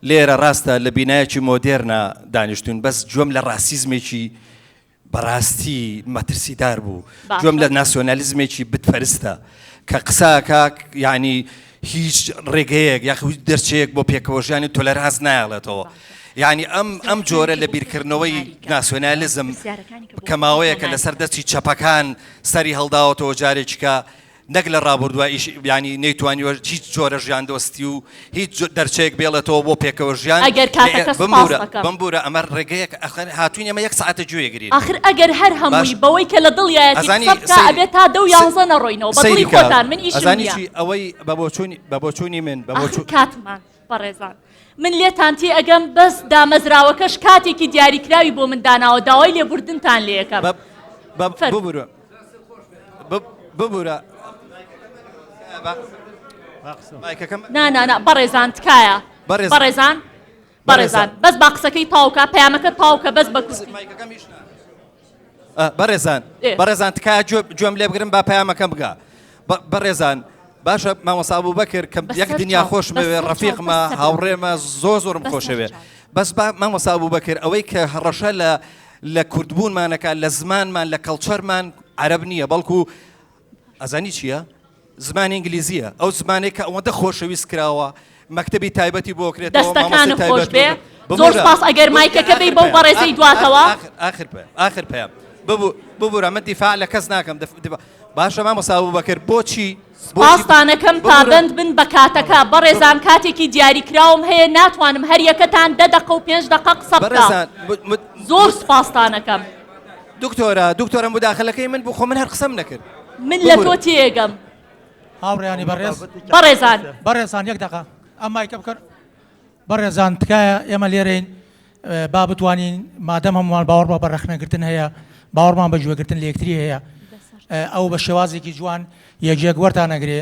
لێرە ڕاستە لە بینایەکی مۆدێرنە دانیشتون بەس گوێم لە ڕاسیزمێکی بەڕاستی مەترسیدار بوو گوێم لە ناسیۆنالیزمێکی بتپەرستە کە قساکە یعنی هیچ ڕێگەیەک یاخود دەرچەیەک بۆ پێکەوەژیانی تۆلەرانس نایڵێتەوە یعنی ئەم جۆرە لە بیرکردنەوەی ناسیۆنالیزم کەماوەیەکە لەسەر دەستی چەپەکان سەری هەڵداوەتەوە جارێکیکە نەک لە ڕابردووە ینی نەیتوانیوە هیچ جۆرە ژیان دۆستی و هیچ دەرچەیەک بێڵێتەوە بۆ پێکەوە ژیان بمبورە ئەمە ڕێگەیەک هاتوین ئەمە 1 ساعتە گوێگرین ئاخر ئەگەر هەر هەمووی بەوەی کە لە دڵیەتی ئەبێت تا 10 و 11 نەڕۆینەوە بە دڵی خۆتان من ئیشم نییە ئەوەی بەبۆچوونی من کاتمان بەڕێزان من لێتان تێ ئەگەم بەس دامەزراوەکەش کاتێکی دیاریکراوی بۆ من داناوە داوای لێبوردنتان لێ یەکەم ببورە نا بەڕێزان تکایە بەڕێزان بەس با قسەکەی تاوکە پەیامەکە تاوکە بەس بە کوردی بەڕێزان تکایە گوێم لێ بگرم با پەیامەکەم بگا بەڕێزان باشە مامۆستا بووبەکر کە یەک دنیا خۆشمەوێ ڕەفیقمە هاوڕێمە زۆرم خۆشەوێ بەس مامۆستا بووبەکر ئەوەی کە هەڕەشە لە کوردبوونمانەکە لە زمانمان لە کەڵچەرمان عەرەب نییە بەڵکو ئەزانی چییە؟ زمانی ئینگلیزیە ئەو زمانێک کە ئەوەندە خۆشەویست کراوە مەکتەبی تایبەتی بۆ کرێتەوە دەستەکانم خۆش بێ زۆر سپاس ئەگەر مایکەکە بێ بەو بەڕێزەی دواتەوە ئاخر پێم ببوورە من دیفاع لە کەس ناکەم باشە مامۆستا بووبەکر بۆچی پاستانەکەم پابند بن بە کاتەکە بەڕێزان کاتێکی دیاریکراوم هەیە ناتوانم هەر یەکەتان 10 دقە و 5 دقە قسە بکەم زۆر سپاسانەکەم دکتۆرە مداخلەکەی من بوو خۆ من هەر قسەم نەکرد من لە تۆ تێگەم هاوڕێیانی بەڕێزان یەک دقە ئەم مایکە بکەر بەڕێزان تکایە ئێمە لێرەین با بتوانین مادەم هەمووان باوەڕ بە بەڕەخنەگرتن هەیە باوەڕمان بە گوێگرتن لە یەکتری هەیە ئەو بە شێوازێکی جوان یەکجێک وەرتان نەگرێ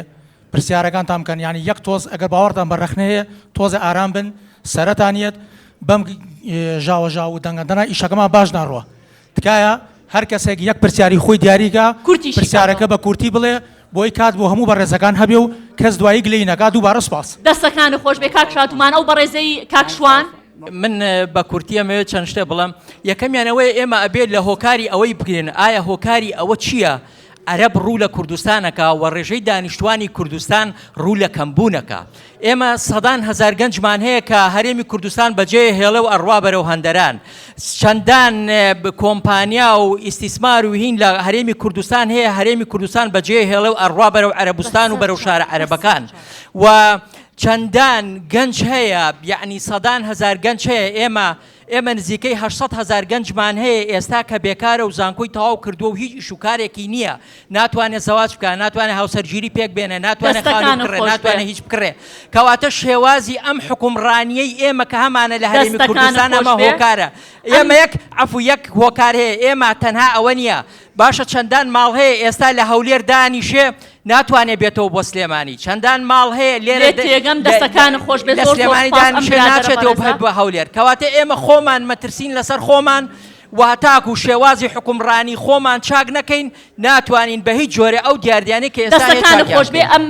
پرسیارەکانتان بکەن ینی یەک تۆز ئەگەر باوەڕتان بەڕەخنە هەیە تۆزە ئارام بن سەرەتانیت بەم ژاوەژاو و دەنگەندەنا ئیشەکەمان باش ناڕوە تکایە هەر کەسێک یەک پرسیاری خۆی دیاریکە پرسیارەکە بە کورتی بڵێ بۆی کات بۆ هەموو بەڕێزەکان هەبێ و کەس دوایی گلەی نەکات دووبارە سپاس دەستەکانی خۆش بێ کاک شاتومان ئەو بەڕێزەی کاکشوان من بە کورتی ئەمەوێت چەند شتێ بڵم یەکەمیانەوەی ئێمە ئەبێت لە هۆکاری ئەوەی بگرێن ئایا هۆکاری ئەوە چییە؟ عەرەب ڕوو لە کوردستانەکە و ڕێژەی دانیشتوانی کوردستان ڕوو لە کەمبوونەکە ئێمە سەدان هەزار گەنجمان هەیە کە هەرێمی کوردستان بەجێ هێڵە و ئەڕوا بەرەو هەندەران چەندان کۆمپانیا و ئیسیسمار و هین لە هەرێمی کوردستان هەیە هەرێمی کوردستان بەجێ هێڵە و ئەڕوا بەرەو عەرەبستان و بەرەو شارە عەرەبەکان و چەندان گەنج هەیە یعنی سەدان هەزار گەنج هەیە ئێمە نزیکەی 800 هەزار گەنجمان هەیە ئێستا کە بێکارە و زانکۆی تەواو کردووە و هیچ ئیشوکارێکی نییە ناتوانێت زەواج بکە ناتوانێت هاوسەرگیری پێک بێنێ ناتوانێت خانوو بکڕێ ناتوانێت هیچ بکڕێ کەواتە شێوازی ئەم حکومڕانیەی ئێمە کە هەمانە لە هەرێمی کوردستان ئەمە هۆکارە ئێمە یەک هۆکار هەیە ئێمە تەنها ئەوە نییە باشە چەندان ماڵ هەیە ئێستا لە هەولێر دانیشێ ناتوانێت بێتەوە بۆ سلێمانی چەندان ماڵ هەیە لێرە تێگەم دەستەکان خۆش بێت لە سلێمانی دانیشێ ناچێتەوە بە هەولێر کەواتە ئێمە خۆمان مەترسین لەسەر خۆمان واتاک و شێوازی حکومڕانی خۆمان چاک نەکەین ناتوانین بە هیچ جۆرە ئەو دیاردیانەی کە ئێستا دەستەکان خۆش بێ ئەم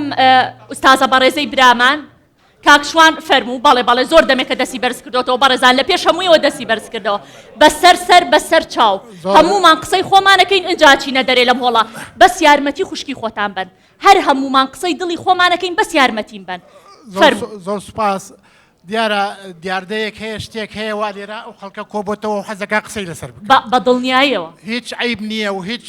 ئوستازە بەڕێزەی برامان کاکشوان فەرموو بەڵێ زۆر دەمێکە دەستی بەرز کردەوە بەڕێزان لە پێش هەموویەوە دەستی بەرز کردەوە بەسەر چاو هەمومان قسەی خۆمانەکەین ئەنجا چینە دەرێ لەم هۆڵە بەس یارمەتی خوشکی خۆتان بن هەر هەمومان قسەی دڵی خۆمانەکەین بەس یارمەتیم بن زۆر سوپاس دیارە دیاردەیەک هەیە شتێک هەیە وا لێرە ئەو خەڵکە کۆبتەوە و حەزەکە قسەی لەسەر بە دڵنیاییەوە هیچ عیب نییە و هیچ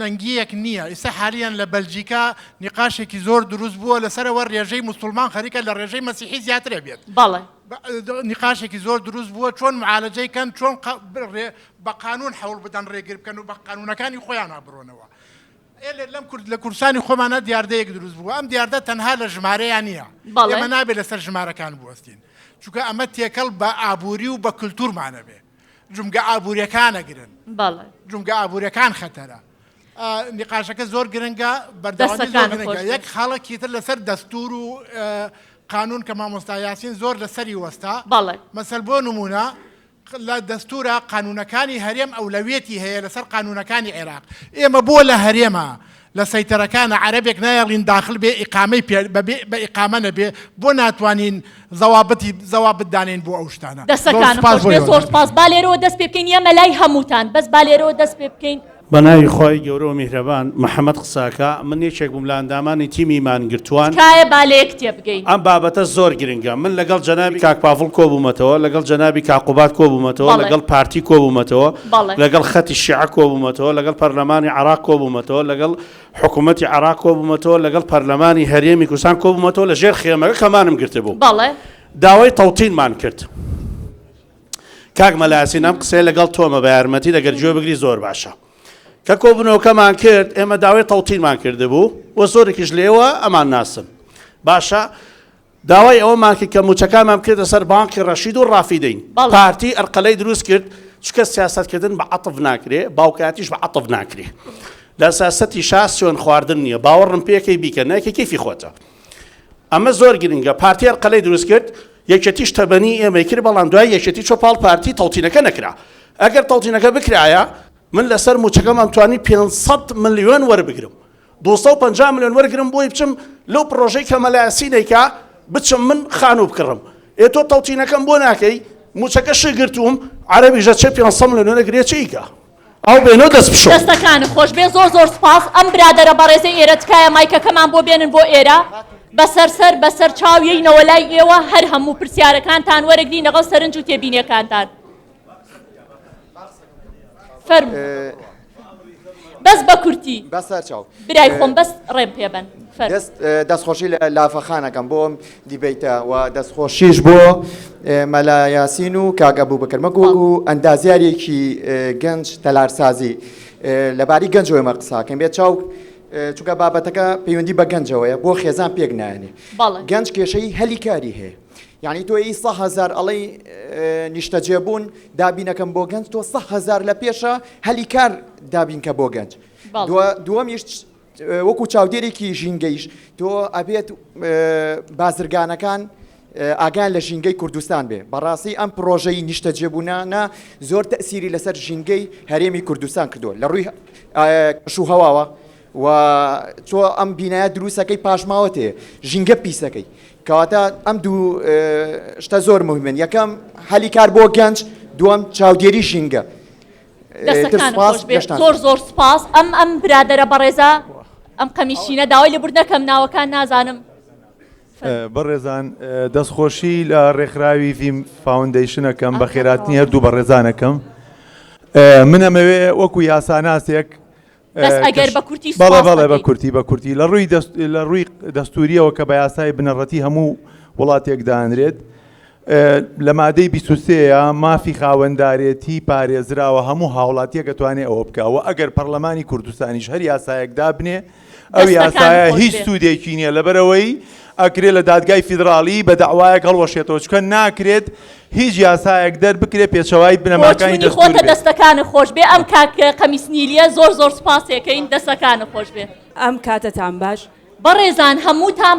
نەنگیەک نییە ئێستا حالیان لە بەلجیکا نیقاشێکی زۆر دروست بووە لەسەرەوە ڕێژەی موسڵمان خەریکە لە ڕێژەی مەسیحی زیاترە بێت بەڵێ نیقاشێکی زۆر دروست بووە چۆن معالەجەی کەن چۆن بە قانون حەوڵ بدەن ڕێگر بکەن و بە قانونەکانی خۆیان نابڕۆنەوە لەم لە کورسانی خۆمانە دیاردەیەک دروست بووە ئەم دیاردە تەنها لە ژمارەیان نییە ئێمە نابێت لەسەر ژمارەکان بوەستین چونکە ئەمە تێکەڵ بە ئابووری و بە کولتورمانە بێ جومگە ئابوووریەکانەگرن جومگە ئابوووریەکان خەتەرە نیقاشەکە زۆر گرنگە بەردەوام یەک خاڵێکی تر لەسەر دەستور و قانون کە مامۆستا یاسین زۆر لەسەری وەستا مەسەل بۆ نمونە لە دەستورە قانونەکانی هەرێم ئەولەوێتی هەیە لەسەر قانونەکانی عێراق ئێمە بۆ لە هەرێمە لە سەیتەرەکانە عەرەبێک نایەڵین داخل بێ ئیقامەی بە ئیقامە نەبێ بۆ ناتوانین زەوابت دانێن بۆ ئەو شتانە دەستەکان زۆر سپاس با لێرەوە دەست پێ بکەین ئێمە لای هەمووتان بەس با لێرەوە دەست پێ بکەین بەناوی خۆی گەورە و میهرەبان محەممەد قساکە من یەکێک بووم لە ئەندامانی تیمیمان گرتووان کایە بالەیەک تێبگەین ئەم بابەتە زۆر گرنگە من لەگەڵ جەنابی کاک پاڤڵ کۆبوومەتەوە لەگەڵ جەنابی کاقوبات کۆبوومەتەوە لەگەڵ پارتی کۆبوومەتەوە لەگەڵ خەتی شیعە کۆبوومەتەوە لەگەڵ پەرلەمانی عێراق کۆبوومەتەوە لەگەڵ حکوومەتی عێراق کۆبوومەتەوە لەگەڵ پەرلەمانی هەرێمی کوردستان کۆبوومەتەوە لە ژێر خێمەکە کەمانم گرتە بوو داوای تەوتینمان کرد کاک مەلا یاسین ئەم قسەی لەگەڵ تۆمە بە یارمەتی دەگەر گوێ بگری زۆر باشە کە کۆبوونەوەکەمان کرد ئێمە داوای تەوتینمان کردبوو وە زۆرێکیش لێوە ئەمان ناسم باشە داوای ئەوەمان کرد کە موچەکانمان کردە سەر بانکی ڕەشید و ڕافیدەین پارتی ئەرقەلەی دروست کرد چکە سیاسەتکردن بە عەتف ناکرێ باوکاتیش بە عەتف ناکرێ لە سیاسەتی شا سوێن خواردن نییە باوەڕم پێکەی بیکە نایکە کەیفی خۆتە ئەمە زۆر گرنگە پارتی ئەرقەلەی دروست کرد یەکێتیش تەبەنی ئێمەی کرد بەڵام دوای یەکێتی چۆپاڵ پارتی تەوتینەکە نەکرا ئەگەر تەوتینەکە بکرایە من لەسەر موچەکەم ئەمتوانی 500 ملیۆن وەربگرم 250 ملیۆن وەرگرم بۆی بچم لەو پرۆژەی کە مەلا یاسینێکە بچم من خانوو بکڕم تۆ تەوتینەکەم بۆ ناکەی موچەکە شگرتوم عەرەبیژە چێ 500 ملیۆن نەگرێ چیکە ئەو بێنەوە دەست بشۆ دەستەکان خۆش بێ زۆر سپاس ئەم برادەرە بەڕێزەی ئێرە تکایە مایکەکەمان بۆ بێنن بۆ ئێرە بەسەر چاویەینەوە لای ئێوە هەر هەموو پرسیارەکانتان وەرەگرین لەگەڵ سەرنج و تێبینیەکانتان بەس بە کورتی بەسەر چاو برای خۆم بەس ڕێم پێبن دەستخۆشی لە لافەخانەکەم بۆم دیبیتە و دەستخۆشیش بۆ مەلا یاسین و کاک ئەبووبەکر مەگوڵ و ئەندازیارێکی گەنج تەلارسازی لەباری گەنجەوە ئێمە قساکەم بێت چاو چونکە بابەتەکە پەیوەندی بە گەنجەوەیە بۆ خێزان پێک نایەنێ گەنج کێشەی هەلی کاری هەیە یعنی تۆ 100,000 ئەڵەی نیشتەجێبوون دابینەکەم بۆ گەنج تۆ 100,000 لە پێشە هەلی کار دابینکە بۆ گەنج دووەمیش وەکو چاودێرێکی ژینگەیش تۆ ئەبێت بازرگانەکان ئاگان لە ژینگەی کوردستان بێ بەڕاستی ئەم پرۆژەی نیشتەجێبوونانە زۆر تەسیری لەسەر ژینگەی هەرێمی کوردستان کردووە لە ڕووی شوهەواوە و تۆ ئەم بینایە دروستەکەی پاشماوە تێ ژینگە پیسەکەی کەواتە ئەم دوو شتە زۆر مهمن یەکەم هەلی کار بۆ گەنج دووەم چاودێری ژینگە زۆر سپاس ئەم برادەرە بەڕێزە ئەم قەمیشینە داوای لێبوردنەکەم ناوەکان نازانم بەڕێزان دەستخۆشی لە ڕێکخراوی فیم فاوندیشنەکەم بە خێراتنی هەردوو بەڕێزانەکەم من ئەمەوێ وەکو یاساناسێک بەڵێ بە کورتی لە ڕووی دەستوریەوە کە بە یاسای بنەڕەتی هەموو وڵاتێک دانرێت لە مادەی 23 مافی خاوەندارێتی پارێزراوە هەموو هاوڵاتیە دەتوانێت ئەوە بکەوە ئەگەر پەرلەمانی کوردستانیش هەر یاسایەک دابنێ ئەو یاسایە هیچ سوودێکی نییە لەبەرەوەی ئەکرێت لە دادگای فیدراالی بە داوایەک هەڵوەشێتەوە چکە ناکرێت هیچ یاسایەک دەربکرێت پێچەوای بنەماکانی خۆتە دەستەکانە خۆش بێ ئەم کاک قەمیسنیلیە زۆر سپاسێکەین دەستەکانە خۆش بێ ئەم کاتتان باش بەڕێزان هەمووتان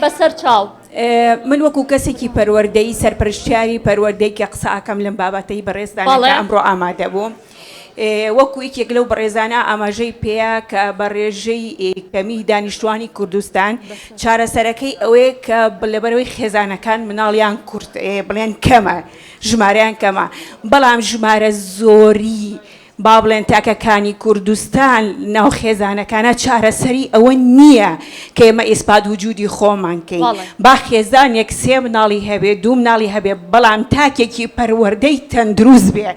بەسەر چاو من وەکو کەسێکی پەروەردەی سەرپەرشتیاری پەروەردەی کە قسە ئەکەم لەم بابەتەی بەڕێزدانەکە ئەمڕۆ ئامادە بووم وەکو یەکێک لەو بەڕێزانە ئاماژەی پێەیە کە بە ڕێژەی کەمی دانیشتوانی کوردستان چارەسەرەکەی ئەوەیە کە لەبەرەوەی خێزانەکان مناڵیان کورت بڵێن کەمە ژمارەیان کەمە بەڵام ژمارە زۆری با بڵێن تاکەکانی کوردستان ناوخێزانەکانە چارەسەری ئەوە نییە کە ئێمە ئیسپاد وجودی خۆمان کەین با خێزانێک سێ مناڵی هەبێ دوو مناڵی هەبێ بەڵام تاکێکی پەروەردەی تەندروست بێ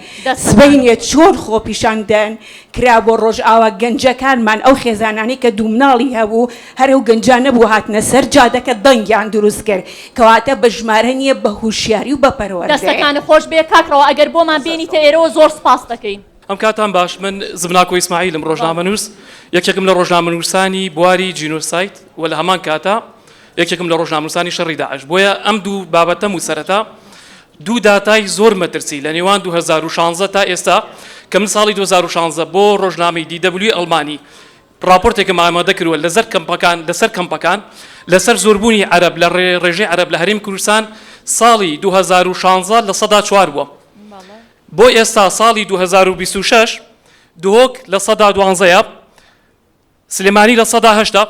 سبەینێ چۆن خۆپیشاندن کرا بۆ ڕۆژئاوا گەنجەکانمان ئەو خێزانانی کە دوو مناڵی هەبوو هەرێو گەنجان نەبوو هاتنە سەر جادەکە دەنگیان دروست کرد کەواتە بە ژمارە نییە بە هوشیاری و بە پەروەردەی. دەستەکانی خۆش بێ کاکڕەوە ئەگەر بۆمان بێنیتە ئێرەوە زۆر سپاس دەکەین. ئەم کاتان باش من زبناکۆ ئیسماعیلم ڕۆژنامەنووس یەکێکم لە ڕۆژنامەنووسانی بواری جینۆسایت و لە هەمان کاتە یەکێکم لە ڕۆژنامەنووسانی شەڕی داعش بۆیە ئەم دوو بابەتەم و سەرەتا دوو داتای زۆر مەترسی لە نێوان 2016 تا ئێستا کە من ساڵی 2016 بۆ ڕۆژنامەی DW ئەڵمانی راپۆرتێکم ئامادە کردووە لەسەر کەمپەکان لەسەر زۆربوونی عەرەب لە ڕێژەی عەرەب لە هەرێمی کوردستان ساڵی 2016 لە 104 بووە بۆ ئێستا ساڵی 2026 دهۆک لە 112 سلێمانی لە 180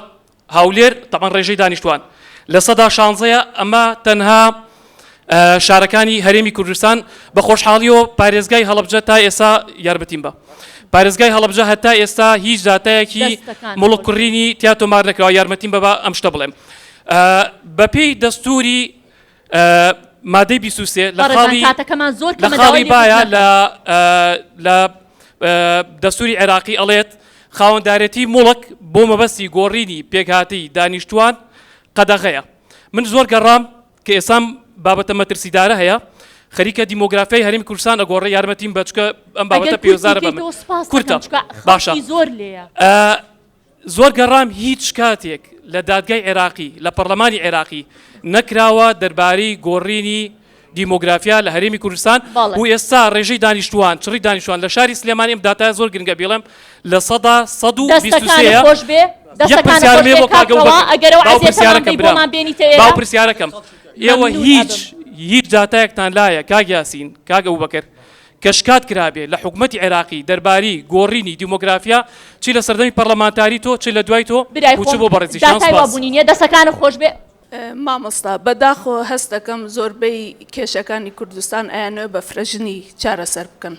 هاولێر تەمان ڕێژەی دانیشتوان لە 116 ئەمە تەنها شارەکانی هەرێمی کوردستان بە خۆشحاڵیەوە پارێزگای هەڵەبجە تا ئێستا یارمەتیم بە پارێزگای هەڵەبجە هەتا ئێستا هیچ داتایەکی مڵکڕینی تیاتۆمار نەکراوە یارمەتیم بە ئەم شتە بڵێم بەپێی دەستوری مادەی 23 لە خاڵی باە لە دەستوری عێراقی ئەڵێت خاوەندارەتی مڵک بۆ مەبەستی گۆڕینی پێکهاتەی دانیشتوان قەدەغەیە من زۆر گەڕام کە ئێسام بابەتە مەترسیدارە هەیە خەریکە دیمۆگرافیای هەرێمی کوردستان ئەگۆڕێ یارمەتیم بە چکە ئەم بابەتە پێوزارە بە من کورتە باشە زۆر گەڕام هیچ کاتێک لە دادگای عێراقی لە پەرلەمانی عێراقی نەکراوە دەربارەی گۆڕینی دیمۆگرافیا لە هەرێمی کوردستان و ئێستا ڕێژەی دانیشتوان چڕی دانیشتوان لە شاری سلێمانی ئەم داتای زۆر گرنگە بێڵێم لە 123 باو پرسیارەکەم ئێوە هیچ داتایەکتان لایە کاک یاسین کاک ئەبوبەکر کەشکات کرابێ لە حکوومەتی عێراقی دەرباری گۆڕینی دیمۆگرافیا چی لە سەردەمی پەرلەمانتاری تۆ چی لە دوای تۆ وچ بۆ بەڕێزی بوونیە دەستەکانە خۆش بێ مامۆستا بەداخۆ هەست دەکەم زۆربەی کێشەکانی کوردستان ئەیانوێ بە فرەژنی چارەسەر بکەن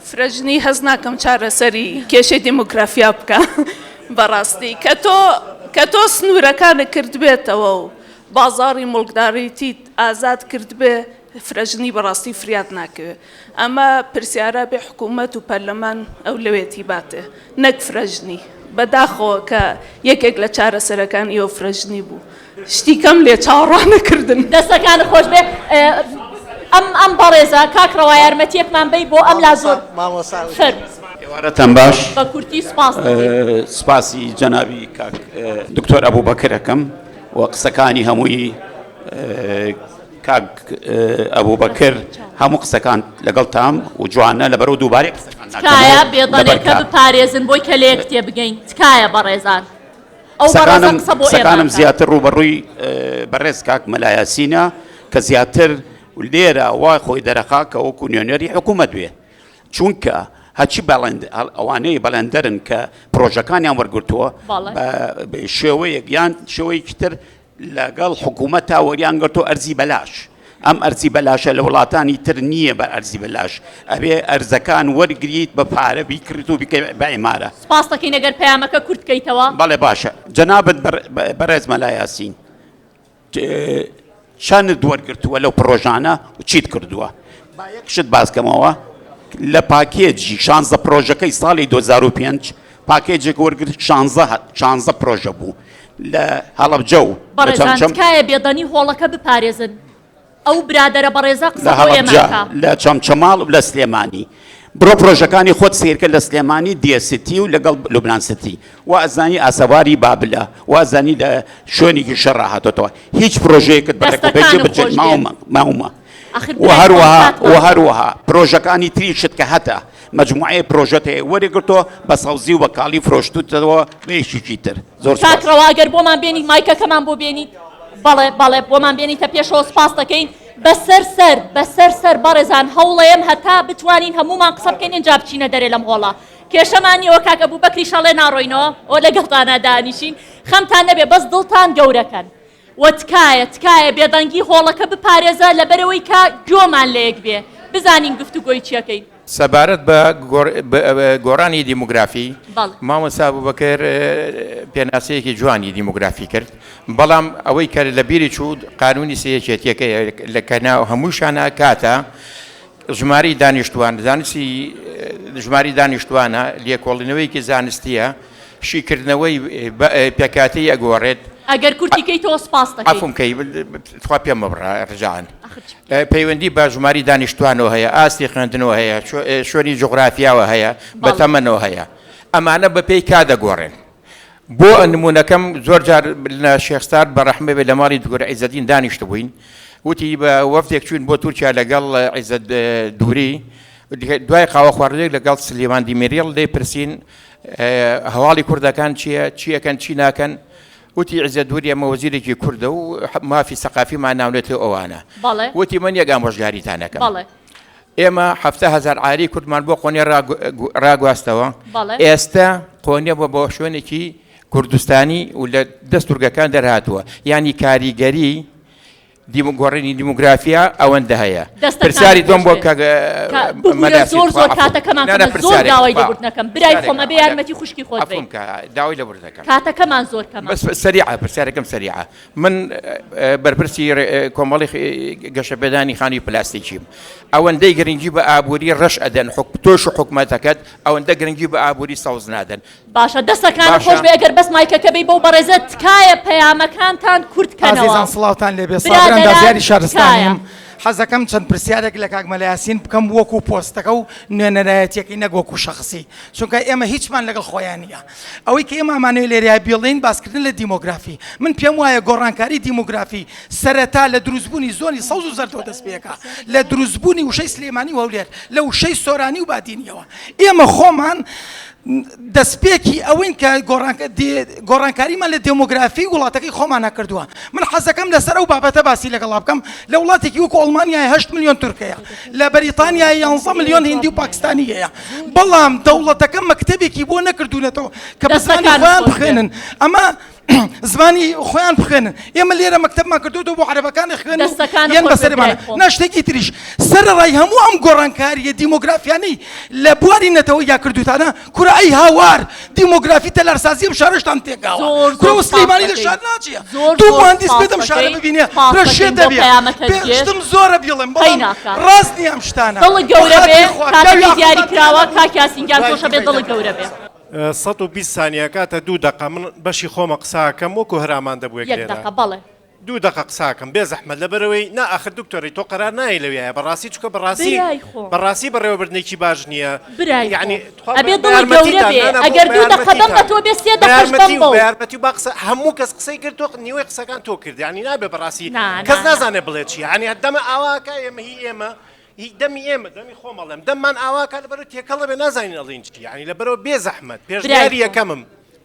فرەژنی هەز ناکەم چارەسەری کێشەی دیموگرافیا بکە بەڕاستی کە تۆ سنوورەکانە کردبێتەوە و بازاری مڵکداریتیت ئازاد کردبێ فرەژنی بەڕاستی فریاد ناکەوێت ئەمە پرسیارە بێ حکوومەت و پەرلەمان ئەو لەوێتی باتێ نەک فرەژنی بەداخۆ کە یەکێک لە چارەسەرەکان ئێوە فرەژنی بوو شتی کەم لێ چاوەڕانەکردن دەستەکان خۆش بێ ئەم بەڕێزە کاکڕەوە یارمەتیەکمان بی بۆ ئەم لا زۆر ئێوارەتان باش بە کورتی سپاسی جەنابی دکتۆر ئەبوبەکرەکەم و قسەکانی هەمووی کاک ئەبوبەکر هەموو قسەکان لەگەڵ تام و جوانە لە بەرەو دووبارێک تکایە بێدەڵێکە بپارێزن بۆی کە لێ کتێ بگەین تکایە بەڕێزان قسەکانم زیاتر ڕوبەڕووی بەڕێز کاک مەلایەسینە کە زیاتر لێرە وای خۆی دەرەخا کە وەکو نوێنەری حکوومەت بێ چونکە هەچی ئەوانەی بەڵێندەرن کە پرۆژەکانیان وەرگرتووە شێوەیەک یان شێوەیەکی تر لەگەڵ حکوومەتا وەریان گرتو ئەرزی بەلاش ئەم ئەرزی بەلاشە لە وڵاتانی تر نییە بە ئەرزی بەلاش ئەبێ ئەرزەکان وەرگریت بە پارە بیکرد و بە ئیمارە سپاس دەکەین ئەگەر پەیامەکە کورت بکەیتەوە بەڵێ باشە جەنابەت بەڕێز مەلایەسین چەند وەرگرتووە لەو پرۆژانە و چیت کردووە با یەکشت باسکەمەوە لە پاکێجی 16 پرۆژەکەی ساڵی 2005 پاکێجێک وەرگرت 16 پرۆژە بوو لە هەڵەبجە و بەڕێزانکایە بێدەنی هۆڵەکە بپارێزن ئەو برادەرە بەڕێزە قسە بۆ ئێمەکە لە چەمچەماڵ و لە سلێمانی بڕۆ پرۆژەکانی خۆت سیرکە لە سلێمانی دیەستی و لەگەڵ لوبنانستی وازانی ئاسەواری بابلە وازانی لە شوێنێکی شەڕ هاتۆتەوە هیچ پرۆژەیەکت بەڕێکەپێکی بچێت ماومە و هەروەها پرۆژەکانی تریشت کە هەتا مجموعەیە پرۆژەت هەیە وەرەگرتۆ بە سەوزی و بەکاڵی فرۆشتوتەوە بێشیکی تر زۆر کاکڕەوە ئەگەر بۆمان بێنیت مایکەکەمان بۆ بێنیت بەڵێ بۆمان بێنیتە پێشەوە سپاس دەکەین بەسەر سەر بەڕێزان هەوڵەیەم هەتا بتوانین هەمومان قسە بکەین ئەنجا بچینە دەرێ لەم هۆڵە کێشەمانیەوە کاک ئەبوبەکری شەڵێ ناڕۆینەوە ئەو لەگەڵتانە دانیشین خەمتان نەبێ بەس دڵتان گەورەکەن و تکایە بێدەنگی هۆڵەکە بپارێزە لەبەرەوەی کە گۆمان لەیەک بێ بزانین گفتوگۆی چیەکەین سەبارەت بە گۆڕانی دیموگرافی مامۆستا بووبەکر پێناسەیەکی جوانی دیموگرافی کرد بەڵام ئەوەی کە لە بیری چوو قانونی سەیەکێتیەکە لە کەناو هەمووشانە کاتە ژماری دانیشتوان زانستی ژماری دانیشتوانە لێکۆڵینەوەیکی زانستیە شیکردنەوەی پێکاتی ئەگۆڕێت ئەگەر کورتیکەی تۆ سپاس دەکەیت ئەفم کەی خوا پێم مەبڕە ڕجان پەیوەندی بە ژماری دانیشتوانەوە هەیە ئاستی خوێندنەوە هەیە شوێنی جوغرافیاوە هەیە بە تەمەنەوە هەیە ئەمانە بە پێی کا دەگۆڕێن بۆ نمونونەکەم زۆر جار لە شێخستار بە ڕەحمە بێ لە ماڵی دوگۆر عیزەدین دانیشت بووین وتی بە وەفتێک چوین بۆ تورکیا لەگەڵ عیزەت دووری دوای قاوە خواردنێک لەگەڵ سلێمان دیمێریڵ دەی پرسین هەواڵی کوردەکان چییە چیەکەن چی ناکەن وتی عیزەت دووری ئەمە وەزیرێکی کوردە و مافی سەقافیمان ناونێتەوە ئەوانە وتی من یەک ئامۆژگاریتانەکەم ئێمە 7,000 عاری کوردمان بۆ قۆنێ ڕاگواستەوە ئێستا قۆنێ بۆ بۆ شوێنێکی کوردستانی و لە دەستورگەکان دەرهاتووە ینی کاریگەری گۆڕینی دیموگرافیا ئەوەندە هەیە پرسیاری دۆم بۆ زۆر زۆر کاتەکەمان زۆر داوای لەبوردنەکەم برای خۆمە بە یارمەتی خوشکی خۆت داوای لەبوردەکەم کاتەکەمان زۆر کەمە سەریعە پرسیارەکەم سەریعە من بەرپرسی کۆمەڵی گەشەپێدانی خانی پلاستیکیم ئەوەندەی گرنگی بە ئابووری ڕەش ئەدەن تۆش و حکومەتەکەت ئەوەندە گرنگی بە ئابووری سەوز نادەن باشە دەستەکان خۆش بێ ئەگەر بەس مایکەکە بێ بەو بەڕێزە تکایە پەیامەکانتان کورتکەنەوە سڵاوتان لێبێ ئەندازیاری شارستانیم حەزەکەم چەند پرسیارێک لە کاک مەلایاسین بکەم وەکو پۆستەکە و نوێنەرایەتیەکەی نەک وەکو شەخصی چونکە ئێمە هیچمان لەگەڵ خۆیان نییە ئەوەی کە ئێمە ئەمانەوەی لێرای بێڵین باسکردن لە دیمۆگرافی من پێم وایە گۆڕانکاری دیمۆگرافی سەرەتا لە دروستبوونی زۆنی سەوز و زەردەوە دەست پێەکە لە دروستبوونی وشەی سلێمانی و هەولێر لە وشەی سۆرانی و بادینیەوە ئێمە خۆمان دەستپێکی ئەوەین کە گۆڕانکاریمان لە دموگرافی وڵاتەکەی خۆمان نەکردووە من حەزەکەم لەسەر ئەو بابەتە باسی لەگەڵا بکەم لە وڵاتێکی وەکو ئەڵمانیای 8 ملیۆن تورکەیە لە بەریتانیا 11 ملیۆن هیندی و پاکستانی هەیە بەڵام دەوڵەتەکە مەکتەبێکی بۆ نەکردوونەتەوە کە بە زمانی خۆیان بخوێنن ئەمە زمانی خۆیان بخوێنن ئێمە لێرە مەکتەبمان کردووە بۆ عەرەبەکانی خوێن یان بەسەرمانە ناشتێکی تریش سەرڕای هەموو ئەم گۆڕانکاریە دیمۆگرافیانەی لە بواری نەتەوە یا کردوتانە کورە ئەی هاوار دیمۆگرافی تەلارسازی ئەم شارەشتان تێکاوە کورە سلەیمانی لە شار ناچیە دوو مهندس بێتم شارە ببینێ ڕەشێ دەبێت پێشتم زۆرە بڵێم بەڵام ڕاست نییە ئەم شتانە دڵ گەورە بێ کاتێکی دیاری کراوە کاک یاسینگیان خۆشە بێت دڵ گەورە بێ 120 ثانیە کاتە 2 دقە من بەشی خۆمە قساکەم وەکو هەرامان دەبووە بەڵێ 2 دقە قساکەم بێ زەحمەت لەبەرەوەی ناخر دکتۆری تۆ قەرار نایە لەوێیە بەڕاستی چکە بەڕاستی بەڕێوەبردنێکی باش نییە یعنی ئەبێ دڵ گەورە بێ ئەگەر 2 دقە بەم بە تۆ بێ 3 دقەش بەم بۆ یارمەتی با قسە هەموو کەس قسەی کرد تۆ نیوەی قسەکان تۆ کرد یعنی نابێ بەڕاستی کەس نازانێ بڵێ چی یعنی دەمە ئاواکە ئێمە هی ئێمە دەمی ئێمە دەمی خۆمەڵێم دەممان ئاواکە لەبەرەوە تێکەڵە بێ نازانین ئەڵین چی یعنی لەبەرەوە بێ زەحمەت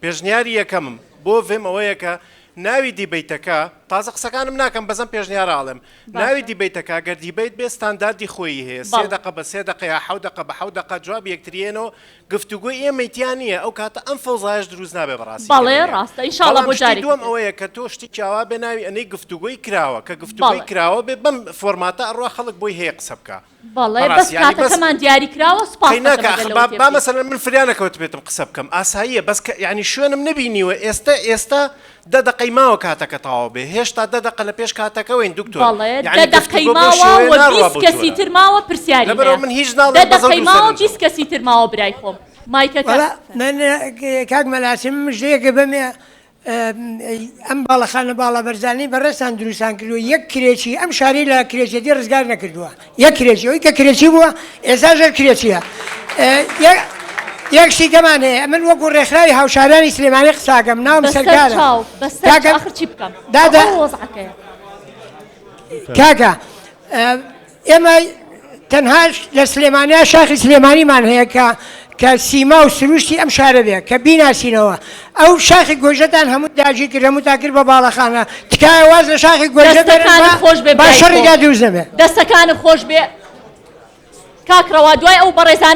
پێشنیاری یەکەمم بۆ فێم ئەوەیە کە ناوی دیبیتەکە تازە قسەکانم ناکەم بەزەم پێشنیاراڵێم ناوی دیبیتەکە گەر دیبیت بێ ستانداردی خۆی هەیە 3 دقە بە 3 دقە یا 7 دقە بە 7 دقە جواب یەکتریێنەوە گفتوگوی ئێمەیتیان نییە ئەو کاتە ئەم فەوزایش دروست نابێ بەڕاستی بەڵێ ڕاستە ئینشاڵڵا بۆ جارێک دووەم ئەوەیە کە تۆ شتی چاوا بێ ناوی ئەنەی گفتوگوی کراوە کە گفتوگوی کراوە بێ بەم فۆرماتە ئەڕوا خەڵک بۆی هەیە قسە بکە بەڵێ بەس کاتەکەمان دیاری کراوە سپاس با مەسەلەن من فریانەکەوت بێتم قسە بکەم ئاساییە بەس یعنی شوێنم نبینیوە ئێستا 10 دقەی ماوە کاتەکە تەواو بێ هێشتا 10 دقە لە پێش کاتەکەوەین دکتۆر بەڵێ 10 دقەی ماوە 20 کەسی تر ماوە پرسیاری لەبەرەوە من هیچ ناڵێم 10 دقەی ماوە 20 کەسی تر ماوە برای خۆم کاک مەلاسیم مژدەیەکە بەمێ ئەم باڵەخانە باڵە بەرزانی بەڕێستان دروستان کردووە یەک کرێکی ئەم شاری لە کرێچێتی ڕزگار نەکردووە یەک کرێکی ئەوی کە کرێکی بووە ئێستاژەر کرێچیە یەکشی کەمان هەیە من وەکو ڕێکخراوی هاوشارانی سلێمانی قساکەم ناوم سەرکارە کاکە ئێمە تەنهاش لە سلێمانیا شاخی سلێمانیمان هەیە کە سیما و سروشتی ئەم شارە بێ کە بیناسینەوە ئەو شاخی گۆژەتان هەموو داگیر کرد هەموو تاکرد بە باڵەخانە تکایە واز لە شاخی گۆژە خۆش بێ باشەڕێگا دروست نەبێ دەستەکانم خۆش بێ کاکڕەوە دوای ئەو بەڕێزان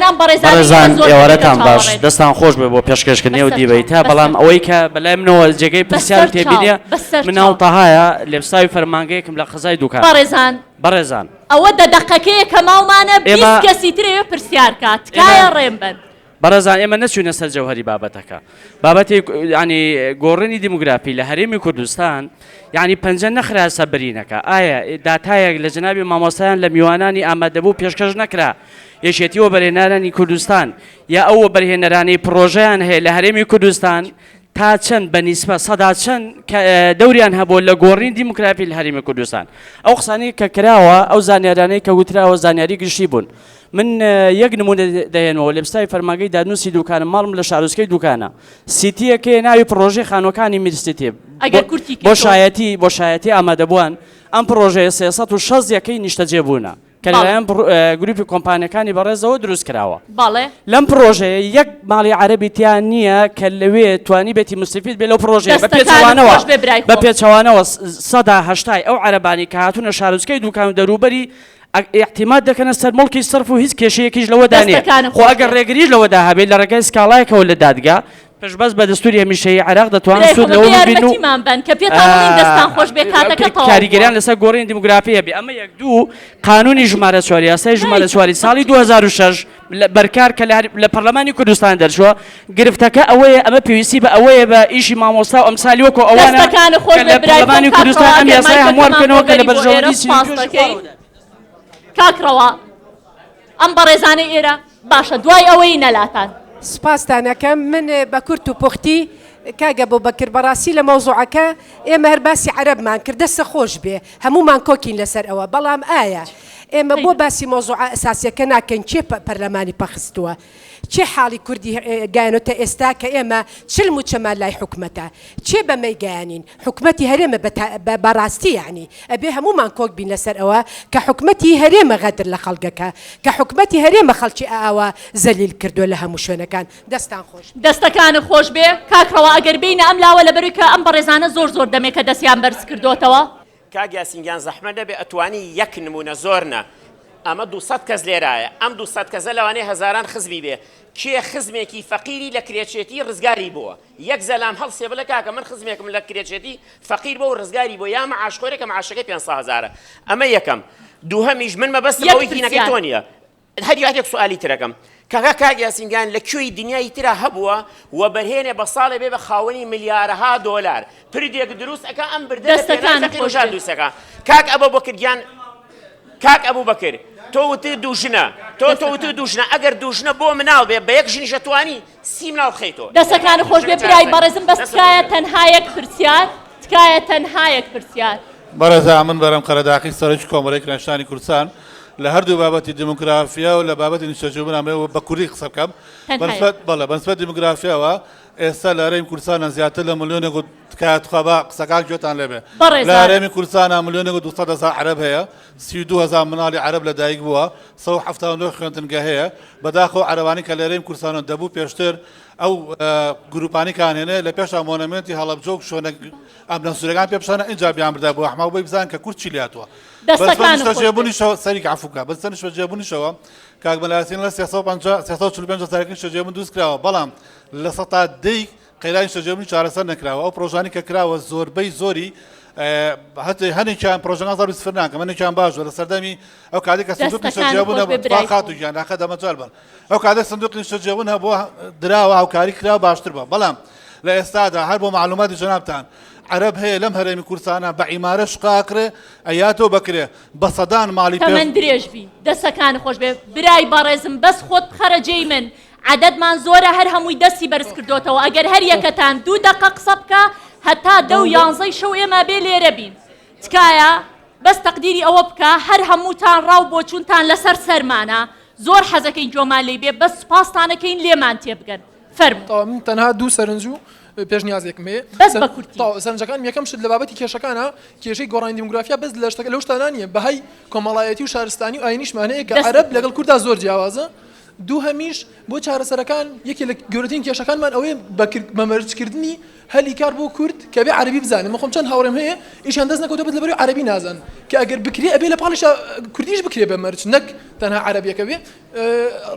ئێوارەتان باش دەستان خۆش بێ بۆ پێشکەشکردنی و دیبەیتە بەڵام ئەوەی کە بەلای منەوە جێگەی پرسیار تێبینێ مناڵ تەهایە لێبساوی فەرمانگەیەکم لە قزای دوکان بەڕێزان ئەوە دەدەقەکەیە کە ماومانە 20 کەسی ترێ پرسیار کات تکایە ڕێم بن بەڕێزان ئێمە نەچوونە سەر جەوهەری بابەتەکە بابەتی ینی گۆڕینی دیموگرافی لە هەرێمی کوردستان یعنی پەنجە نەخرا سەبرینەکە ئایا داتایەک لە جنابی مامۆستایان لە میوانانی ئامادەبوو پێشکەش نەکرا یەکێتیەوە بەرهێنەرانی کوردستان یا ئەوە بەرهێنەرانی پرۆژەیان هەیە لە هەرێمی کوردستان تا چەند بەنیسبە سەدا چەند دەوریان هەبوو لە گۆڕین دیموکراپی لە هەرێمی کوردستان ئەو قسانی کە کراوە ئەو زانیارانەی کە وتراوە زانیاری گشتی بوون من یەک نمونە دەهێنەوە لە بستای فەرماگەی دادنووسی دوکانم ماڵم لە شارۆچکەی دوکانە سیتیەکەی ناوی پرۆژەی خانووەکانی میرسیتێ بۆ شایەتی ئامادەبووان ئەم پرۆژەیە 360 یەکەی نیشتەجێبوونە کە لەلایەن گروپی کۆمپانیەکانی بەڕێزەوە دروست کراوە لەم پرۆژەیە یەک ماڵی عەرەبی تیان نییە کە لەوێ توانی بێتی مستفید بێ لەو پرۆژەیە بە پێچەوانەوە 180 ئەو عەرەبانی کە هاتوونە شارۆچکەی دوکان و دەروبەری احتیمال دەکەنە سەر مڵکی سەرف و هیچ کێشەیەکیش لەوە دانێ خۆ ئەگەر ڕێگریش لەوەدا هەبێت لە ڕێگەی سکاڵایەکەوە لە دادگا پێشبەس بە دەستوری هەمیشەیی عێراق دەتوانن سوود لەوە ببین و کاریگەریان لەسەر گۆڕینی دیموگرافی هەبێ ئەمە یەک دوو قانونی ژمارە 4 یاسای ژمارە 4 ساڵی 2006 بەرکار کە لە پەرلەمانی کوردستان دەرچووە گرفتەکە ئەوەیە ئەمە پێویستی بە ئەوەیە بە ئیشی مامۆستا و ئەمسالی وەکو ئەوانە کە لە پەرلەمانی کوردستان ئەم یاسای هەموار بکەنەوە کە لە بەرژەوەندی کاکڕەوە ئەم بەڕێزانەی ئێرە باشە دوای ئەوەی نەلاتان سپاسدانەکەم من بە کورت و پوختی کاگە بۆ بەکر بەڕاستی لە مەوزوعەکە ئێمە هەر باسی عەرەبمان کردەسە خۆش بێ هەمومان کۆکین لەسەر ئەوە بەڵام ئایا ئێمە بۆ باسی مۆزوع ئەساسیەکە ناکەین چێ پەرلەمانی پەخستووە چێ حاڵی کوردی گایەنۆتە ئێستا کە ئێمە چلم و چەمان لای حکومەتە چێ بەمەی گایانین حکومەتی هەرێمە بەڕاستی یعنی ئەبێ هەمومان کۆک بین لەسەر ئەوە کە حکومەتی هەرێمە غەدر لە خەڵگەکە کە حکومەتی هەرێمە خەڵکی ئاوا زەلیل کردووە لە هەموو شوێنەکان دەستان خۆش دەستەکانە خۆش بێ کاکڕەوە ئەگەر بینە ئەم لاوە لەبەروی کە ئەم بەڕێزانە زۆر دەمێکە دەستیان بەرز کردوتەوە کاگیاسینگیان زەحمە دەبێ ئەتوانی یەک نمونە زۆرنە ئەمە 200 کەس لێرایە ئەم 200 کەسە لەوانەیە هەزاران خزمی بێ کێ خزمێکی فەقیری لە کرێچێتی ڕزگاری بووە یەک زەلام هەڵسێ بڵێ کاکە من خزمێکم لە کرێچێتی فەقیر بۆ و ڕزگاری بۆ یا مەعاشخۆرێکە مەعاشەکەی 500,000 ئەمە یەکەم دووهەمیش من مەبەستم ئەوەی دینەکەی تۆ نییە هەر یەک سوالی ترەکەم کاگیاسینگیان لە کوێی دنیای ترا هەبووە و بەرهێنێ بە ساڵێ بێ بە خاوەنی ملیارەها دۆلار پردێک دروست ئەکە ئەم بردەستەکان دووسەکە کاک ئەبە بۆکردیان کاک ئەبوو بەکر تۆ وتی دووژنە تۆ دووژنە ئەگەر دووژنە بۆ مناڵ بێ بە یەک ژنیشە توانی سی مناڵ بخەیتەوە دەستەکان خۆش بێ برای بەڕێزم بەس تکایە تەنها یەک پرسیار بەڕێزا من بەرەم قەرەداقی سەرۆکی کۆمەڵەی کرێنشتانی کوردستان لە هەردوو بابەتی دیموکرافیا و لە بابەتی نیشتەجێبوونەوە بە کوردی قسە بکەم بەنسبەت دیموکرافیاوە ئێستا لە هەرێمی کوردستانە زیاتر لە ملیۆنێک و تکایەتخوا قسەکان گوێتان لێبێ لە هەرێمی کوردستانە ملیۆنێک و 200,000 عەرەب هەیە 32,000 مناڵی عەرەب لە دایک بووە 179 خوێندنگە هەیە بەداخەوە عەرەبانی کە لە هەرێمی کوردستانە دەبوو پێشتر ئەو گروپانی کانهێنێ لە پێش مۆنەمنتی هەڵەبجە و شوێنە ئەمنە سوورەکان پێ بشانە اینجا بیان بردا بوو ئەحماو بۆی بزان کە کورد چی لاتوە بەسجێبوونیشەوە سەریک عفوکە بەسەر شەجێبوونیشەوە کاک مەلایەسین لە 345 سەرەکەی شەجێبوون دروست کراوە بەڵام لە سەتا دەی قەیرانی شەجێبوونی چارەسەر نەکراوە ئەو پرۆژانی کە کراوە زۆربەی زۆری هەنێکیان پرۆژەکان زار سفر ناکەم هەنێکیان باشوە لە سەردەمی ئەو کاتێک کە سندوقی شەجێبوون خات و گیان ناخە دەمەجال بن ئەو کاتێک سندوقی شەجێبوون هەبووە دراوە هاوکاری کرا باشتر بە بەڵام لە ئێستادا هەر بۆ معلوماتی جەنابتان عەرەب هەیە لەم هەرێمی کوردستانە بە عیمارە شقاکرێ ئەیاتۆ بکرێ بە سەدان ماڵی تەمەن درێژبی دەستەکان خۆش بێ برای بەڕێزم بەس خۆت بخەرە جێی من عەدەدمان زۆرە هەر هەمووی دەستی بەرز کردوتەوە ئەگەر هەر یەکەتان 2 دقە قسە بکە هەتا 10 و 11 شەو ئێمە بێ لێرە بین تکایە بەس تەقدیری ئەوە بکە هەر هەمووتان ڕاو بۆ چوونتان لەسەر سەرمانە زۆر حەزەکەین جۆمان لێ بێ بەس سوپاستانەکەین لێمان تێبگەن فەرموو من تەنها دوو سەرنج و پێشنیازێکم هەیە بەس بە کورتی سەرنجەکان یەکەم شت لە بابەتی کێشەکانە کێشەی گۆڕانی دیموگرافیا بەس لە شتەکە لەو شتانە نیە بەهای کۆمەڵایەتی و شارستانی و ئاینیشمان هەیە کە عەرەب لەگەڵ کووردا زۆر جیاوازە دوو هەمیش بۆ چارەسەرەکان یەکێ لە گەورەترین کێشەکانمان ئەوەیە بەمەرجکردنی هەلی کار بۆ کورد کە بێ عەربی بزانێت مەخۆم چەند هاوڕێم هەیە ئیشان دەست نەکەوتە بێت لەبەرەوەی عەربی نازان کە ئەگەر بکرێ ئەبێ لە پاڵیش کوردیش بکرێ بەمەرج نەک تەنها عەربیەکە بێ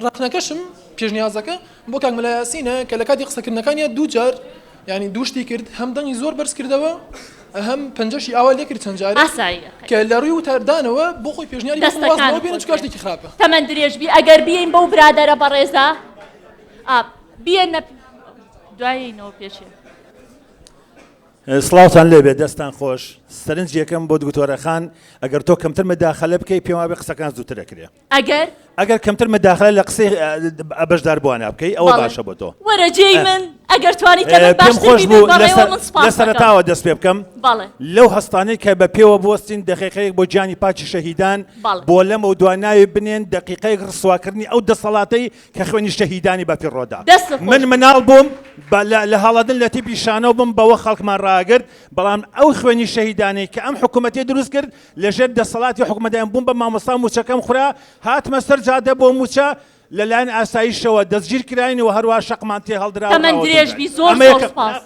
ڕقنەکەشم پێشنیازەکە بۆ کاک مەلا یاسینە کە لە کاتی قسەکردنەکانیە دوو جار ینی دووشتی کرد هەم دەنگی زۆر بەرز کردەوە هەم پەنجەشی ئاوا لێ کرد چەند جارێک کە لە ڕووی وتاردانەوە بۆ خۆی پێشنیاری بێنە کاشتێکی خراپە تەمەند درێژبی ئەگەر بیین بەو برادەرە بەڕێزە بیێنە دوایینەوە پێشێ سڵاوتان لێبێ دەستان خۆش سەرنج یەکەم بۆ دکتۆرەخان ئەگەر تۆ کەمتر مەداخەلە بکەی پێم وابێ قسەکان زووتر دەکرێ ئەگەر کەمتر مەداخەلە لە قسەی بەشدار بووانە بکەی ئەوە باشە بۆ تۆ وەرە جێی من ئەگەر توانیتە پێم خۆش بوو لە سەرەتاوە دەست پێ بکەم لەو هەستانەی کە بە پێوە بوەستین دقیقەیەک بۆ گیانی پاچی شەهیدان بۆ لەم و دواناوی بنێن دقیقەیەک ڕسواکردنی ئەو دەسەڵاتەی کە خوێنی شەهیدانی بە پیڕۆدا من مناڵ بووم لە هەڵەدن لە تیپی شانەوە بم بەوە خەڵکمان ڕاگرت بەڵام ئەو خوێنی شەهیدانی کە ئەم حکوومەتی دروست کرد لەژێر دەسەڵاتی حکوومەتیان بووم بە مامۆستا موچەکەم خورا هاتمە سەر جادە بۆ موچە لەلایەن ئاسایشەوە دەستگیر کراینەوە هەروە شەقمان تێ هەڵدرا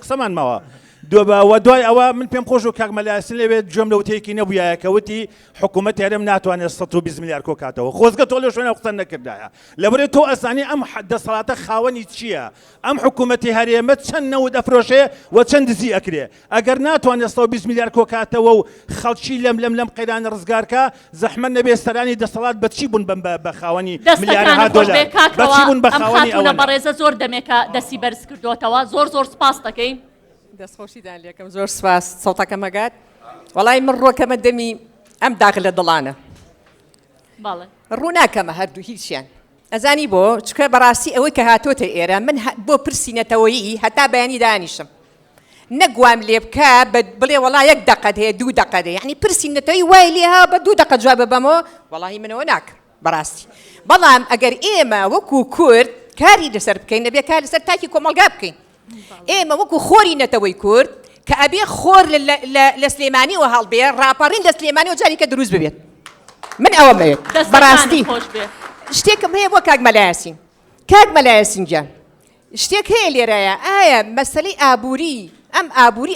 قسەمان ماوە دوای ئەوە من پێم خۆش و کاک مەلا یاسین لەوێت گوێم لە وتەیەکی نەبووایە کە وتی حکوومەت هەرێم ناتوانێت 120 میلیار کۆ کاتەوە خۆزگە تۆ لە شوێنە قسە نەکردایە لەبەرێت تۆ ئەزانی ئەم دەسەڵاتە خاوەنی چییە ئەم حکوومەتی هەرێمە چەند نەوت ئەفرۆشێ و چەند دزی ئەکرێ ئەگەر ناتوانێت 120 میلیار کۆ کاتەوە و خەڵکی لەم قەیرانە ڕزگارکە زەحمەت نەبێ سەرانی دەسەڵات بەچی بوون بە خاوەنی میلیارها دۆلار بەچی بوون بە خاوەنی ئەوە بەڕێزە زۆر دەمێکە دەستی بەرز کردوتەوە زۆر سپاس دەکەین دەستخۆشیدان لێکم زۆر سپاس سەوتەکە مەگات وەڵای من ڕۆکەمە دەمی ئەم داغ لە دڵانە ڕوو ناکەمە هەردوو هیچیان ئەزانی بۆ چکە بەڕاستی ئەوەی کە هاتۆتە ئێرە من بۆ پرسیینەتەوەیی هەتا بەیانی دانیشم نەگوام لێ بکە بڵێ وڵا 1 دقەت هەیە 2 دقەت هەیە یعنی پرسیینەتەوەی وای لێها بە 2 دقەت جواب بەمەوە وەڵاهی منەوە ناکەم بەڕاستی بەڵام ئەگەر ئێمە وەکو کورد کاری لەسەر بکەین نەبێ کار لەسەر تاکی کۆمەڵگا بکەین ئێمە وەکو خۆری نەتەوەی کورد کە ئەبێ خۆر لە سلێمانی و هەڵبێ ڕاپەڕین لە سلێمانی و جاری کە دروست ببێت من ئەوە مەوێت بەڕاستی شتێکم هەیە بۆ کاک مەلا یاسین کاک مەلا یاسین گیان شتێک هەیە لێرەیە ئایا مەسەلەی ئابووری ئەم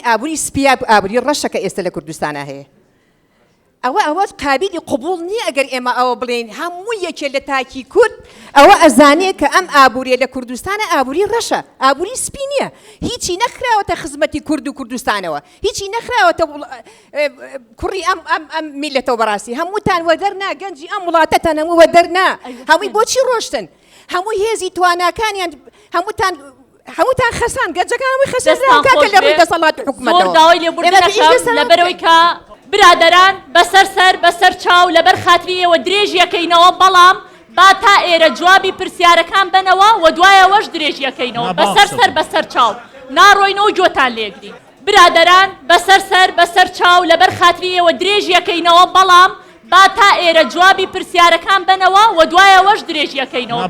ئابووری سپیا ئابووری ڕەشەکە ئێستا لە کوردستانە هەیە ئەوە قابلی قبول نییە ئەگەر ئێمە ئەوە بڵێن هەموو یەکێ لە تاکی کورد ئەوە ئەزانێت کە ئەم ئابووریە لە کوردستانە ئابووری ڕەشە ئابووری سپی نییە هیچی نەخراوەتە خزمەتی کورد و کوردستانەوە هیچی نەخراوەتە کوڕی ئەم میلەتەوە بەڕاستی هەمووتان وەدەرنا گەنجی ئەم وڵاتەتان هەموو وەدەرنا هەمووی بۆچی ڕۆشتن هەمووی هێزی تواناکانیان هەمووتان خەسان گەنجەکانەوەی خەسەن کاکە لە ڕووی دەسەڵات حکوومەتەوە زۆر داوای لێبوردنەکەم لەبەرەوەی کە برادەران بەسەر چاو لەبەر خاتریەوە درێژیەکەینەوە بەڵام با تا ئێرە جوابی پرسیارەکان بنەوە و دوایەوەش درێژیەکەینەوە بەسەر چاو ناڕۆینەوە گوێتان لێگرین برادەران بەسەر چاو لەبەر خاتریەوە درێژیەکەینەوە بەڵام با تا ئێرە جوابی پرسیارەکان بنەوە و دوایەوەش درێژیەکەینەوە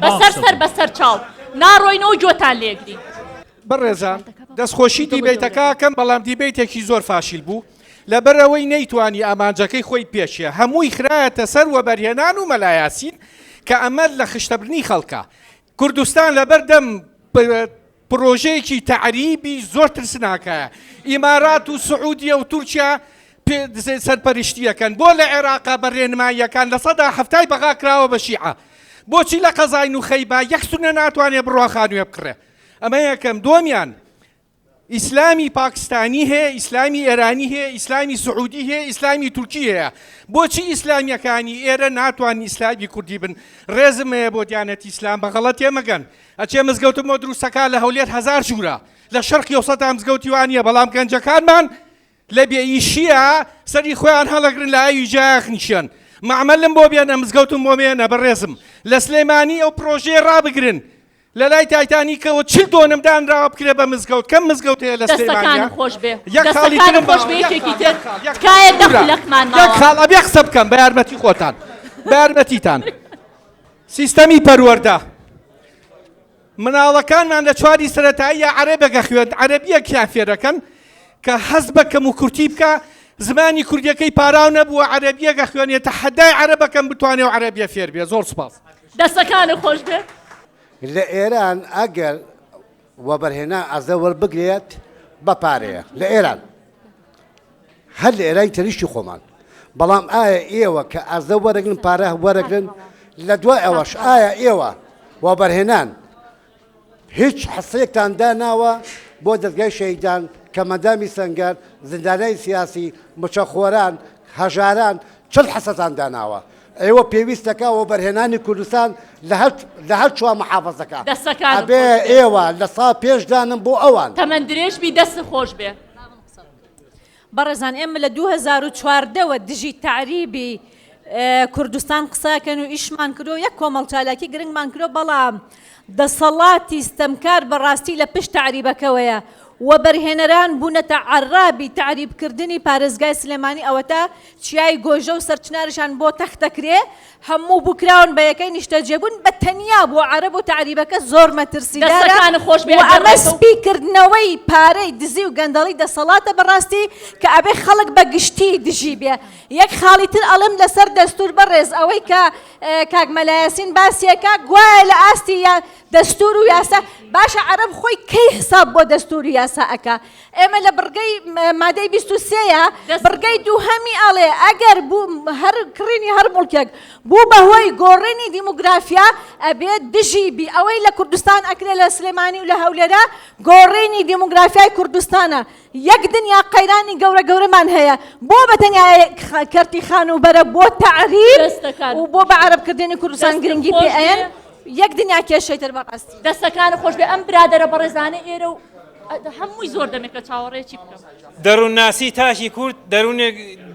بەسەر چاو ناڕۆینەوە گوێتان لێگرین بەڕێزە دەستخۆشی دیبیتەکەکەم بەڵام دیبیتێکی زۆر فاشیل بوو لەبەرەوەی نەیتوانی ئامانجەکەی خۆی پێشیە هەمووی خرایەتە سەر وە بەرهێنان و مەلا یاسین کە ئەمە لە خشتەبرنی خەڵکە کوردستان لەبەردەم پرۆژەیەکی تەعریبی زۆر ترسناکایە ئیمارات و سعودیە و تورکیا سەرپەرشتیەکەن بۆ لە عێراقا بەڕێنماییەکان لە 170 بەغا کراوە بە شیعە بۆچی لە قەزاین و خەیبا یەک سونە ناتوانێت بڕوا خانوێ بکڕێ ئەمە یەکەم دووەمیان ئیسلامی پاکستانی هەیە ئیسلامی ئێرانی هەیە ئیسلامی سعودی هەیە ئیسلامی تورکی هەیە بۆچی ئیسلامیەکانی ئێرە ناتوانین ئیسلامی کوردی بن ڕێزم هەیە بۆ دیانەتی ئیسلام بەغەڵەت تێمەگەن ئەچێ مزگەوتمەوە دروستەکە لە هەولێر 1000 ژوورە لە شەرقی ئەوسەد مزگەوتی وانە بەڵام گەنجەکانمان لە بێئیشیە سەری خۆیان هەڵەگرن لە ئاوی جایەخ نیشێن معمەلم بۆ بێنە مزگەوتم بۆ بێنە بەڕێزم لە سلێمانی ئەو پرۆژەیە ڕابگرن لە لای تایتانیکەوە چل دۆنم دانراوە بکرێ بە مزگەوت کەم مزگەوت هەیە لە سلێمانیا خۆش بێ یەک خاڵی ترم خۆش بێ یەکێکی تر تکایە دەخلەکمان یەک خاڵ ئەبێ قسە بکەم بە یارمەتی خۆتان بە یارمەتیتان سیستەمی پەروەردە مناڵەکانمان لە چواری سەرەتاییە عەرەبێکە خوێند عەرەبیەکیان فێرەکەن کە حەز بەکەم و کورتی بکە زمانی کوردیەکەی پاراو نەبووە عەرەبیەکە خوێنێتە حەدای عەرەبەکەم بتوانێ و عەرەبیە فێر بێ زۆر سوپاس دەستەکانە خۆش بێ لە ئێران ئەگەر وەبەرهێنا ئەزە وەربگرێت بەپارەیە لە ئێران هەر لە ئێرانی تەریشتی خۆمان بەڵام ئایا ئێوە کە ئەزە وەرەگرن پارە وەرەگرن لە دوای ئەوەش ئایا ئێوە وەبەرهێنان هیچ حسەیەکتان داناوە بۆ دەستگای شەهیدان کە مەدامی سەنگەر زیندانەی سیاسی مچەخۆران هەژاران چەند حەسەتان داناوە ئێوە پێویستەکە وەبەرهێنانی کوردستان لە هەر چوار محافەزەکە ئەبێ ئێوە لە سا پێشدانم بۆ ئەوان تەمەند درێژبی دەست خۆش بێ بەڕێزان ئێمە لە 2014ەوە دژی تعریبی کوردستان قساکەن و ئیشمان کردو یەک کۆمەڵ چالاکی گرنگمان کردو بەڵام دەسەڵاتی ستەمکار بەڕاستی لە پشت تعریبەکەوەیە وەبەرهێنەران بوونەتە عەرابی تعریبکردنی پارێزگای سلێمانی ئەوەتە چیای گۆژە و سەرچنارشان بۆ تەختەکرێ هەموو بووکراون بە یەکەی نیشتەجێبوون بە تەنیا بۆ عەرەب و تعریبەکە زۆر مەترسیدارە و ئەمە سپیکردنەوەی پارەی دزی و گەندەڵی دەسەڵاتە بەڕاستی کە ئەبێ خەڵک بە گشتی دژی بێ یەک خاڵی تر ئەڵم لەسەر دەستور بەڕێز ئەوەی کە کاک مەلایەسین باسیەکە گوایە لە ئاستی دەستور و یاسا باشە عەرەب خۆی کەی حساب بۆ دەستور و یاسا ئەکا ئێمە لە بڕگەی مادەی 23ە بڕگەی دووهەمی ئەڵێ ئەگەر بوو هەر کڕینی هەر مڵکێک بوو بەهۆی گۆڕینی دیموگرافیا ئەبێت دژی بی ئەوەی لە کوردستان ئەکرێ لە سلێمانی و لە هەولێرە گۆڕینی دیموگرافیای کوردستانە یەک دنیا قەیرانی گەورە گەورەمان هەیە بۆ بەتەنیا کەرتی خانوبەرە بۆ تعریب و بۆ بە عەرەبکردنی کوردستان گرنگی پێ ئەیەن یەک دنیا کێشەیتر بەڕاستی دەستەکان خۆش بێ ئەم برادەرە بەڕێزانە ئێرە و هەمووی زۆر دەمێکە چاوەڕێکی بکەم دەروونناسی تاشی کورد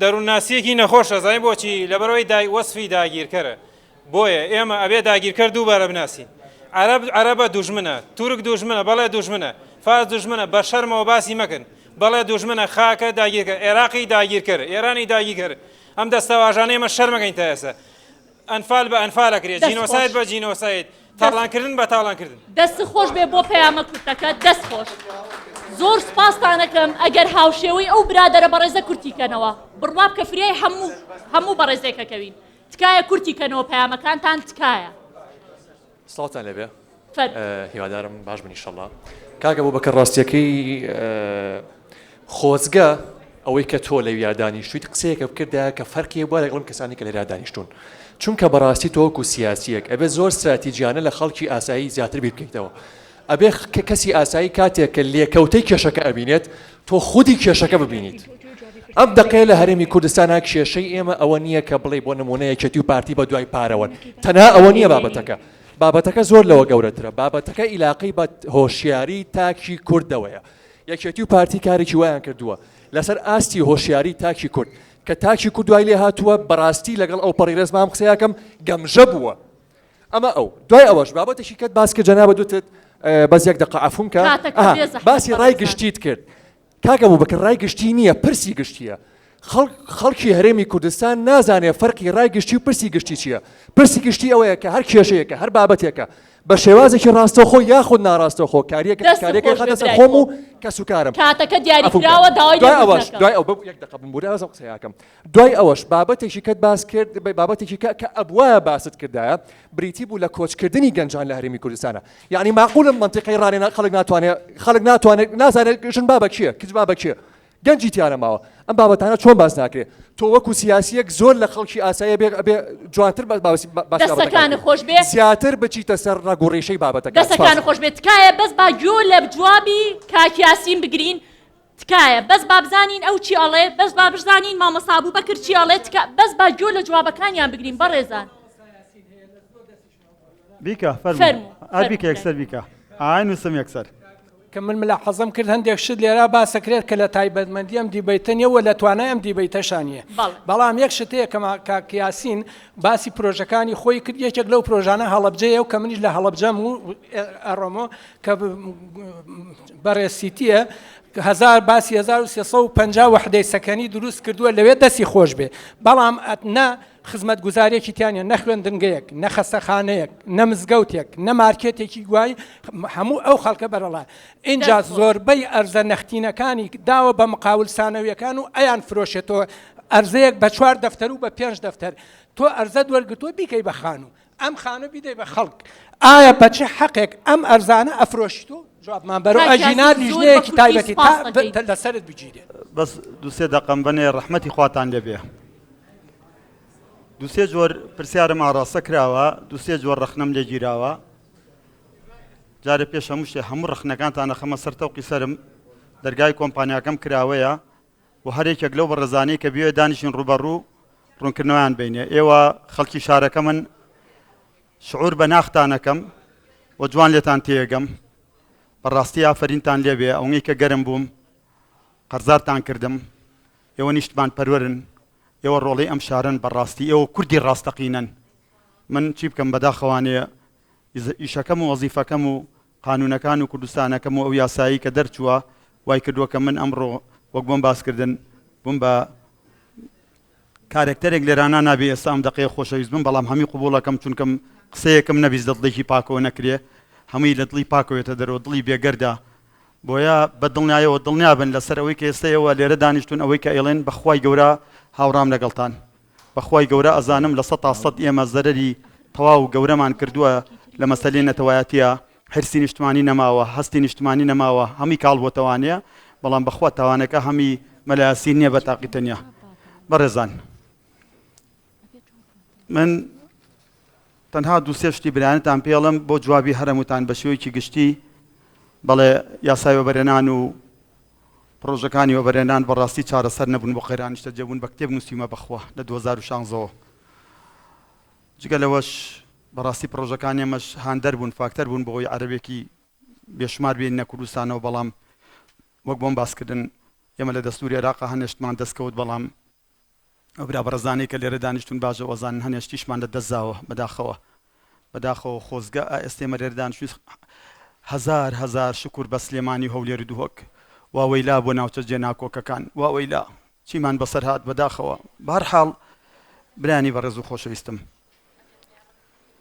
دەروونناسیەکی نەخۆشە زانای بۆچی لەبەرەوەی وەسفی داگیرکەرە بۆیە ئێمە ئەبێ داگیرکەر دووبارە بناسین عەرەبە دوژمنە تورک دوژمنە بەڵێ دوژمنە فارس دوژمنە بە شەرمەوە باسی مەکەن بەڵێ دوژمنە خاکە داگیرکە عێراقی داگیرکەرە ئێرانی داگیرکەر ئەم دەستەواژانەی ئێمە شەرمەکەین تا ئێستا ئەنفال بە ئەنفالەکرێت جینۆسایت بە جینۆسایت تاڵانکردن بە تاڵانکردن دەست خۆش بێ بۆ پەیامە کورتەکە دەست خۆش زۆر سپاستانەکەم ئەگەر هاوشێوەی ئەو برادەرە بەڕێزە کورتیکەنەوە بڕواب کە فریای هەموو بەڕێزێکەکەوین تکایە کورتیکەنەوە پەیامەکانتان تکایە سڵاتان لەبێ هیوادارم باش بن ئینشەڵڵا کاکە بۆ بەکە ڕاستیەکەی خۆزگە ئەوەی کە تۆ لە یادانیشتویت قسەیەکە بکردە کە فەرقیە بووە لەگەڵ کەسانی کە لێرە دانیشتون چونکە بەڕاستی تۆکو سیاسیەک ئەبێ زۆر استراتیجیانە لە خەڵکی ئاسایی زیاتر بیر بکەیتەوە ئەبێ کە کەسی ئاسایی کاتێک کە لێکەوتەی کێشەکە ئەبینێت تۆ خودی کێشەکە ببینیت ئەم دقەیە لە هەرێمی کوردستانە کێشەی ئێمە ئەوە نییە کە بڵێ بۆ نمونەیەکێتی و پارتی بە دوای پارەوەن تەنها ئەوە نییە بابەتەکە زۆر لەوە گەورەترە بابەتەکە ئیلاقی بە هۆشیاری تاکی کوردەوەیە یەکێتی و پارتی کارێکی وایان کردووە لەسەر ئاستی هۆشیاری تاکی کورد کە تاکی کورد دوای لێ هاتووە بەڕاستی لەگەڵ ئەو پەڕی ڕێزمام قسەیەکەم گەمژە بووە ئەمە ئەو دوای ئەوەش بابەتێکی کەت باس کە جەنابە دوتت بەس یەک دقە عەفوم کە باسی ڕای گشتیت کرد کاکە بوو بەکە ڕای گشتی نییە پرسی گشتیە خەڵکی هەرێمی کوردستان نازانێ فەرقی ڕای گشتی و پرسی گشتی چییە پرسی گشتی ئەوەیە کە هەر کێشەیەکە هەر بابەتێکە بە شێوازێکی ڕاستەوخۆ یاخود ناڕاستەوخۆ کارێکی خەتەسەر خۆم و کەس و کارم کاتەکە دیاریکراوە دوای ئەو یەک دقە بمبورە ئەزم قسەیەکەم دوای ئەوەش بابەتێکی کەت باس کرد بابەتێکی کە ئەبوایە باست کردایە بریتی بوو لە کۆچکردنی گەنجان لە هەرێمی کوردستانە یعنی معقولم منطقەی ڕانێ خەڵک ناتوانێت نازانێت ژن بابە کییە کچ بابە کییە گەنجی تیانە ماوە ئەم بابەتانە چۆن باس ناکرێت تۆ وەکو سیاسیەک زۆر لە خەڵکی ئاسایە بێ جوانتر دەستەکان خۆش بێ زیاتر بچیتە سەر ڕاگوڕێشەی بابەتەکە دەستەکان خۆش بێت تکایە بەس با گوێ لە جوابی کاکیاسین بگرین تکایە بەس با بزانین ئەو چی ئەڵێ بەس با بزانین مامەسا بووبەکر چی ئەڵێ بەس با گوێ لە جوابەکانیان بگرین بەڕێزان بیکە فەرموو ئەر بیکە یەکسەر بیکە ئاین وسم یەکسەر کە من ملاحەزەم کرد هەندێک شت لێرە باسەکرێت کە لە تایبەتمەندی ئەم دیبەیتە نیەوە لە توانای ئەم دیبەیتەشانیە بەڵام یەک شتەیە کە کاکیاسین باسی پرۆژەکانی خۆی کرد یەکێک لەو پرۆژانە هەڵەبجەیە و کە منیش لە هەڵەبجەم و ئەڕۆمۆ کە بەڕێسیتیە باسی 1350 وحدەی سەکەنی دروست کردووە لەوێ دەستی خۆش بێ بەڵام ئەتنا خزمەت گوزارێکی تیانە نە خوێندنگەیەک نە خەستەخانەیە نە مزگەوتێک نە مارکێتێکی گوای هەموو ئەو خەڵکە بەرەڵا اینجا زۆربەی ئەرزە نەختینەکانی داوە بە مقاول سانەویەکان و ئەیان فرۆشێتەوە ئەرزەیەک بە 4 دەفتەر و بە 5 دەفتەر تۆ ئەرزەت وەرگتووە بیکەی بەخان و ئەم خانە بیدەی بە خەڵک ئایا بە چه حەقێک ئەم ئەرزانە ئەفرۆشتو جوابمان بەرەو ئەژینا لیژنەیەکی تایبەتی لەسەرت بگیرێت بەس دووسێ دەقەم بنێ ڕەحمەتی خواتان لێبێ دووسێ جۆر پرسیارم ئاڕاستە کراوە دووسێ جۆر ڕەخنەم لێگیراوە جارە پێش هەموو شتێ هەموو ڕەخنەکانتانە خەمە سەر تەوقی سەرم دەرگای کۆمپانیاکەم کراوەیە و هەرێکێک لەو بەڕێزانەی کە بێ دانیشین ڕوبەڕوو ڕوونکردنەوەیان بینێ ئێوە خەڵکی شارەکە من شعور بە ناختانەکەم و جوان لێتان تێگەم بەڕاستی ئافرینتان لێبێ ئەوەی کە گەرم بووم قەرزارتان کردم ئێوە نیشتمان پەروەرن ئێوە ڕۆڵەی ئەم شارن بەڕاستی ئێوە کوردی ڕاستەقینەن من چی بکەم بەداخەوانەیە ئیشەکەم و وەزیفەکەم و قانونەکان و کوردستانەکەم و ئەو یاسایی کە دەرچووە وای کردووە کە من ئەمڕۆ وەک بۆم باسکردن بووم بە کارێکتەرێک لێرانە نابێ ئێستا ئەم دەقەیە خۆشەویست بم بەڵام هەمی قوبوڵەکەم چونکەم قسەیەکم نەبیست دڵێکی پاکەوە نەکرێ هەمووی لە دڵی پاکەوێتە دەرەوە دڵی بێگەردە بۆیە بە دڵنیایەوە دڵنیابن لەسەر ئەوەی کە ئێستەیەوە لێرە دانیشتون ئەوەی کە ئێڵێن بەخوای گەورە هاوڕام لەگەڵتان بەخوای گەورە ئەزانم لە 100% ئێمە زەرەری تەواو گەورەمان کردووە لە مەسەلەی نەتەوایەتیە هەرسی نیشتمانی نەماوە هەستی نیشتمانی نەماوە هەمی کاڵبووتەوانەیە بەڵام بەخوا تاوانەکە هەمی مەلایەسی نییە بە تاقیتەنیا بەڕێزان من تەنها دووسێ شتی برایەتان پێڵم بۆ جوابی هەرەموتان بە شێوەیەکی گشتی بەڵێ یاسای وەبەرهێنان و پرۆژەکانی وەبەرهێنان بەڕاستی چارەسەر نەبوون بۆ قەیرانیشتە جێبوون بە کتێب نووسیمە بەخوا لە 2016 جگە لەوەش بەڕاستی پرۆژەکان ئێمەش هاندەر بوون فاکتەر بوون بۆی عەرەبێکی بێشمار بێنە کوردستانەوە بەڵام وەک بۆم باسکردن ئێمە لە دەستوری عێراقا هەنێشتمان دەستکەوت بەڵام ئەو برا بەڕێزانەی کە لێرە دانیشتون باشە وەزانن هەنێشتیشمان لە دەستزاوە بەداخەوە خۆزگە ئێستێمە لێرە دانیشتوی هەزار شکر بە سلێمانی هەولێر و دووهۆک واوەیلا بۆ ناوچە جێناکۆکەکان واوەیلا چیمان بەسەر هات بەداخەوە بەهەرحاڵ برانی بەڕێز و خۆشەویستم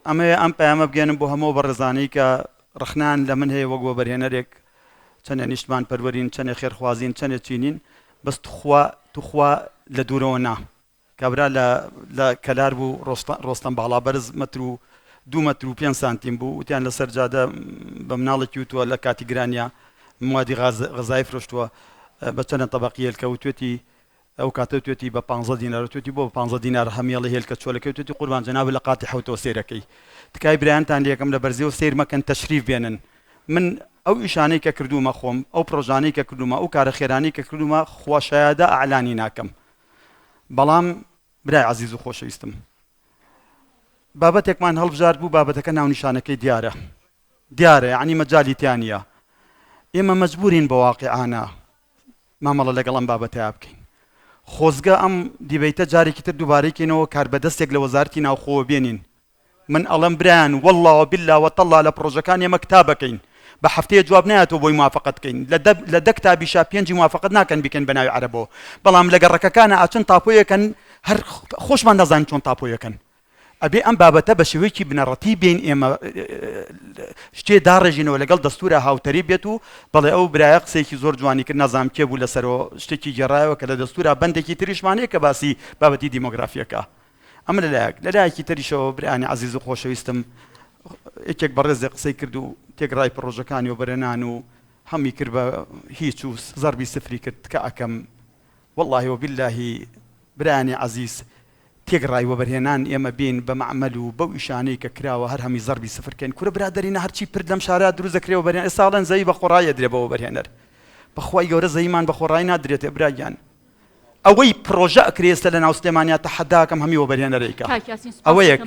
ئەمەیە ئەم پەیامە بگەێنم بۆ هەموو بەڕێزانەی کە ڕخنان لە من هەیە وەک بۆ بەرهێنەرێک چەندە نیشتمان پەروەرین چەندە خێرخوازین چەندە چینین بەس توخوا لە دوورەوە نا کابرا لە کەلار بوو ڕۆستەم باڵا بەرز مەتر و 2 مەتر و 5 سانتیم بوو وتیان لەسەر جادە بە مناڵێکی وتووە لە کاتی گرانیا موادی غەزای فرۆشتووە بە چەندە تەبەقی هێلکە وتوێتی ئەو کاتە توێتی بە 15 دینار توێتی بۆ 15 دینار هەمیێڵی هێلکە چۆلەکەی توێتی قوربان جەناب لە قاتی حوتەوە سێرەکەی تکای برایانتان لێکم لە بەرزەوە سیر مەکەن تەشریف بێنن من ئەو ئیشانەی کە کردومە خۆم ئەو پرۆژانەی کە کردومە ئەو کارە خێرانی کە کردومە خواشایەدە ئەعلانی ناکەم بەڵام برای عەزیز و خۆشەویستم بابەتێکمان هەڵبژار بوو بابەتەکە ناونیشانەکەی دیارە یعنی مەجالی تیانە ئێمە مەجبورین بە واقعانە مامەڵە لەگەڵ ئەم بابەتەیە بکەین خۆزگە ئەم دیبەیتە جارێکی تر دووبارەیکەینەوە کاربەدەستێک لە وەزارەتی ناوخۆوە بێنین من ئەڵەم برایان والله وبالله وتەڵا لە پرۆژەکان ئێمە کتاب بکەین بە هەفتەیە جواب نایەتەوە بۆی موافقەت بکەین لە دە کتابیشا 5 موافقەت ناکەن بیکەن بە ناوی عەرەبەوە بەڵام لە گەڕەکەکانە ئاچن تاپۆیەکەن هەر خۆشمان دەزانین چۆن تاپۆیەکەن ئەبێ ئەم بابەتە بە شێوەیەکی بنەڕەتی بین ئێمە شتێ داڕێژینەوە لەگەڵ دەستورە هاوتەری بێت و بەڵێ ئەو برایە قسەیەکی زۆر جوانی کرد نازام کێ بوو لەسەرەوە شتێکی گێڕایەوە کە لە دەستورە بەندێکی تریشمانەیە کە باسی بابەتی دیمۆگرافیەکە ئەمە لەلایەکی تریشەوە برایانی عەزیز و خۆشەویستم یەکێک بەڕێزێ قسەی کرد و تێکڕای پرۆژەکانی و بەرهێنان و هەمی کرد بە هیچ و زەربی سفری کرد کە ئەکەم والله وبالله برایانی عەزیز تێگڕای وەبەرهێنان ئێمە بین بە مەعمەل و بەو ئیشانەی کە کراوە هەر هەمی زەربی سفرکەین کورە برادەرینە هەرچی پرد لەم شارە دروست دەکرێەوە بەرهێن ئێستاڵەن زەی بە خۆڕایە درێ بەوە بەرهێنەر بەخوای گەورە زەیمان بە خۆڕای نادرێتێ برایان ئەوەی پرۆژە ئەکرێستە لە ناو سلێمانیا تەحەداکەم هەمی وەبەرهێنەرێکە ئەوە یەک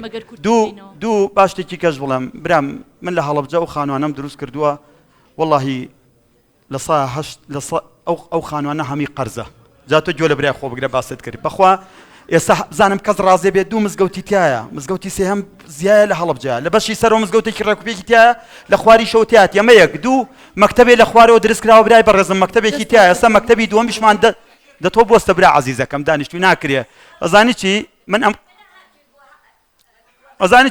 دوو باشتێکی کەش بڵێم برام من لە هەڵەبجە ئەو خانوانەم دروست کردووە واللهی لە ئەو خانوانە هەمی قەرزە جاتۆ گوێ لە برای خۆ بگرە باست کرد بەخوا ئێستا بزانم کەس ڕازێ بێت دوو مزگەوتی تایە مزگەوتی سێهەم زیایە لە هەڵەبجە لە بەشی سەرەوە مزگەوتێکی ڕێکوپێکی تایە لە خواری شەوتیات یەمە یەک دوو مەکتەبێ لە خوارەوە دروست کراوە برای بەڕێزم مەکتەبێکی تایە ئێستا مەکتەبی دووەمیشمان دەتۆ بۆستە برا عەزیزەکەم دانیشتوی ناکرێ ئەزانی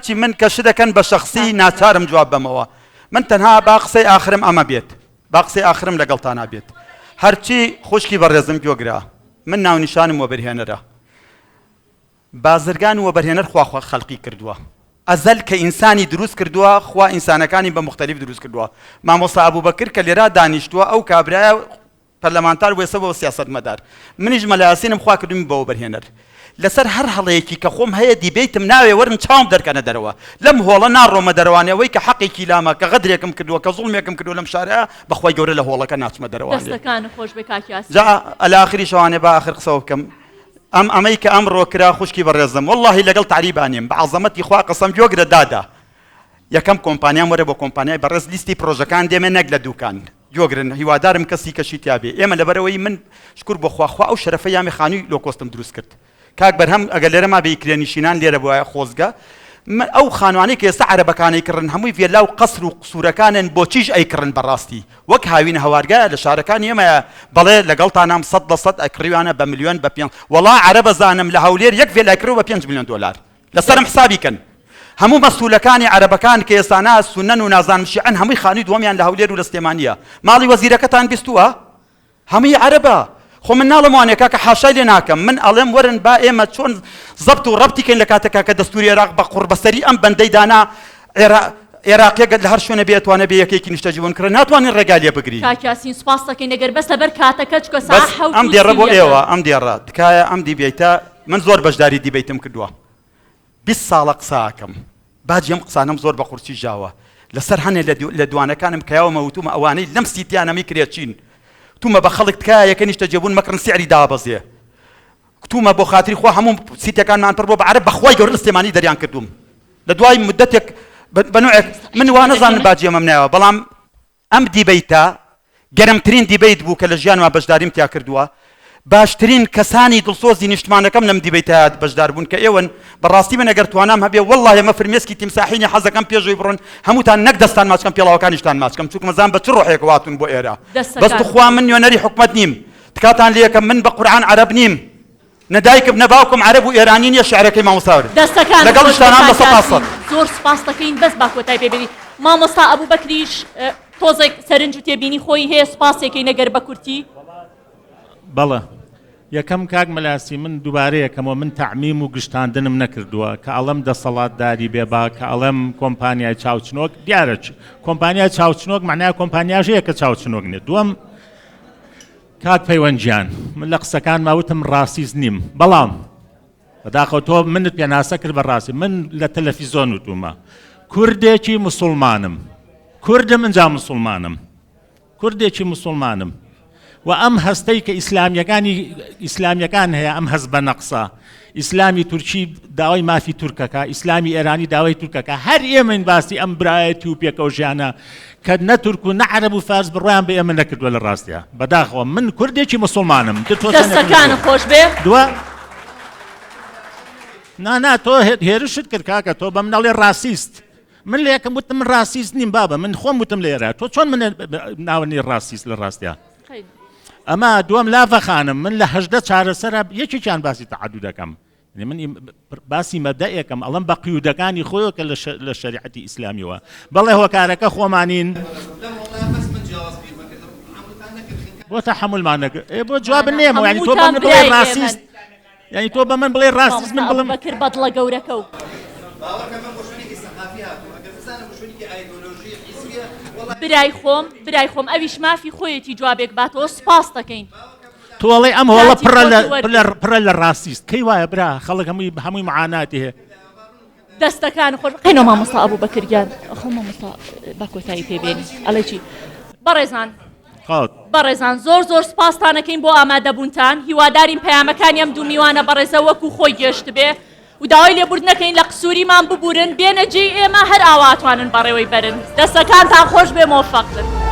چی من کە شت دەکەن بە شەخسی ناچارم جواب بەمەوە من تەنها با قسەی ئاخرم ئەمە بێت با قسەی ئاخرم لەگەڵتانە بێت هەرچی خوشکی بەڕێزم گوێگرا من ناونیشانم وەبەرهێنەرە بازرگان وەبەرهێنەر خواخوا خەڵقی کردووە ئەزەل کە ئینسانی دروست کردووە خوا ئینسانەکانی بە مختلف دروست کردووە مامۆستا ئەبوبەکر کە لێرە دانیشتووە ئەو کابرایە پەرلەمانتار وێسەوە سیاسەتمەدار منیش مەلایاسینم خوا کردومی بەوە بەرهێنەر لەسەر هەر هەڵەیەکی کە خۆم هەیە دیبیتم ناوێ وەرن چاوم دەرکەنە دەرەوە لەم هۆڵە ناڕۆمە دەرەوانەوەی کە حەقێکی لامە کە غەدرێکم کردووە کە زوڵمێکم کردو لەم شارەیە بەخوای گەورە لە هۆڵەکە ناچمە دەرەوە دەستەکان خۆش بێ کاکیاس جا ئەلاخری شەوانێ با ئاخر قسە بکەم ئەمەی کە ئەمڕۆ کرا خوشکی بەڕێزم واللهی لەگەڵ تعریبانیم بە عەزەمەتی خوا قەسەم جۆگرە دادا یەکەم کۆمپانیام وەرە بۆ کۆمپانیای بەڕێز لیستی پرۆژەکان دێمە نەک لە دوکان جۆگرن هیوادارم کەسی کەشی تیابێ ئێمە لەبەرەوەی من شکر بۆ خوا ئەو شەرەفە یامی خانووی لۆکۆستم دروست کرد کاک بەرهەم ئەگەر لێرە ما بەیکرێنیشینان لێرە بۆە خۆزگە ئەو خانوانەی کە ئێستا عەرەبەکانی کڕن هەمووی ڤێلا و قەسر و قسوورەکانن بۆچیش ئەیکڕن بەڕاستی وەک هاوینە هەوارگایە لە شارەکانی ئێمەیە بەڵێ لەگەڵتانام 100% ئەکڕیوانە بە ملیۆن بە پێنج وەڵا عەرەبە زانم لە هەولێر یەک ڤێلا ئەکرێ بە 5 ملیۆن دۆلار لەسەرم حسابی کەن هەموو مەسئولەکانی عەرەبەکان کە ئێستانە سونەن و نازانم شیعەن هەمووی خانووی دووەمیان لە هەولێر و لە سلێمانیە ماڵی وەزیرەکەتان بیستووە هەمووی عەرەبە خۆ من ناڵم وانێ کاکە حاشای لێ ناکەم من ئەڵێم وەرن با ئێمە چۆن زەبط و ڕەبتی کەین لە کاتێکا کە دەستوری عێراق بە قوربەسەری ئەم بەندەی دانا عێراقیەکە لە هەر شوێنە بێتوانە بێ یەکێکی نیشتەجیبوونکردن ناتوانین ڕێگا لێ بگری کاکیاسین سوپاس دەکەین ئەگەر بەس لەبەر کاتەکە چکە ساعت حەوت ئەم دێڕە بۆ ئێوە ئەم دێڕە تکایە ئەم دیبێتە من زۆر بەشداری دیبیتم کردووە 20 ساڵە قساکەم باجی ئەم قسانم زۆر بە قورسی ژاوە لەسەر هەنێ لە دوانەکانم کەیاوە مەوتومە ئەوانەی لەم سیتیانەمی کرێچین تومە بە خەڵک تکایە یەکە نیشتەجێبوون مەکڕن سیعری دابەزێ تومە بۆ خاتری خۆ هەموو سیتەکانمان پڕ بۆ بە عەرەب بەخوای گەورە لە سلێمانی دەریان کردوم لە دوای مدەتێک بەنوعێک من وا نەزانم باجی ئەمەم نایەوە بەڵام ئەم دیبیتە گەرمترین دیبیت بوو کە لە ژیانما بەشداریم تیا کردووە باشترین کەسانی دڵسۆزی نیشتمانەکەم لەم دیبیتە بەشدار بوون کە ئێوەن بەڕاستی من ئەگەر توانام هەبێ والله ئێمە فرمێسکی تیمساحینی حەزەکەم پێشەوەی بڕۆن هەمووتان نەک دەستان ماچکەم پێڵاوەکانیشتان ماچکەم چونکە مەزان بە چ ڕۆحێک واتون بۆ ئێرە بەس بخوا من نوێنەری حکومەت نیم تکاتان لێکم من بە قورعان عەرەب نیم نەدایکم نەباوکم عەرەب و ئێرانی نییە شیعرەکەی مامۆستاوەر دەستەکان لەگەڵ شتانان بە 100% زۆر سپاس دەکەین بەس با کۆتای پێبێنی مامۆستا ئەبوبەکریش تۆزێک سەرنج و تێبینی خۆی هەیە سوپاسێکی نەگەر بە کورتی بەڵێ یەکەم کاک مەلاسی من دووبارەیەکەمەوە من تەعمیم و گشتاندنم نەکردووە کە ئەڵەم دەسەڵاتداری بێبا کە ئەڵەم کۆمپانیای چاوچنۆک دیارە کۆمپانیای چاوچنۆک معنای کۆمپانیاژەیە کە چاوچنۆک نێت دووەم کاک پەیوەنجیان من لە قسەکان ماوتم ڕاستیز نیم بەڵام بەداخەوە تۆ منت پێناسە کرد بە ڕاستی من لە تەلەڤیزۆن وتومە کوردێکی مسلمانم کوردم ئەنجا مسلمانم کوردێکی مسلمانم و ئەم هەستەی کە ئیسلامیەکان هەیە ئەم هەست بە نەقسە ئیسلامی تورکی داوای مافی تورکەکە ئیسلامی ئێرانی داوای تورکەکە هەر ئێمەین باسی ئەم برایەتی و پێکەوە ژیانە کە نە تورک و نە عەرەب و فارس بڕۆیان بە ئێمە نەکردووە لە ڕاستیە بەداخەوە من کوردێکی مسلمانم دەستەکانم خۆش بێ دووە نا تۆ هێرشت کرد کاکە تۆ بەم نەڵێ ڕاسیست من لە یەکەم وتم من ڕاسیست نیم بابە من خۆم وتم لێرە تۆ چۆن من ناوەنی ڕاسیست لە ڕاستیە ئەمە دووەم لافە خانم من لە 18 چارەسەرە یەکێکیان باسی تەعەدود دەکەم من باسی مەبدەئێکم ئەڵەم بە قیودەکانی خۆیەوە کە لە شەریعەتی ئیسلامیەوە بەڵێ هۆکارەکە خۆمانین بۆ تەحەموڵمان نەکرد بۆ جواب نێمەوە یعنی تۆ بە من بڵێ ڕاسیست یعنی تۆ بە من بڵێ ڕاستیست من بڵم بەکر بەدڵە گەورەکە و برای خۆم ئەویش مافی خۆیەتی جوابێک باتەوە سپاس دەکەین تۆڵێ ئەم هۆڵە پڕە لە ڕاستیست کەی وایە برا خەڵک هەمووی معاناتی هەیە دەستەکان خۆش قینەوە مامۆستا ئەبوبەکریان خۆ مامۆستا بە کۆتایی پێبێنی ئەڵێ چی بەڕێزان زۆر سپاستانەکەین بۆ ئامادەبوونتان هیوادارین پەیامەکانی ئەم دوو میوانە بەڕێزە وەکو خۆی گەشت بێ و داوای لێبوردنەکەین لە قسووریمان ببورن بێنەجێ ئێمە هەر ئاواتوانن بەڕێوەی بەرن دەستەکانتان خۆش بێ مۆفەق بن